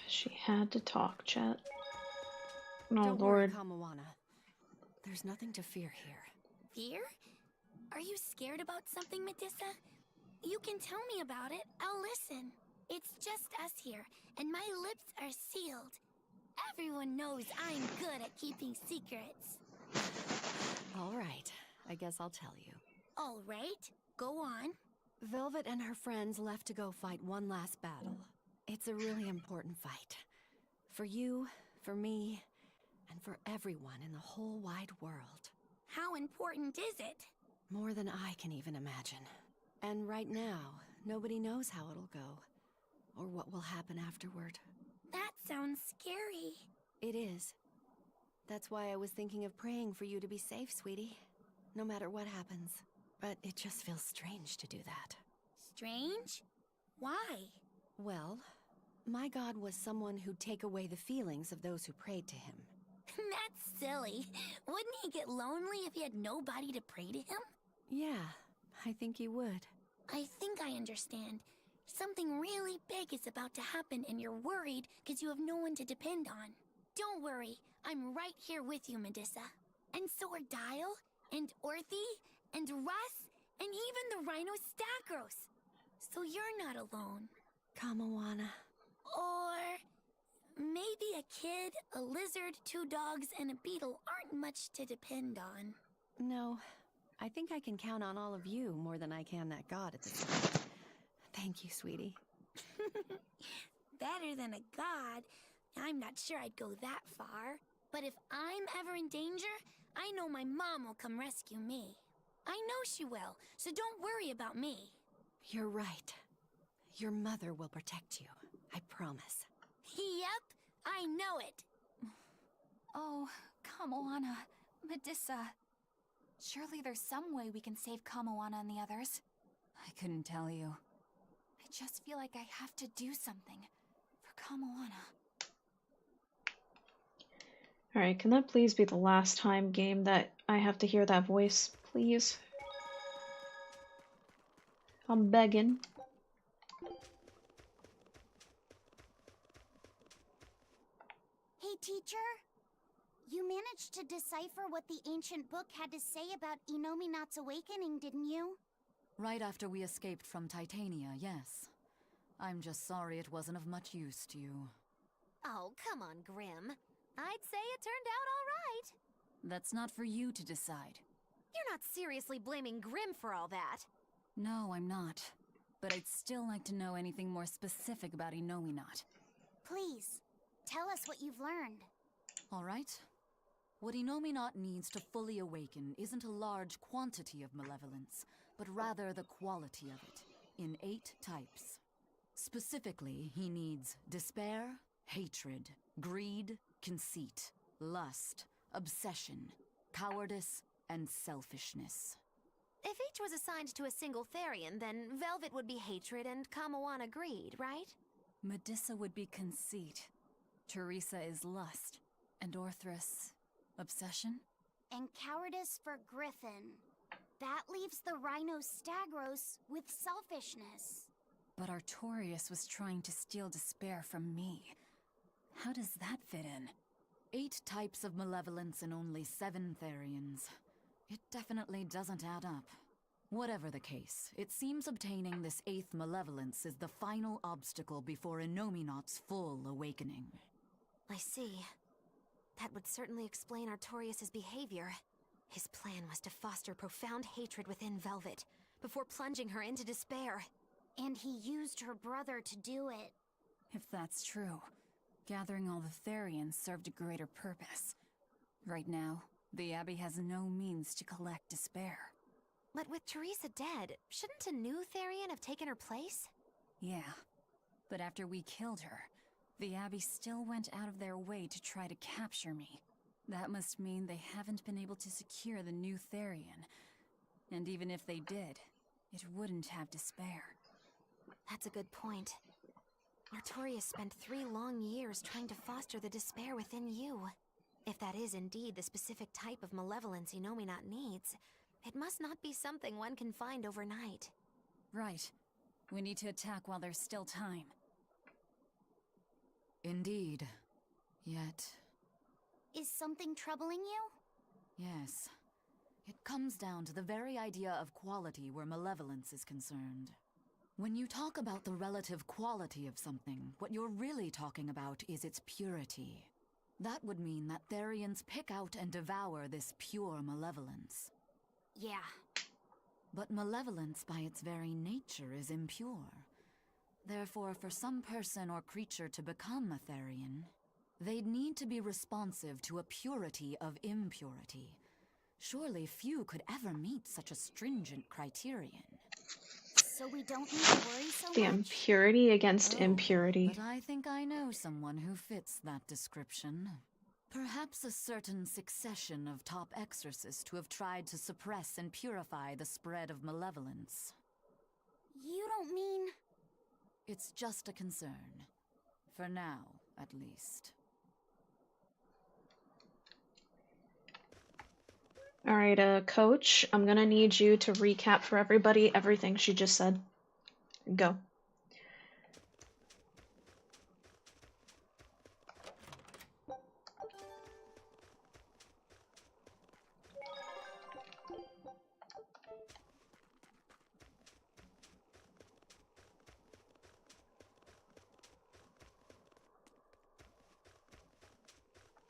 She had to talk, chat. Oh Don't lord. worry, Kamawana. There's nothing to fear here. Fear? Are you scared about something, Medusa? You can tell me about it. I'll listen. It's just us here, and my lips are sealed. Everyone knows I'm good at keeping secrets. All right, I guess I'll tell you. All right, go on. Velvet and her friends left to go fight one last battle. It's a really important fight. For you, for me, and for everyone in the whole wide world. How important is it? More than I can even imagine. And right now, nobody knows how it'll go, or what will happen afterward. That sounds scary. It is. That's why I was thinking of praying for you to be safe, sweetie. No matter what happens. But it just feels strange to do that. Strange? Why? Well, My god was someone who'd take away the feelings of those who prayed to him. That's silly. Wouldn't he get lonely if he had nobody to pray to him? Yeah, I think he would. I think I understand. Something really big is about to happen and you're worried because you have no one to depend on. Don't worry, I'm right here with you, Medusa. And so are Dial, and Orthy, and Russ, and even the Rhino Stagros. So you're not alone. Kamawana. Or maybe a kid, a lizard, 2 dogs, and a beetle aren't much to depend on. No, I think I can count on all of you more than I can that god at this point. Thank you, sweetie. Better than a god. I'm not sure I'd go that far. But if I'm ever in danger, I know my mom will come rescue me. I know she will, so don't worry about me. You're right. Your mother will protect you. I promise. Yep, I know it. Oh, Kamawana, Medusa. Surely there's some way we can save Kamawana and the others. I couldn't tell you. I just feel like I have to do something for Kamawana. Alright, can that please be the last time, game, that I have to hear that voice, please? I'm begging. Hey, teacher. You managed to decipher what the ancient book had to say about Inominat's awakening, didn't you? Right after we escaped from Titania, yes. I'm just sorry it wasn't of much use to you. Oh, come on, Grim. I'd say it turned out all right. That's not for you to decide. You're not seriously blaming Grim for all that. No, I'm not. But I'd still like to know anything more specific about Inominat. Please, tell us what you've learned. All right. What Inominat needs to fully awaken isn't a large quantity of malevolence, but rather the quality of it, in 8 types. Specifically, he needs despair, hatred, greed, conceit, lust, obsession, cowardice, and selfishness. If each was assigned to a single Therian, then Velvet would be hatred and Kamawana greed, right? Medusa would be conceit. Teresa is lust. And Orthrus, obsession? And cowardice for Griffin. That leaves the Rhino Stagros with selfishness. But Artorius was trying to steal despair from me. How does that fit in? 8 types of malevolence and only 7 Therians. It definitely doesn't add up. Whatever the case, it seems obtaining this 8th malevolence is the final obstacle before Inominat's full awakening. I see. That would certainly explain Artorius' behavior. His plan was to foster profound hatred within Velvet, before plunging her into despair. And he used her brother to do it. If that's true, gathering all the Therians served a greater purpose. Right now, the Abbey has no means to collect despair. But with Teresa dead, shouldn't a new Therian have taken her place? Yeah, but after we killed her, the Abbey still went out of their way to try to capture me. That must mean they haven't been able to secure the new Therian. And even if they did, it wouldn't have despair. That's a good point. Artorius spent 3 long years trying to foster the despair within you. If that is indeed the specific type of malevolence Inominat needs, it must not be something one can find overnight. Right. We need to attack while there's still time. Indeed. Yet... Is something troubling you? Yes. It comes down to the very idea of quality where malevolence is concerned. When you talk about the relative quality of something, what you're really talking about is its purity. That would mean that Therians pick out and devour this pure malevolence. Yeah. But malevolence by its very nature is impure. Therefore, for some person or creature to become a Therian, they'd need to be responsive to a purity of impurity. Surely few could ever meet such a stringent criterion. So we don't need to worry so The much? impurity against impurity. But I think I know someone who fits that description. Perhaps a certain succession of top exorcists who have tried to suppress and purify the spread of malevolence. You don't mean... It's just a concern. For now, at least. Alright, Coach, I'm gonna need you to recap for everybody everything she just said. Go.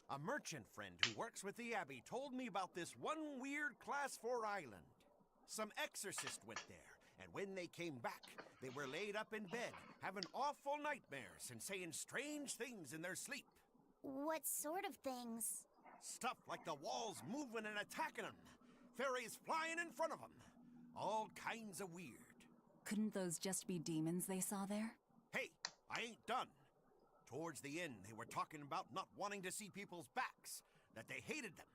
A merchant friend who works with the Abbey told me about this one weird Class 4 island. Some exorcist went there, and when they came back, they were laid up in bed, having awful nightmares and saying strange things in their sleep. What sort of things? Stuff like the walls moving and attacking them, fairies flying in front of them. All kinds of weird. Couldn't those just be demons they saw there? Hey, I ain't done. Towards the end, they were talking about not wanting to see people's backs, that they hated them.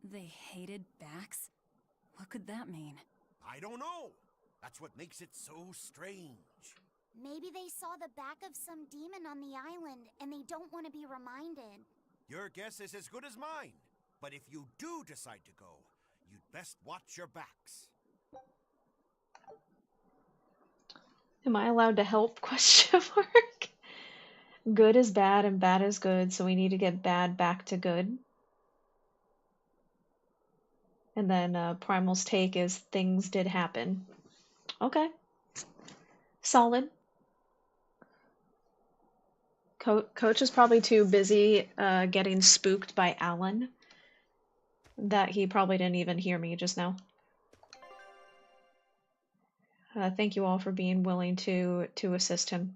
They hated backs? What could that mean? I don't know. That's what makes it so strange. Maybe they saw the back of some demon on the island, and they don't want to be reminded. Your guess is as good as mine. But if you do decide to go, you'd best watch your backs. Am I allowed to help? Question mark. Good is bad and bad is good, so we need to get bad back to good. And then Primal's take is things did happen. Okay. Solid. Coach is probably too busy getting spooked by Alan that he probably didn't even hear me just now. Thank you all for being willing to assist him.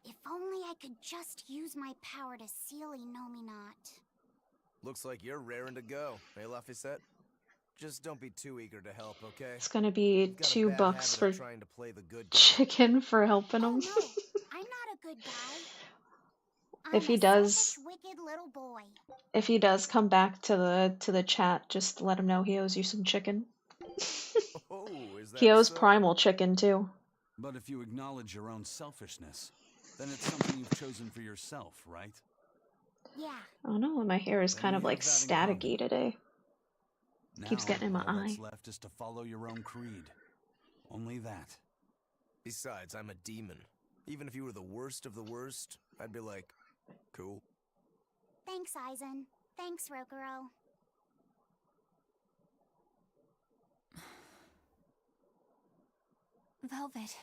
If only I could just use my power to seal Inominat. Looks like you're raring to go, eh, Laphicet? Just don't be too eager to help, okay? It's gonna be You've got a bad $2 habit for of trying to play the good guy. chicken for helping him. I'm not a good guy. If he I'm a does, selfish, wicked little boy. if he does come back to the chat, just let him know he owes you some chicken. Oh, is that He owes so? Primal chicken too. But if you acknowledge your own selfishness, then it's something you've chosen for yourself, right? Yeah. Oh no, my hair is Then kind we of like have that in staticky today. Keeps getting in my all eye. that's left is to follow your own creed. Only that. Besides, I'm a demon. Even if you were the worst of the worst, I'd be like, cool. Thanks, Aizen. Thanks, Rokuro. Velvet.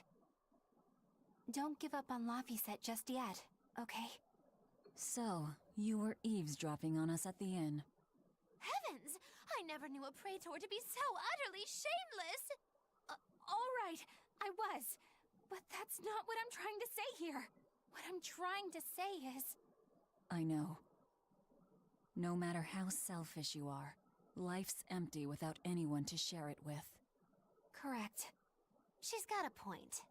Don't give up on Laphicet just yet, okay? So, you were eavesdropping on us at the inn. Heavens! I never knew a praetor to be so utterly shameless! All right, I was. But that's not what I'm trying to say here. What I'm trying to say is... I know. No matter how selfish you are, life's empty without anyone to share it with. Correct. She's got a point.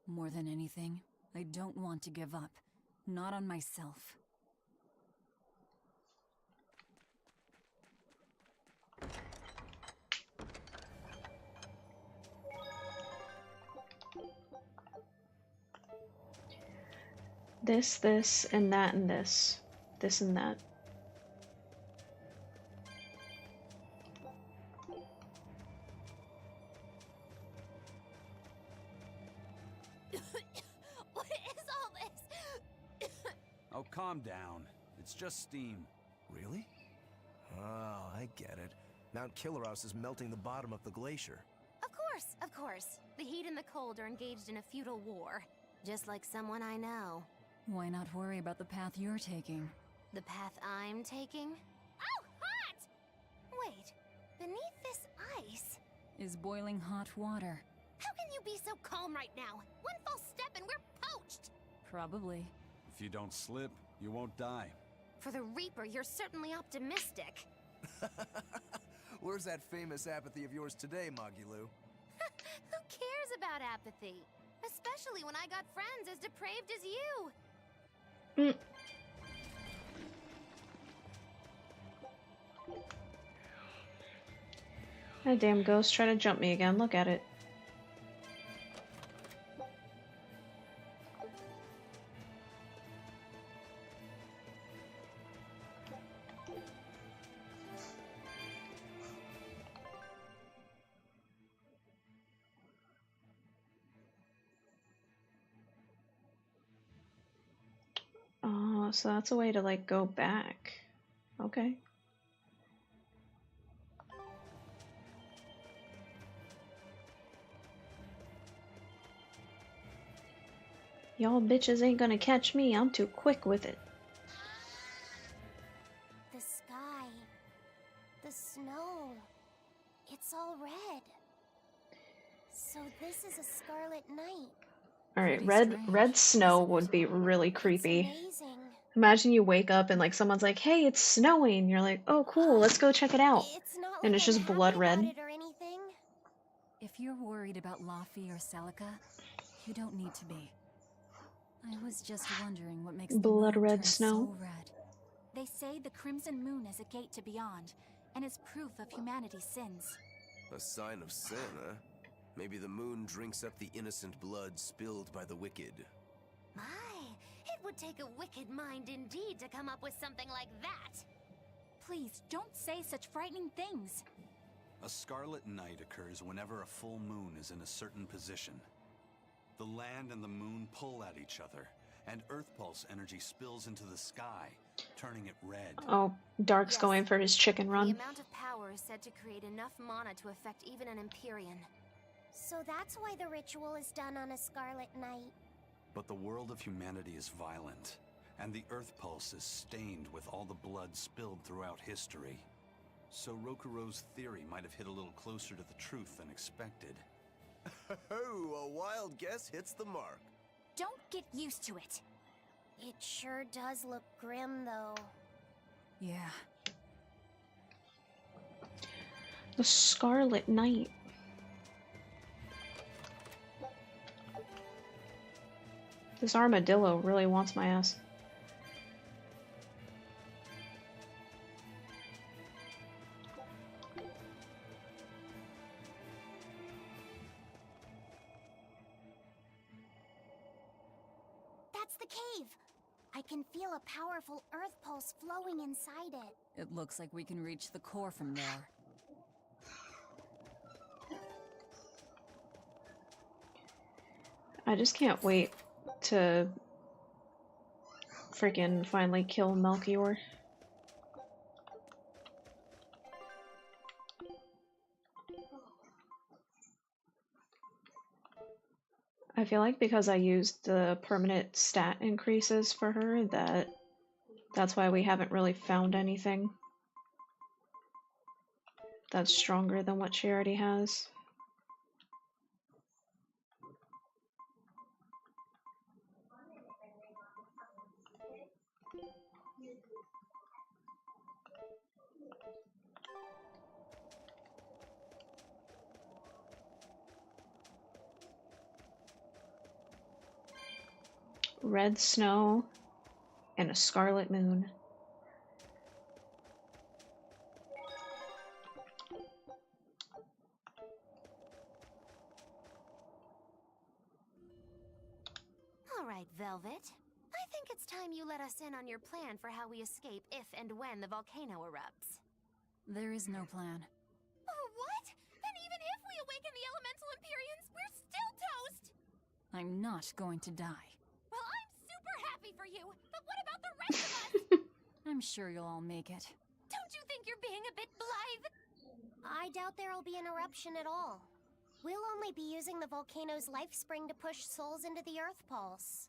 More than anything, I don't want to give up. Not on myself. This, and that, and this. This and that. What is all this? Oh, calm down. It's just steam. Really? Oh, I get it. Mount Killerhouse is melting the bottom of the glacier. Of course. The heat and the cold are engaged in a feudal war. Just like someone I know. Why not worry about the path you're taking? The path I'm taking? Oh, hot! Wait, beneath this ice... Is boiling hot water. How can you be so calm right now? One false step and we're poached! Probably. If you don't slip, you won't die. For the Reaper, you're certainly optimistic. We're Where's that famous apathy of yours today, Magilu? Who cares about apathy? Especially when I got friends as depraved as you. That damn ghost tried to jump me again. Look at it. Oh, so that's a way to like go back. Okay. Y'all bitches ain't gonna catch me. I'm too quick with it. The sky. The snow. It's all red. So this is a scarlet night. Alright, red snow would be really creepy. Amazing. Imagine you wake up and like someone's like, hey, it's snowing. You're like, oh cool, let's go check it out. It's not And like it's I'm just blood happy red. about it or anything. If you're worried about Laufey or Celica, you don't need to be. I was just wondering what makes Blood the moon red turn snow. so red. They say the crimson moon is a gate to beyond, and is proof of humanity's sins. A sign of sin, huh? Maybe the moon drinks up the innocent blood spilled by the wicked. My, it would take a wicked mind indeed to come up with something like that. Please, don't say such frightening things. A scarlet night occurs whenever a full moon is in a certain position. The land and the moon pull at each other, and Earth Pulse energy spills into the sky, turning it red. Oh, Dark's going for his chicken run. The amount of power is said to create enough mana to affect even an Empyrean. So that's why the ritual is done on a scarlet night. But the world of humanity is violent, and the Earth Pulse is stained with all the blood spilled throughout history. So Rokuro's theory might have hit a little closer to the truth than expected. Oh, a wild guess hits the mark. Don't get used to it. It sure does look grim, though. Yeah. The Scarlet Knight. This armadillo really wants my ass. That's the cave! I can feel a powerful earth pulse flowing inside it. It looks like we can reach the core from there. I just can't wait to freaking finally kill Melchior. I feel like because I used the permanent stat increases for her, that's why we haven't really found anything that's stronger than what she already has. Red snow and a scarlet moon. All right, Velvet. I think it's time you let us in on your plan for how we escape if and when the volcano erupts. There is no plan. Oh, what? Then even if we awaken the elemental Empyreans, we're still toast! I'm not going to die. Well, I'm super happy for you, but what about the rest of us? I'm sure you'll all make it. Don't you think you're being a bit blithe? I doubt there'll be an eruption at all. We'll only be using the volcano's life spring to push souls into the Earth Pulse.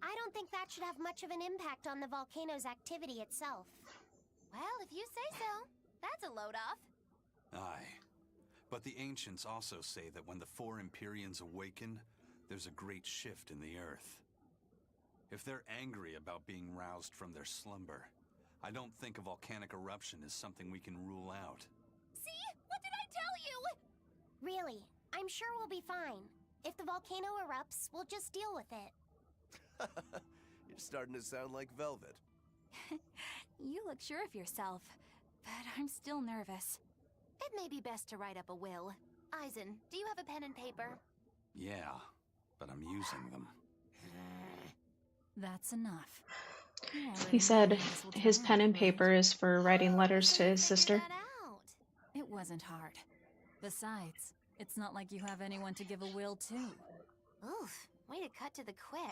I don't think that should have much of an impact on the volcano's activity itself. Well, if you say so. That's a load off. Aye. But the ancients also say that when the four Empyreans awaken, there's a great shift in the earth. If they're angry about being roused from their slumber, I don't think a volcanic eruption is something we can rule out. See? I'm sure we'll be fine. If the volcano erupts, we'll just deal with it. You're starting to sound like Velvet. You look sure of yourself, but I'm still nervous. It may be best to write up a will. Eisen, do you have a pen and paper? Yeah, but I'm using them. That's enough. He said his pen and paper is for writing letters to his sister. It wasn't hard. Besides, it's not like you have anyone to give a will to. Oof, way to cut to the quick.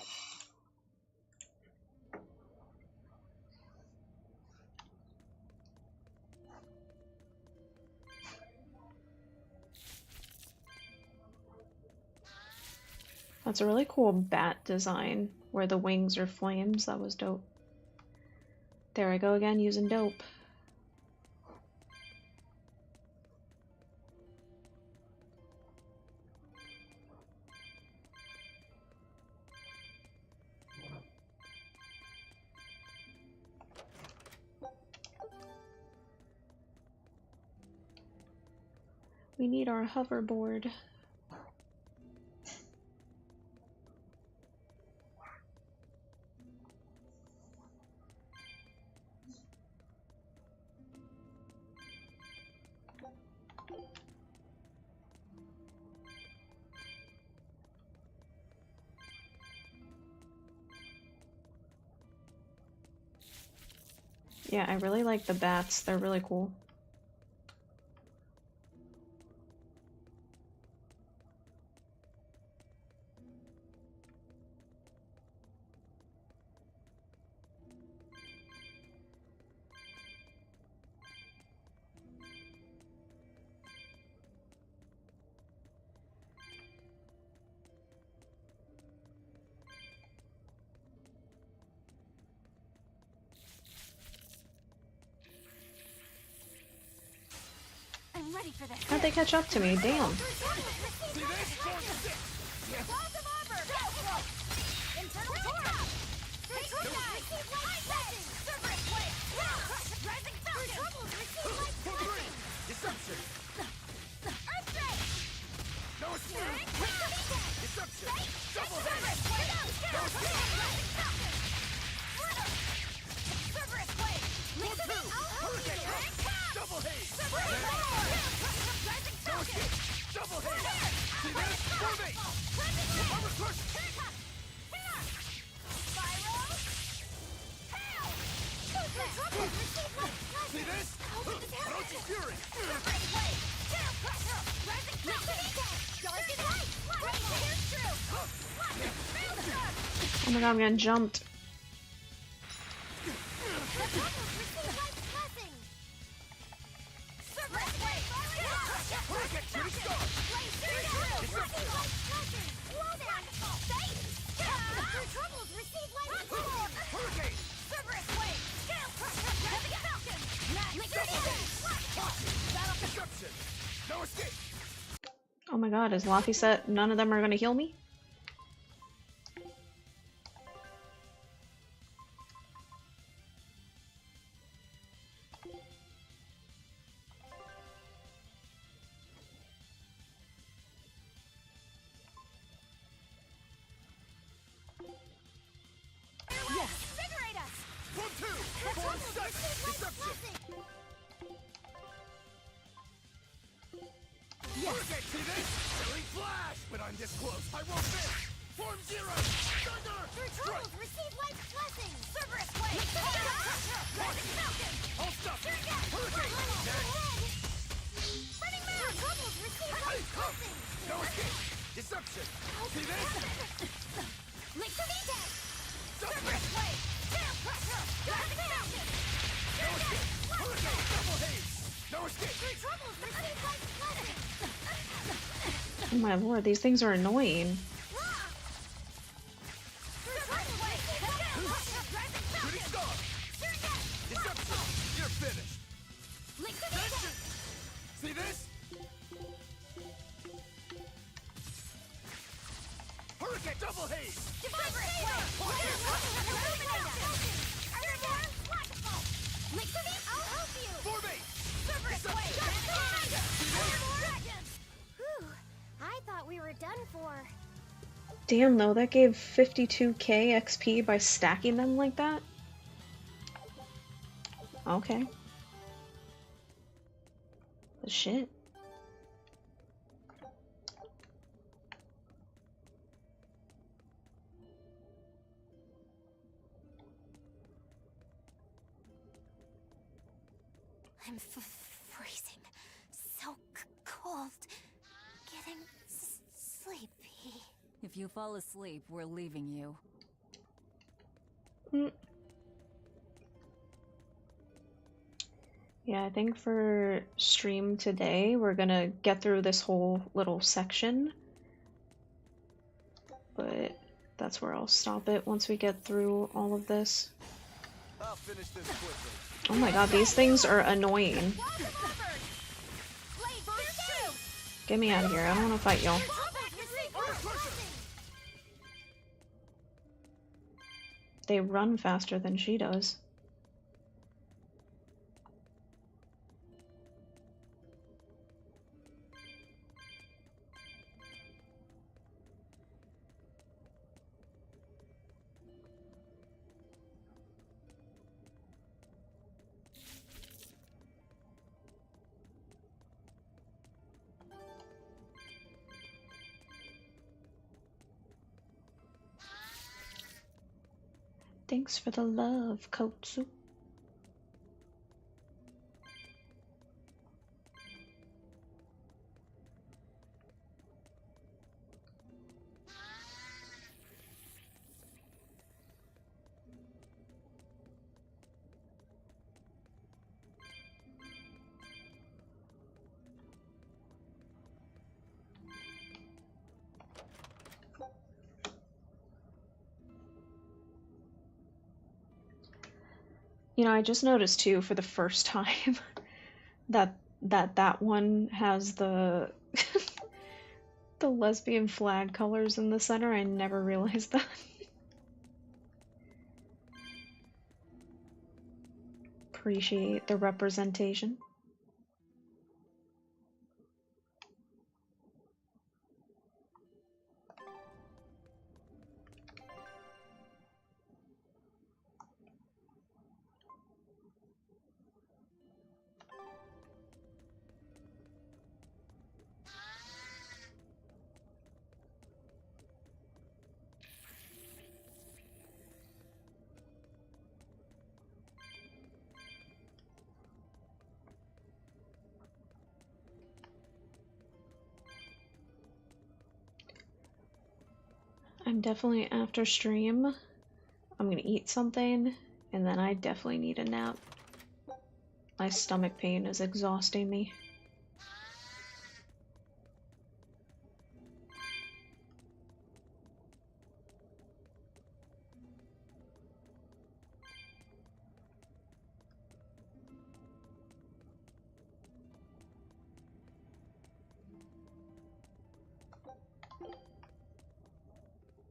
That's a really cool bat design where the wings are flames. That was dope. There I go again, using dope. We need our hoverboard. Yeah, I really like the bats. They're really cool. Ready for this. How'd they catch up to me? Damn. Oh my god, I'm getting jumped. Oh my god, is Laffy set none of them are gonna heal me? Oh my lord, these things are annoying. Damn though, that gave 52k XP by stacking them like that? Okay. The shit. I'm freezing. So cold. Getting sleepy. If you fall asleep, we're leaving you. Yeah, I think for stream today, we're gonna get through this whole little section. But that's where I'll stop it once we get through all of this. I'll finish this quickly. Oh my god, these things are annoying. Get me out of here, I don't want to fight y'all. They run faster than she does. Thanks for the love, Kotsu. You know, I just noticed too for the first time that one has the the lesbian flag colors in the center. I never realized that. Appreciate the representation. I'm definitely after stream. I'm gonna eat something, and then I definitely need a nap. My stomach pain is exhausting me.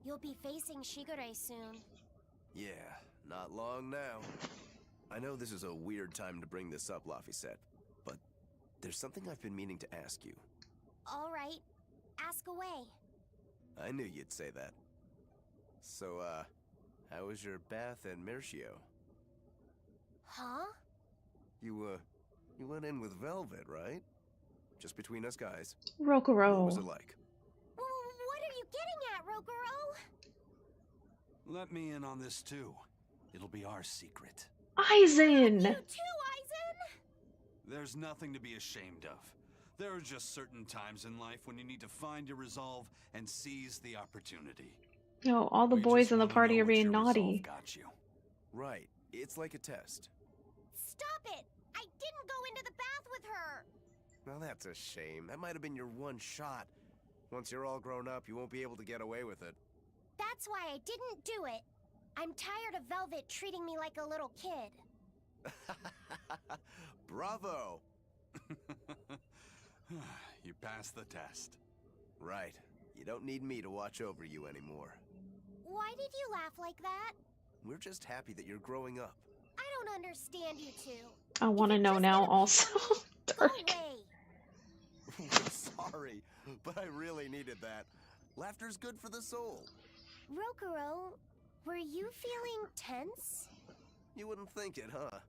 You'll be facing Shigure soon. Yeah, not long now. I know this is a weird time to bring this up, Laphicet, but there's something I've been meaning to ask you. All right, ask away. I knew you'd say that. So, how was your bath in Mershio? Huh? You went in with Velvet, right? Just between us guys. Rokuro. What was it like? What are you getting at, Rokuro? Let me in on this too. It'll be our secret. Aizen! You too, Aizen? There's nothing to be ashamed of. There are just certain times in life when you need to find your resolve and seize the opportunity. Yo, all the boys in the party are being naughty. Got you. Right. It's like a test. Stop it! I didn't go into the bath with her! Well, that's a shame. That might have been your one shot. Once you're all grown up, you won't be able to get away with it. That's why I didn't do it. I'm tired of Velvet treating me like a little kid. Bravo! You passed the test. Right. You don't need me to watch over you anymore. Why did you laugh like that? We're just happy that you're growing up. I don't understand you two. I want to know now also. Go away. We're sorry, but I really needed that. Laughter's good for the soul. Rokuro, were you feeling tense? You wouldn't think it, huh?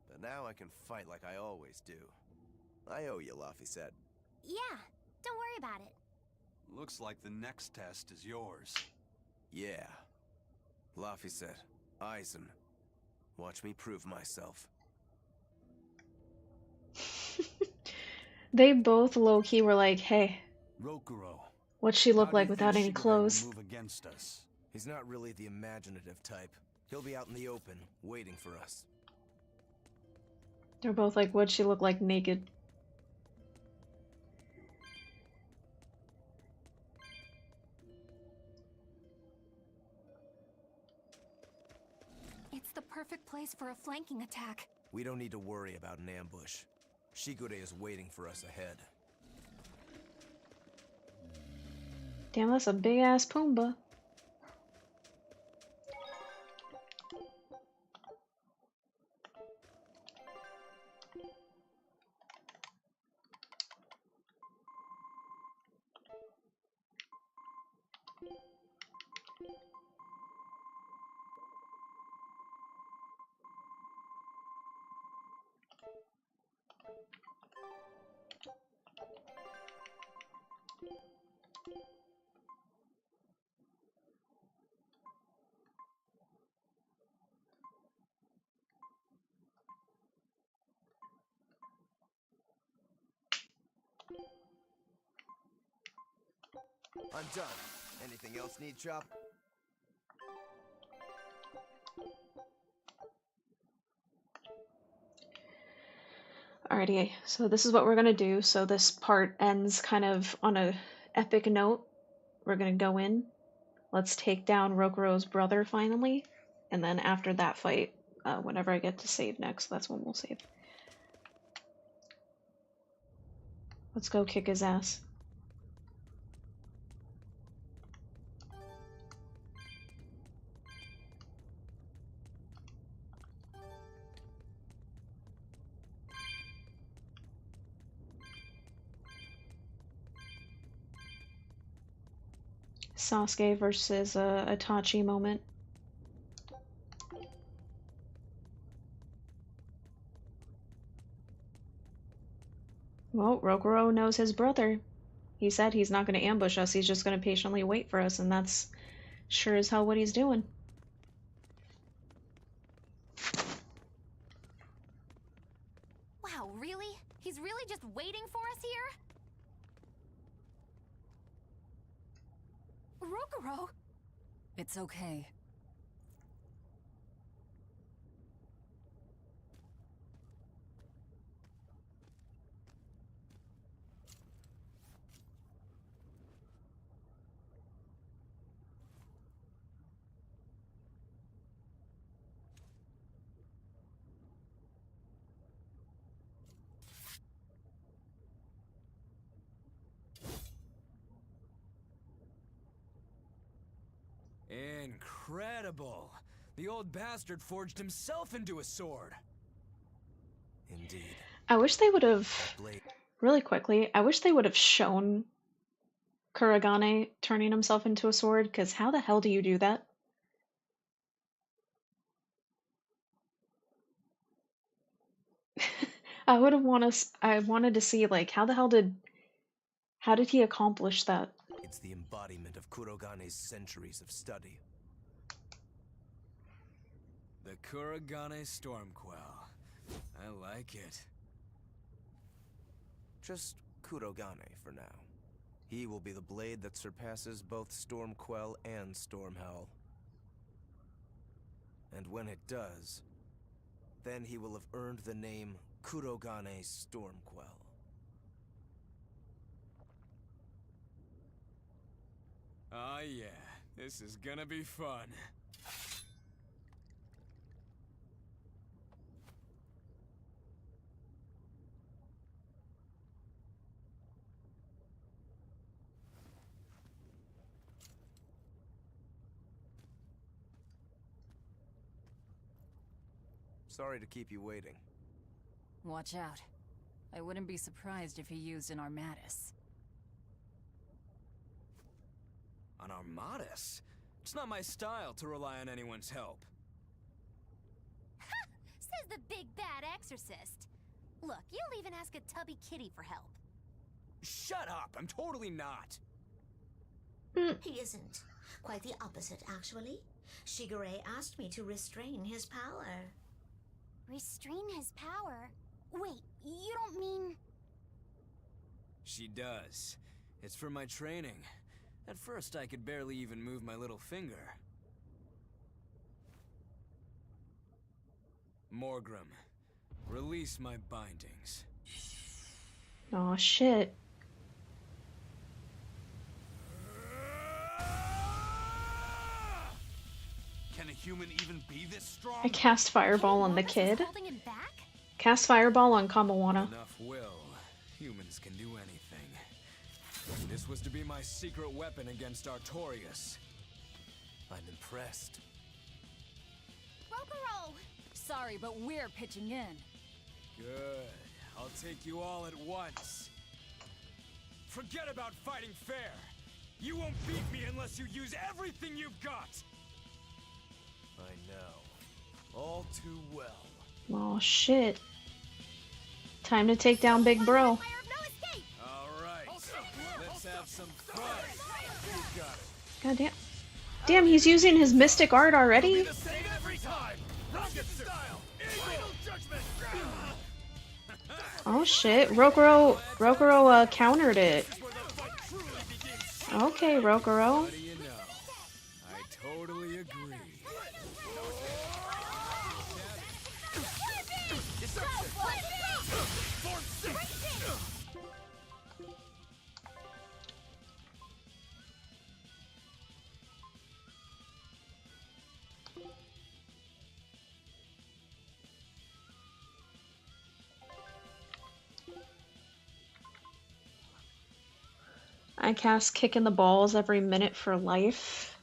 But now I can fight like I always do. I owe you, Laphicet. Yeah, don't worry about it. Looks like the next test is yours. Yeah. Laphicet, Aizen. Watch me prove myself. They both low-key were like, hey, Rokuro, what'd she look how do you like without think any Shigure clothes? will move against us? He's not really the imaginative type. He'll be out in the open, waiting for us. They're both like, what'd she look like naked? It's the perfect place for a flanking attack. We don't need to worry about an ambush. Shigure is waiting for us ahead. Damn, that's a big-ass Pumbaa. I'm done. Anything else need, Chop? Alrighty, so this is what we're gonna do. So this part ends kind of on a epic note. We're gonna go in. Let's take down Rokuro's brother finally, and then after that fight, whenever I get to save next, that's when we'll save. Let's go kick his ass. Sasuke versus Itachi moment. Well, Rokuro knows his brother. He said he's not going to ambush us, he's just going to patiently wait for us, and that's sure as hell what he's doing. Wow, really? He's really just waiting for us here? Rokuro! It's okay. Incredible! The old bastard forged himself into a sword! Indeed. I wish they would have, really quickly, I wish they would have shown Kurogane turning himself into a sword, because how the hell do you do that? I wanted to see, like, how did he accomplish that? It's the embodiment of Kurogane's centuries of study. The Kurogane Stormquell. I like it. Just Kurogane for now. He will be the blade that surpasses both Stormquell and Stormhowl. And when it does, then he will have earned the name Kurogane Stormquell. Oh yeah, this is gonna be fun. Sorry to keep you waiting. Watch out. I wouldn't be surprised if he used an Armatus. On Armadas? It's not my style to rely on anyone's help. Ha! Says the big bad exorcist. Look, you'll even ask a tubby kitty for help. Shut up! I'm totally not! He isn't. Quite the opposite, actually. Shigure asked me to restrain his power. Restrain his power? Wait, you don't mean... She does. It's for my training. At first, I could barely even move my little finger. Morgrim, release my bindings. Aw, shit. Can a human even be this strong? I cast Fireball on the kid. Cast Fireball on Kamawana. Enough will. Humans can do anything. This was to be my secret weapon against Artorias. I'm impressed. Rokuro! Sorry, but we're pitching in. Good. I'll take you all at once. Forget about fighting fair. You won't beat me unless you use everything you've got. I know. All too well. Oh shit. Time to take down Big Bro. Alright. Let's have some fun. You got it. God damn. Damn, he's using his mystic art already? Oh shit. Rokuro countered it. Okay, Rokuro. What do you know? I totally agree. I cast Kick in the Balls every minute for life.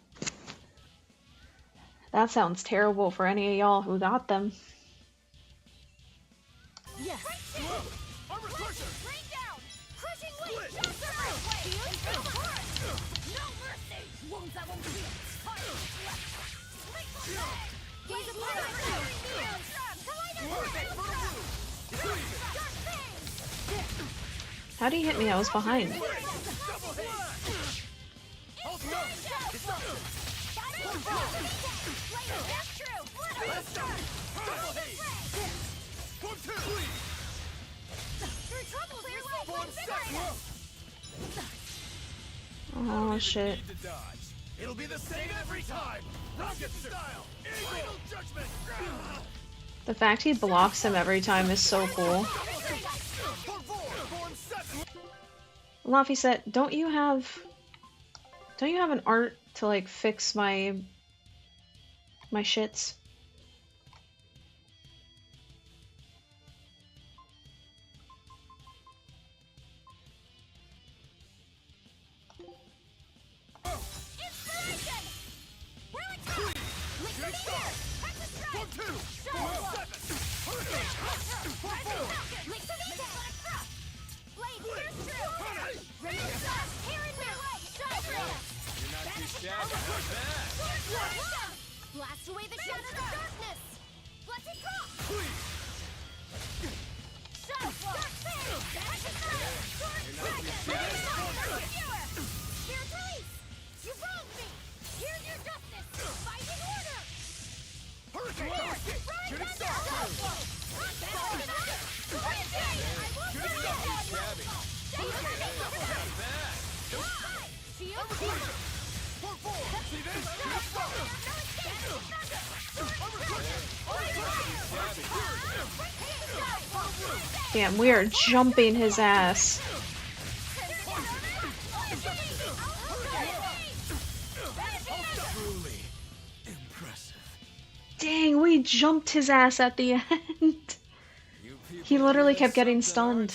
That sounds terrible for any of y'all who got them. Yes. Armor crusher. Rain down. Crushing weight. No mercy. Wounds that won't be Gaze upon How'd he hit me? I was behind. Oh shit. It'll be the same every time. Rocket style. Final judgment. The fact he blocks him every time is so cool. Laffy, don't you have an art to like fix my shits? Blast away the shadows of darkness! Let it drop! Spirit release! You wronged me! Here's your justice! Fight in order! Hurricane! Shooting star! Damn, we are jumping his ass. Dang, we jumped his ass at the end. He literally kept getting stunned.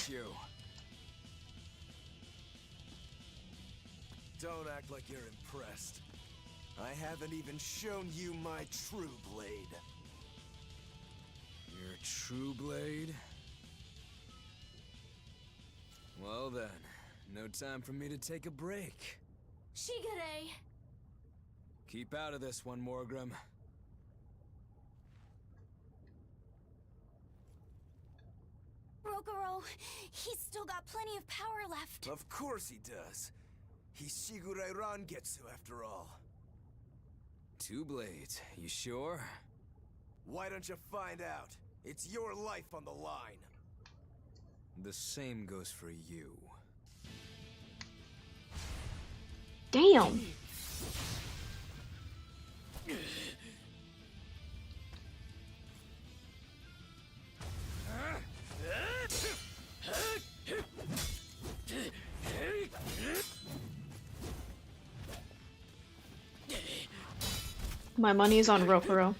Don't act like you're impressed. I haven't even shown you my true blade. Your true blade? Well then, no time for me to take a break. Shigure, Keep out of this one, Morgrim. Rokuro, he's still got plenty of power left. Of course he does. He's Shigure Rangetsu after all. 2 blades, you sure? Why don't you find out? It's your life on the line. The same goes for you. Damn. My money's on Rokuro.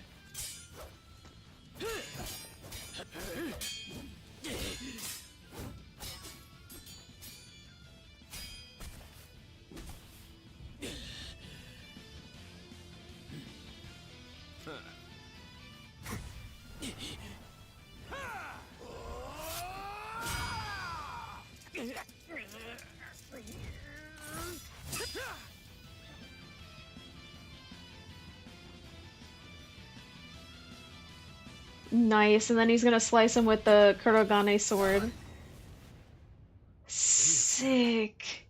Nice, and then he's gonna slice him with the Kurogane sword. Sick.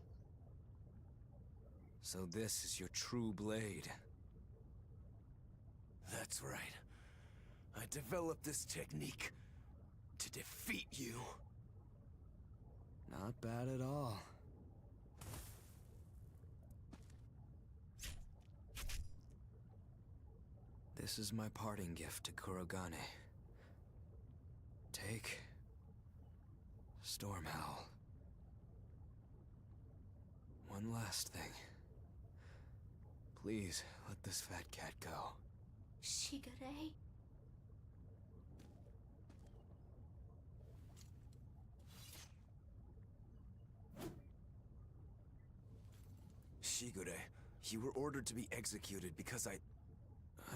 So this is your true blade. That's right. I developed this technique to defeat you. Not bad at all. This is my parting gift to Kurogane. Take Stormhowl. One last thing. Please let this fat cat go. Shigure? Shigure, you were ordered to be executed because I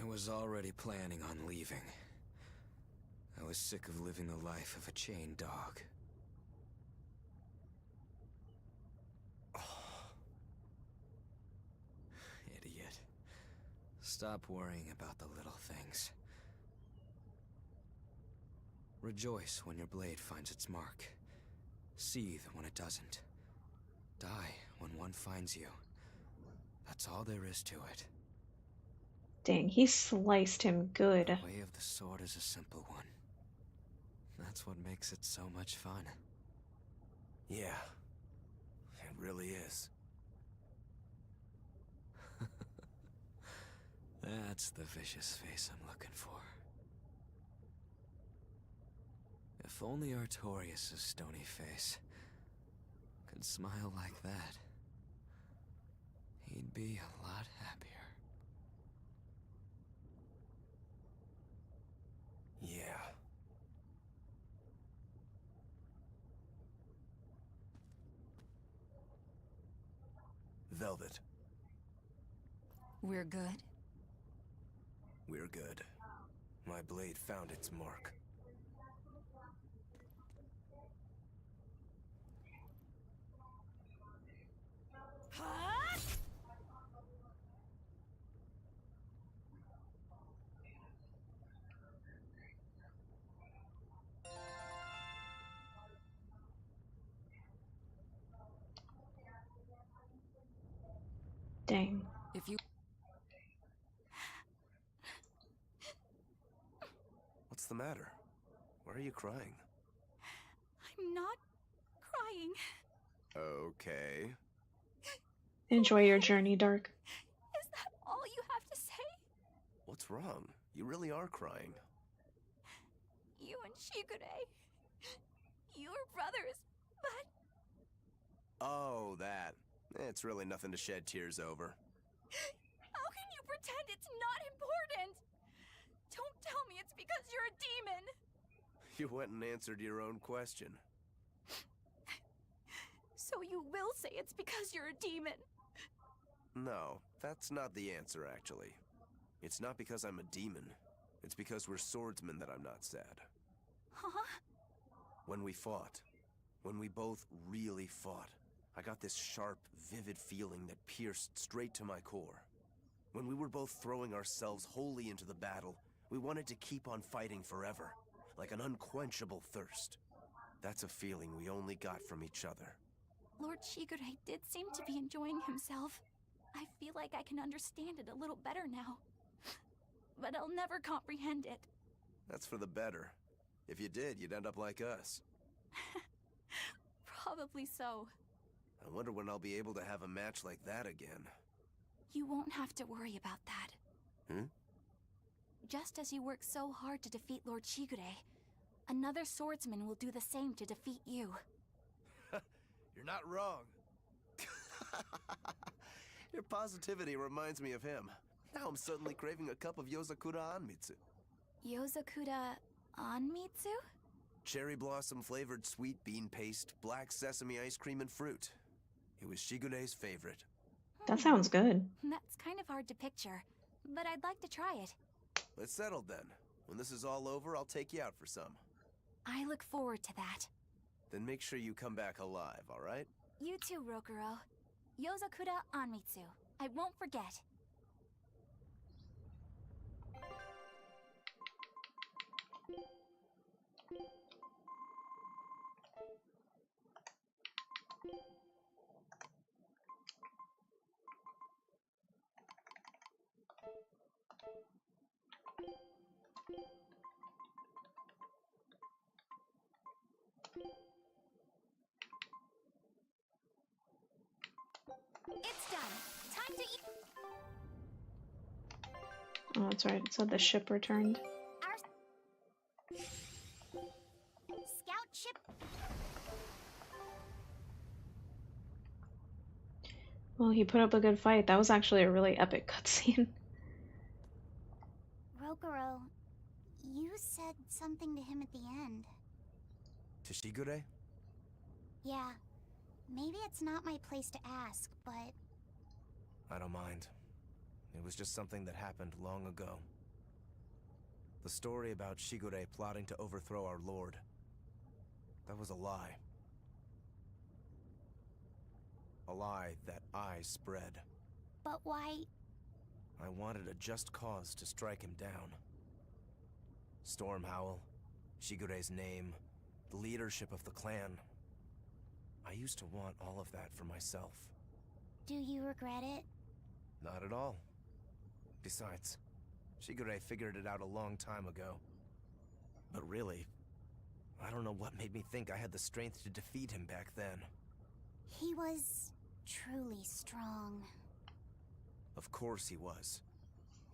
was already planning on leaving. I was sick of living the life of a chained dog. Idiot. Stop worrying about the little things. Rejoice when your blade finds its mark. Seethe when it doesn't. Die when one finds you. That's all there is to it. Dang, he sliced him good. The way of the sword is a simple one. That's what makes it so much fun. Yeah, it really is. That's the vicious face I'm looking for. If only Artorias' stony face could smile like that, he'd be a lot happier. Yeah. Velvet. We're good? We're good. My blade found its mark. Dang. If you... What's the matter? Why are you crying? I'm not crying. Okay. Enjoy your journey, Dark. Is that all you have to say? What's wrong? You really are crying. You and Shigure. You were brothers, but... Oh, that. It's really nothing to shed tears over. How can you pretend it's not important? Don't tell me it's because you're a demon. You went and answered your own question. So you will say it's because you're a demon. No, that's not the answer, actually. It's not because I'm a demon. It's because we're swordsmen that I'm not sad. Huh? When we fought, when we both really fought, I got this sharp, vivid feeling that pierced straight to my core. When we were both throwing ourselves wholly into the battle, we wanted to keep on fighting forever, like an unquenchable thirst. That's a feeling we only got from each other. Lord Shigure did seem to be enjoying himself. I feel like I can understand it a little better now. But I'll never comprehend it. That's for the better. If you did, you'd end up like us. Probably so. I wonder when I'll be able to have a match like that again. You won't have to worry about that. Hmm? Just as you worked so hard to defeat Lord Shigure, another swordsman will do the same to defeat you. You're not wrong. Your positivity reminds me of him. Now I'm suddenly craving a cup of Yozakura Anmitsu. Yozakura Anmitsu? Cherry blossom flavored sweet bean paste, black sesame ice cream, and fruit. It was Shigure's favorite. That sounds good. That's kind of hard to picture, but I'd like to try it. It's settled then. When this is all over, I'll take you out for some. I look forward to that. Then make sure you come back alive, alright? You too, Rokuro. Yozakura Anmitsu. I won't forget. It's done. Time to eat. Oh, that's right. It said the ship returned. Our scout ship. Well, he put up a good fight. That was actually a really epic cutscene. Rokuro, you said something to him at the end. To Shigure? Yeah. Maybe it's not my place to ask, but... I don't mind. It was just something that happened long ago. The story about Shigure plotting to overthrow our lord. That was a lie. A lie that I spread. But why... I wanted a just cause to strike him down. Storm Howl, Shigure's name, the leadership of the clan. I used to want all of that for myself. Do you regret it? Not at all. Besides, Shigure figured it out a long time ago. But really, I don't know what made me think I had the strength to defeat him back then. He was truly strong. Of course he was.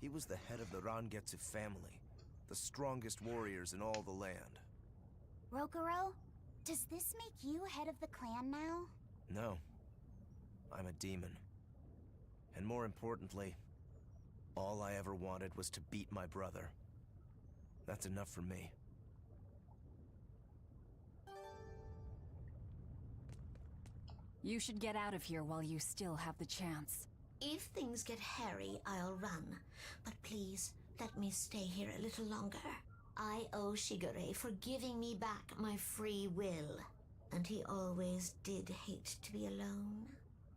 He was the head of the Rangetsu family, the strongest warriors in all the land. Rokuro, does this make you head of the clan now? No. I'm a demon. And more importantly, all I ever wanted was to beat my brother. That's enough for me. You should get out of here while you still have the chance. If things get hairy, I'll run. But please, let me stay here a little longer. I owe Shigure for giving me back my free will. And he always did hate to be alone.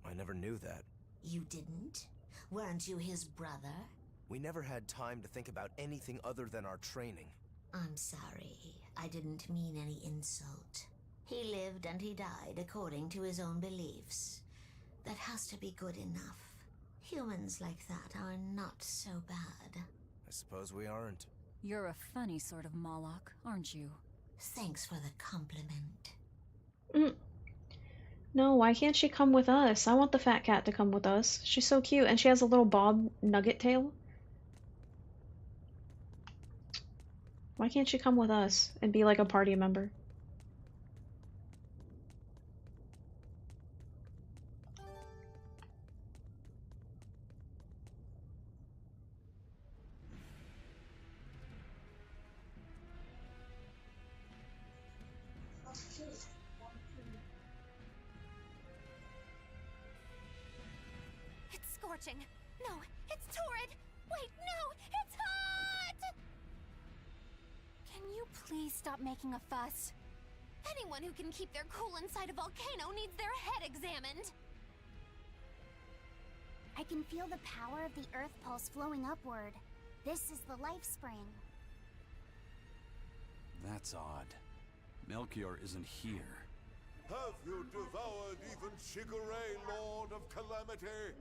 I never knew that. You didn't? Weren't you his brother? We never had time to think about anything other than our training. I'm sorry. I didn't mean any insult. He lived and he died according to his own beliefs. That has to be good enough. Humans like that are not so bad. I suppose we aren't. You're a funny sort of Moloch, aren't you? Thanks for the compliment. No, why can't she come with us? I want the fat cat to come with us. She's so cute, and she has a little bob nugget tail. Why can't she come with us and be like a party member? It's scorching. No, it's torrid. Wait, no, it's hot! Can you please stop making a fuss? Anyone who can keep their cool inside a volcano needs their head examined. I can feel the power of the Earth Pulse flowing upward. This is the life spring. That's odd. Melchior isn't here. Have you devoured even Shigure, Lord of Calamity?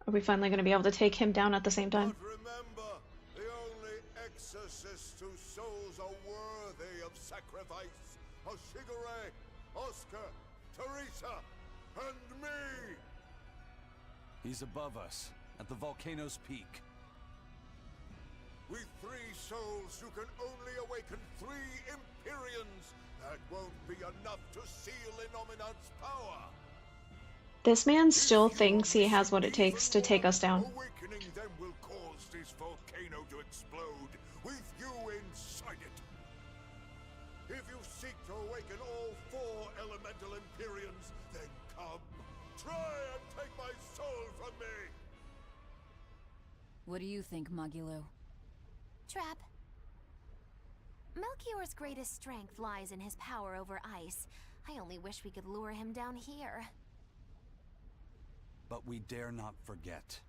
Are we finally going to be able to take him down at the same time? But remember, the only exorcists whose souls are worthy of sacrifice are Shigure, Oscar, Teresa, and me! He's above us, at the volcano's peak. With 3 souls, you can only awaken 3 Empyreans. That won't be enough to seal Innominat's power. This man still thinks he has what it takes to take us down. Awakening them will cause this volcano to explode, with you inside it. If you seek to awaken all 4 elemental Empyreans, then come. Try and take my soul from me! What do you think, Magilo? Trap. Melchior's greatest strength lies in his power over ice. I only wish we could lure him down here. But we dare not forget.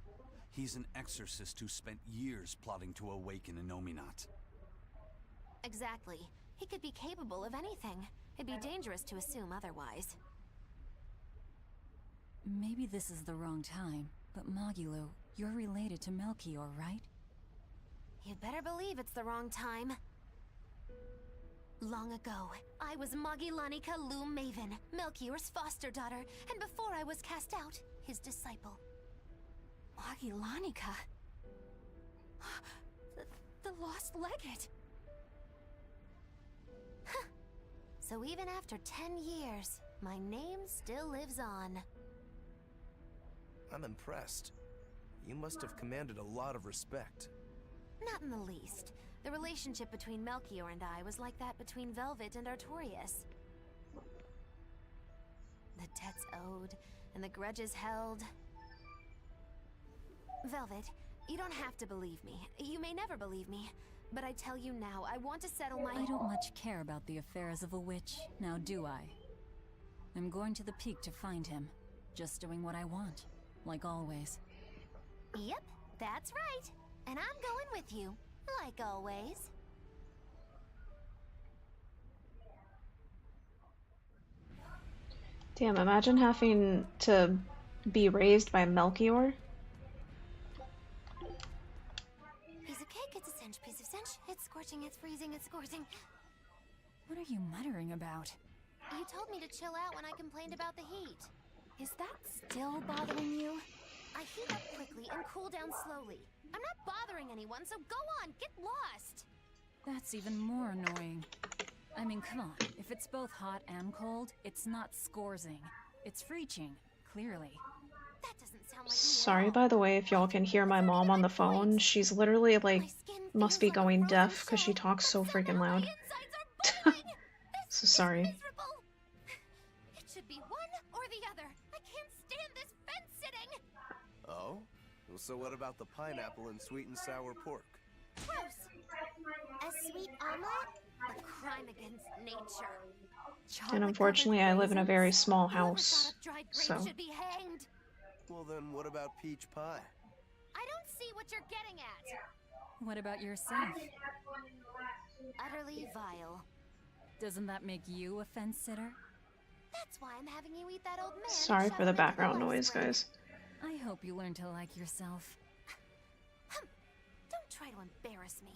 He's an exorcist who spent years plotting to awaken Innominat. Exactly. He could be capable of anything. It'd be dangerous to assume otherwise. Maybe this is the wrong time, but Magilo, you're related to Melchior, right? You'd better believe it's the wrong time. Long ago, I was Magilanica Loom Maven, Melchior's foster daughter, and before I was cast out, his disciple. Magilanica? The lost legate? Huh. So even after 10 years, my name still lives on. I'm impressed. You must have commanded a lot of respect. Not in the least. The relationship between Melchior and I was like that between Velvet and Artorias. The debts owed, and the grudges held. Velvet, you don't have to believe me. You may never believe me. But I tell you now, I want to settle my— I don't much care about the affairs of a witch, now do I? I'm going to the peak to find him. Just doing what I want, like always. Yep, that's right. And I'm going with you, like always. Damn, imagine having to be raised by Melchior. Piece of cake, it's a cinch, piece of cinch. It's scorching, it's freezing, it's scorching. What are you muttering about? You told me to chill out when I complained about the heat. Is that still bothering you? I heat up quickly and cool down slowly. I'm not bothering anyone, so go on, get lost! That's even more annoying. I mean, come on. If it's both hot and cold, it's not scorzing. It's freeching, clearly. That doesn't sound like Sorry, by the way, if y'all can hear my mom on the phone. She's literally, like, must be going deaf because she talks so freaking loud. So sorry. It should be one or the other. I can't stand this fence sitting! Oh? Well, so what about the pineapple and sweet and sour pork? Gross! A sweet omelet? A crime against nature. And unfortunately, I live in a very small house, so... Should be hanged. Well then, what about peach pie? I don't see what you're getting at. What about yourself? Utterly vile. Doesn't that make you a fence sitter? That's why I'm having you eat that old man. Sorry for the background noise, guys. I hope you learn to like yourself. Don't try to embarrass me.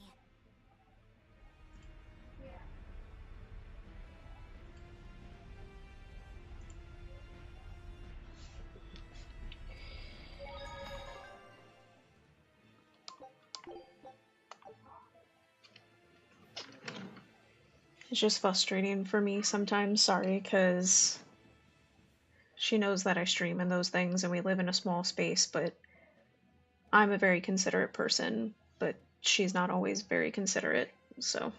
It's just frustrating for me sometimes, sorry, because she knows that I stream and those things and we live in a small space, but I'm a very considerate person, but she's not always very considerate, so...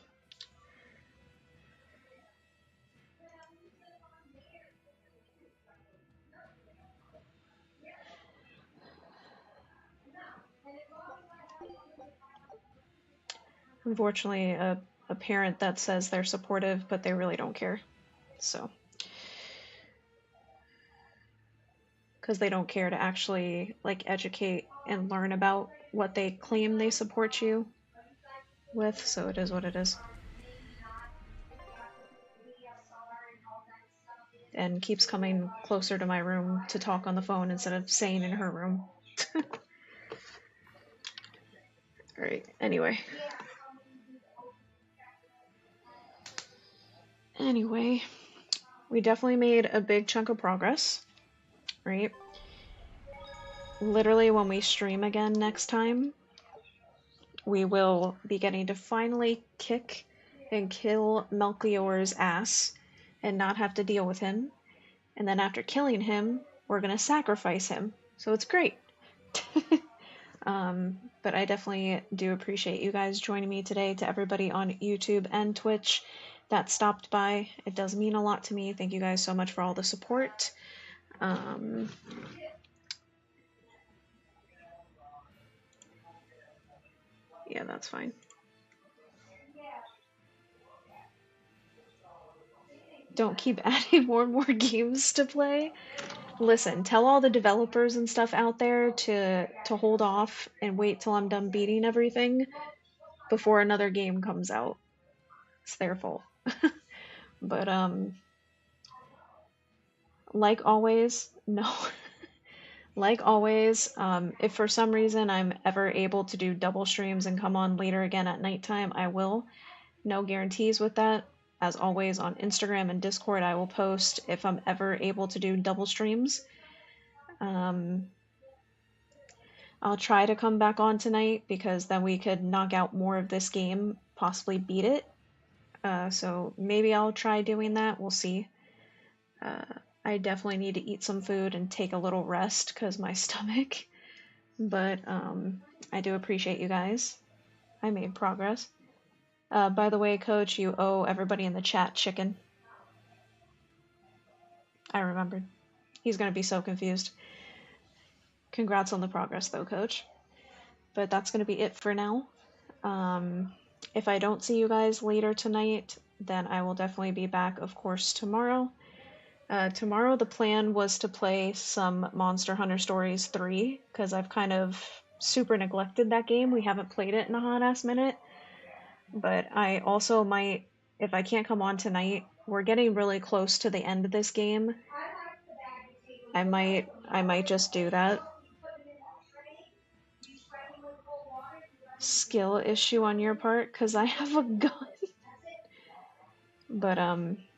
Unfortunately, a parent that says they're supportive, but they really don't care. So, because they don't care to actually like educate and learn about what they claim they support you with, so it is what it is. And keeps coming closer to my room to talk on the phone instead of staying in her room. Alright, anyway. Anyway, we definitely made a big chunk of progress, right? Literally, when we stream again next time, we will be getting to finally kick and kill Melchior's ass and not have to deal with him. And then after killing him, we're going to sacrifice him. So it's great. But I definitely do appreciate you guys joining me today. To everybody on YouTube and Twitch that stopped by, it does mean a lot to me. Thank you guys so much for all the support. Yeah, that's fine. Don't keep adding more and more games to play. Listen, tell all the developers and stuff out there to hold off and wait till I'm done beating everything before another game comes out. It's their fault. But like always, no. Like always, if for some reason I'm ever able to do double streams and come on later again at nighttime, I will. No guarantees with that. As always, on Instagram and Discord, I will post if I'm ever able to do double streams. I'll try to come back on tonight because then we could knock out more of this game, possibly beat it. So maybe I'll try doing that. We'll see. I definitely need to eat some food and take a little rest because my stomach. But I do appreciate you guys. I made progress. By the way, Coach, you owe everybody in the chat chicken. I remembered. He's going to be so confused. Congrats on the progress, though, Coach. But that's going to be it for now. If I don't see you guys later tonight, then I will definitely be back, of course, tomorrow. Tomorrow the plan was to play some Monster Hunter Stories 3, because I've kind of super neglected that game. We haven't played it in a hot-ass minute. But I also might, if I can't come on tonight, we're getting really close to the end of this game. I might just do that. Skill issue on your part, because I have a gun. But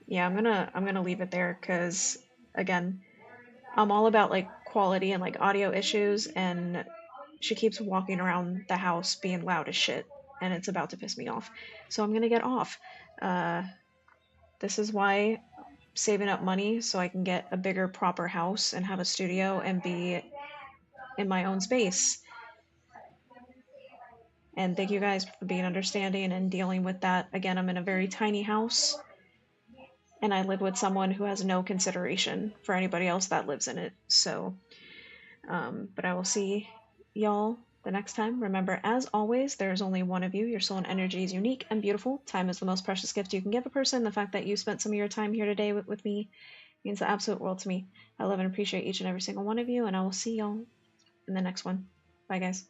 yeah, I'm gonna leave it there, because again, I'm all about like quality and like audio issues, and she keeps walking around the house being loud as shit, and it's about to piss me off. So I'm gonna get off. This is why saving up money so I can get a bigger proper house and have a studio and be in my own space. And thank you guys for being understanding and dealing with that. Again, I'm in a very tiny house, and I live with someone who has no consideration for anybody else that lives in it. So, but I will see y'all the next time. Remember, as always, there's only one of you. Your soul and energy is unique and beautiful. Time is the most precious gift you can give a person. The fact that you spent some of your time here today with me means the absolute world to me. I love and appreciate each and every single one of you, and I will see y'all in the next one. Bye, guys.